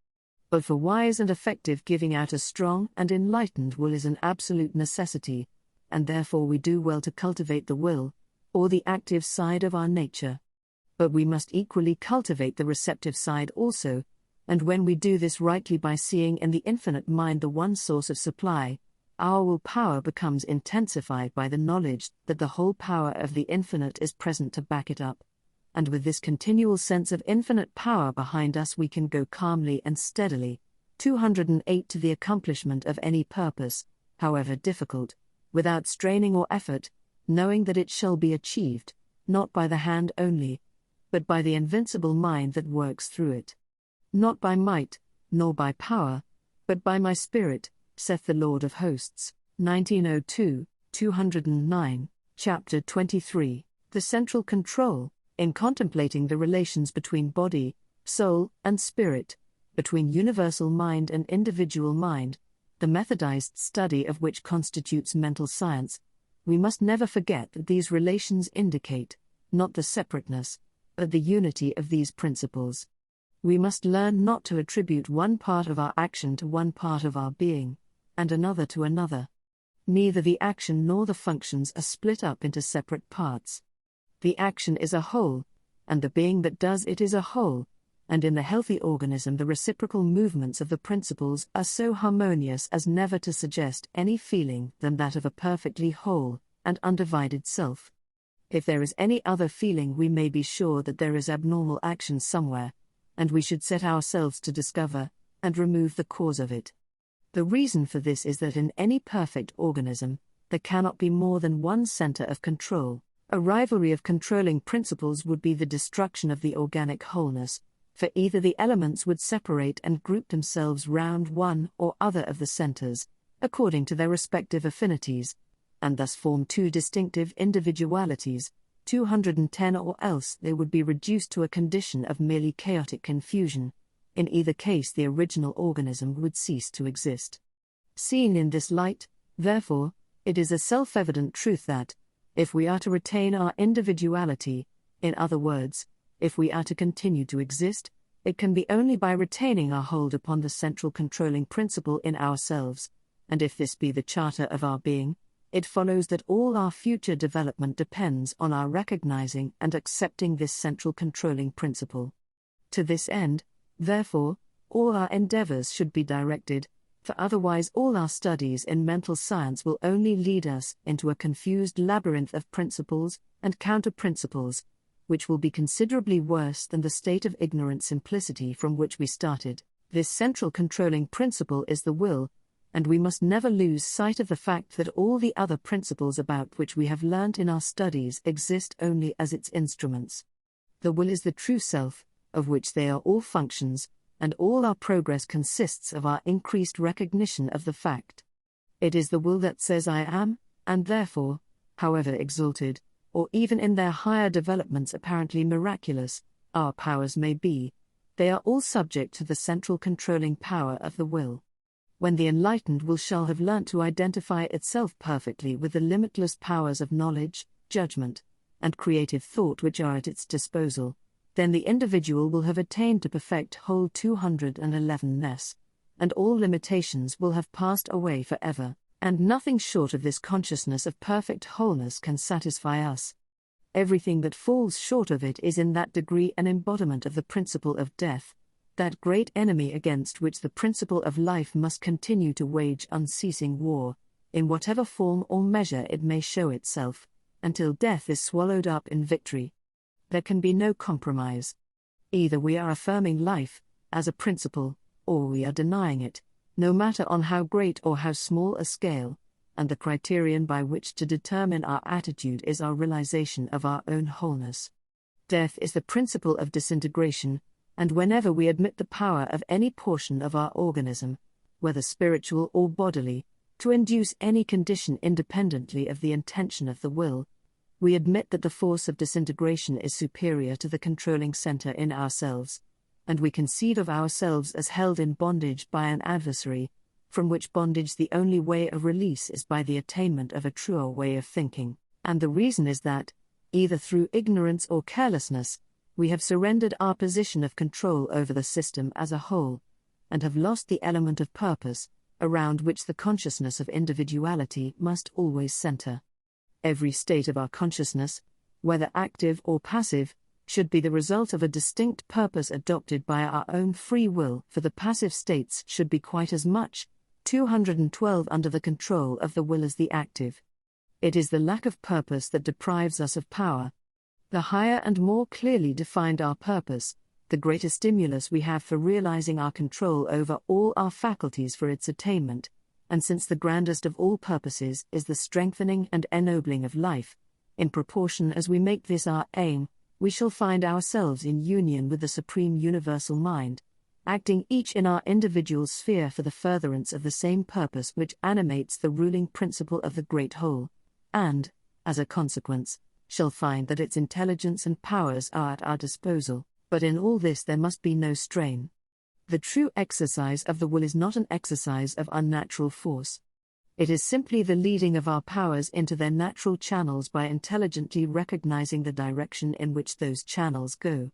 But for wise and effective giving out, a strong and enlightened will is an absolute necessity, and therefore we do well to cultivate the will, or the active side of our nature. But we must equally cultivate the receptive side also, and when we do this rightly by seeing in the infinite mind the one source of supply, our will power becomes intensified by the knowledge that the whole power of the infinite is present to back it up. And with this continual sense of infinite power behind us we can go calmly and steadily, 208, to the accomplishment of any purpose, however difficult, without straining or effort, knowing that it shall be achieved, not by the hand only, but by the invincible mind that works through it. Not by might, nor by power, but by my spirit, saith the Lord of hosts. 1902, 209, Chapter 23. The central control, in contemplating the relations between body, soul, and spirit, between universal mind and individual mind, the methodized study of which constitutes mental science, we must never forget that these relations indicate, not the separateness, but the unity of these principles. We must learn not to attribute one part of our action to one part of our being, and another to another. Neither the action nor the functions are split up into separate parts. The action is a whole, and the being that does it is a whole, and in the healthy organism the reciprocal movements of the principles are so harmonious as never to suggest any feeling than that of a perfectly whole and undivided self. If there is any other feeling, we may be sure that there is abnormal action somewhere, and we should set ourselves to discover and remove the cause of it. The reason for this is that in any perfect organism, there cannot be more than one center of control. A rivalry of controlling principles would be the destruction of the organic wholeness, for either the elements would separate and group themselves round one or other of the centers, according to their respective affinities, and thus form two distinctive individualities, 210, or else they would be reduced to a condition of merely chaotic confusion. In either case the original organism would cease to exist. Seen in this light, therefore, it is a self-evident truth that, if we are to retain our individuality, in other words, if we are to continue to exist, it can be only by retaining our hold upon the central controlling principle in ourselves, and if this be the charter of our being, it follows that all our future development depends on our recognizing and accepting this central controlling principle. To this end, therefore, all our endeavors should be directed, for otherwise all our studies in mental science will only lead us into a confused labyrinth of principles and counter-principles, which will be considerably worse than the state of ignorant simplicity from which we started. This central controlling principle is the will, and we must never lose sight of the fact that all the other principles about which we have learnt in our studies exist only as its instruments. The will is the true self, of which they are all functions, and all our progress consists of our increased recognition of the fact. It is the will that says I am, and therefore, however exalted, or even in their higher developments apparently miraculous, our powers may be, they are all subject to the central controlling power of the will. When the enlightened will shall have learnt to identify itself perfectly with the limitless powers of knowledge, judgment, and creative thought which are at its disposal, then the individual will have attained to perfect whole 211ness, and all limitations will have passed away forever, and nothing short of this consciousness of perfect wholeness can satisfy us. Everything that falls short of it is in that degree an embodiment of the principle of death, that great enemy against which the principle of life must continue to wage unceasing war, in whatever form or measure it may show itself, until death is swallowed up in victory. There can be no compromise. Either we are affirming life, as a principle, or we are denying it, no matter on how great or how small a scale, and the criterion by which to determine our attitude is our realization of our own wholeness. Death is the principle of disintegration, and whenever we admit the power of any portion of our organism, whether spiritual or bodily, to induce any condition independently of the intention of the will, we admit that the force of disintegration is superior to the controlling center in ourselves, and we conceive of ourselves as held in bondage by an adversary, from which bondage the only way of release is by the attainment of a truer way of thinking, and the reason is that, either through ignorance or carelessness, we have surrendered our position of control over the system as a whole, and have lost the element of purpose, around which the consciousness of individuality must always center. Every state of our consciousness, whether active or passive, should be the result of a distinct purpose adopted by our own free will, for the passive states should be quite as much 212 under the control of the will as the active. It is the lack of purpose that deprives us of power. The higher and more clearly defined our purpose, the greater stimulus we have for realizing our control over all our faculties for its attainment, and since the grandest of all purposes is the strengthening and ennobling of life, in proportion as we make this our aim, we shall find ourselves in union with the Supreme Universal Mind, acting each in our individual sphere for the furtherance of the same purpose which animates the ruling principle of the Great Whole, and, as a consequence, shall find that its intelligence and powers are at our disposal, but in all this there must be no strain. The true exercise of the will is not an exercise of unnatural force. It is simply the leading of our powers into their natural channels by intelligently recognizing the direction in which those channels go.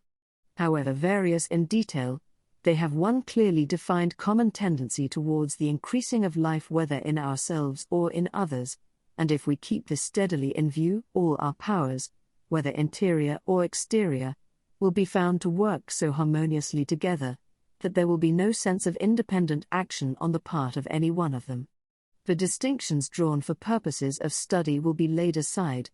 However various in detail, they have one clearly defined common tendency towards the increasing of life whether in ourselves or in others, and if we keep this steadily in view, all our powers, whether interior or exterior, will be found to work so harmoniously together, that there will be no sense of independent action on the part of any one of them. The distinctions drawn for purposes of study will be laid aside,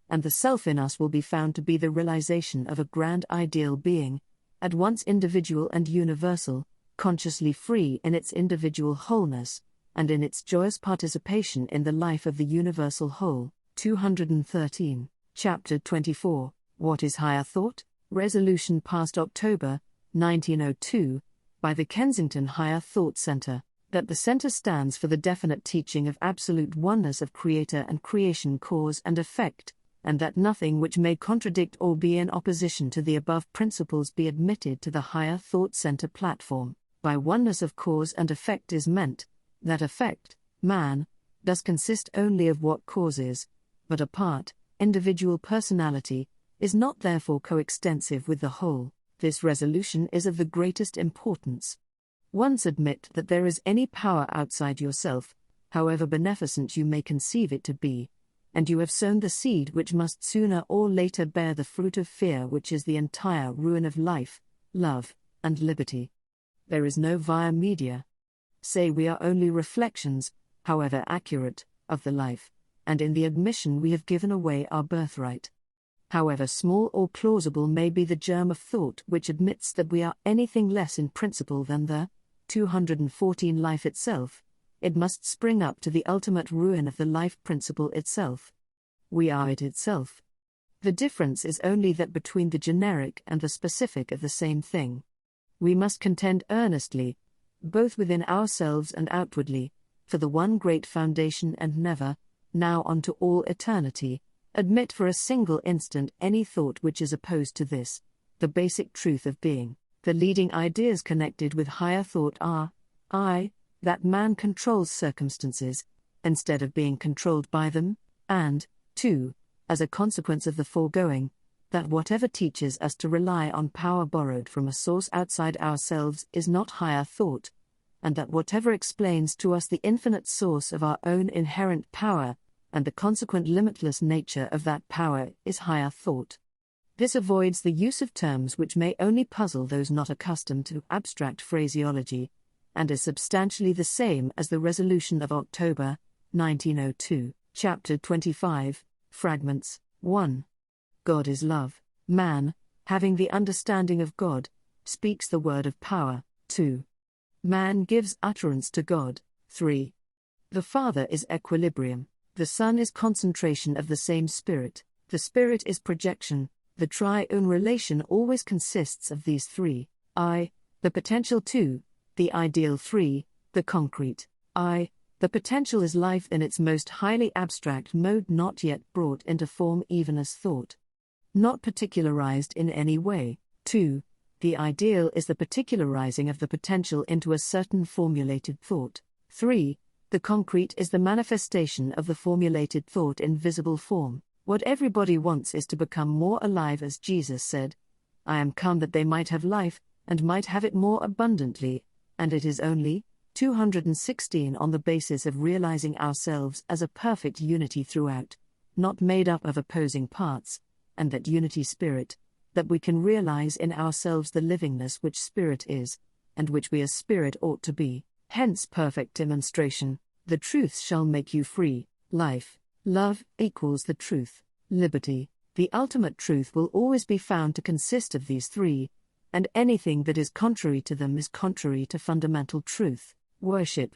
and the self in us will be found to be the realization of a grand ideal being, at once individual and universal, consciously free in its individual wholeness, and in its joyous participation in the life of the universal whole. 213, Chapter 24, What is Higher Thought? Resolution passed October, 1902, by the Kensington Higher Thought Center, that the center stands for the definite teaching of absolute oneness of creator and creation cause and effect, and that nothing which may contradict or be in opposition to the above principles be admitted to the Higher Thought Center platform. By oneness of cause and effect is meant that effect, man, does consist only of what causes, but apart, individual personality, is not therefore coextensive with the whole. This resolution is of the greatest importance. Once admit that there is any power outside yourself, however beneficent you may conceive it to be, and you have sown the seed which must sooner or later bear the fruit of fear, which is the entire ruin of life, love, and liberty. There is no via media. Say we are only reflections, however accurate, of the life, and in the admission we have given away our birthright. However small or plausible may be the germ of thought which admits that we are anything less in principle than the 214 Life itself, it must spring up to the ultimate ruin of the life principle itself. We are it itself. The difference is only that between the generic and the specific of the same thing. We must contend earnestly, both within ourselves and outwardly, for the one great foundation and never, now unto all eternity, admit for a single instant any thought which is opposed to this, the basic truth of being. The leading ideas connected with higher thought are, I, that man controls circumstances, instead of being controlled by them, and, 2, as a consequence of the foregoing, that whatever teaches us to rely on power borrowed from a source outside ourselves is not higher thought, and that whatever explains to us the infinite source of our own inherent power, and the consequent limitless nature of that power is higher thought. This avoids the use of terms which may only puzzle those not accustomed to abstract phraseology, and is substantially the same as the resolution of October, 1902, Chapter 25, Fragments, 1. God is love. Man, having the understanding of God, speaks the word of power. 2. Man gives utterance to God. 3. The Father is equilibrium. The Son is concentration of the same Spirit. The Spirit is projection. The triune relation always consists of these three: I, the potential; 2, the ideal; 3, the concrete. I, the potential, is life in its most highly abstract mode, not yet brought into form even as thought, not particularized in any way. 2, the ideal is the particularizing of the potential into a certain formulated thought. 3, the concrete is the manifestation of the formulated thought in visible form. What everybody wants is to become more alive, as Jesus said, I am come that they might have life, and might have it more abundantly, and it is only 216 on the basis of realizing ourselves as a perfect unity throughout, not made up of opposing parts, and that unity spirit, that we can realize in ourselves the livingness which spirit is, and which we as spirit ought to be. Hence perfect demonstration. The truth shall make you free. Life, love, equals the truth. Liberty, the ultimate truth, will always be found to consist of these three, and anything that is contrary to them is contrary to fundamental truth. Worship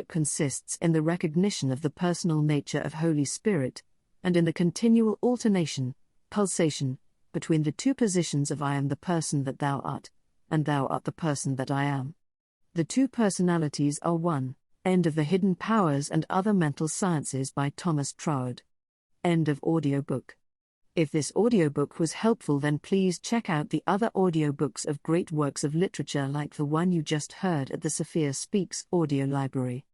consists in the recognition of the personal nature of Holy Spirit, and in the continual alternation, pulsation, between the two positions of I am the person that thou art, and thou art the person that I am. The two personalities are one. End of The Hidden Powers and Other Mental Sciences by Thomas Troward. End of audiobook. If this audiobook was helpful, then please check out the other audiobooks of great works of literature like the one you just heard at the Sophia Speaks audio library.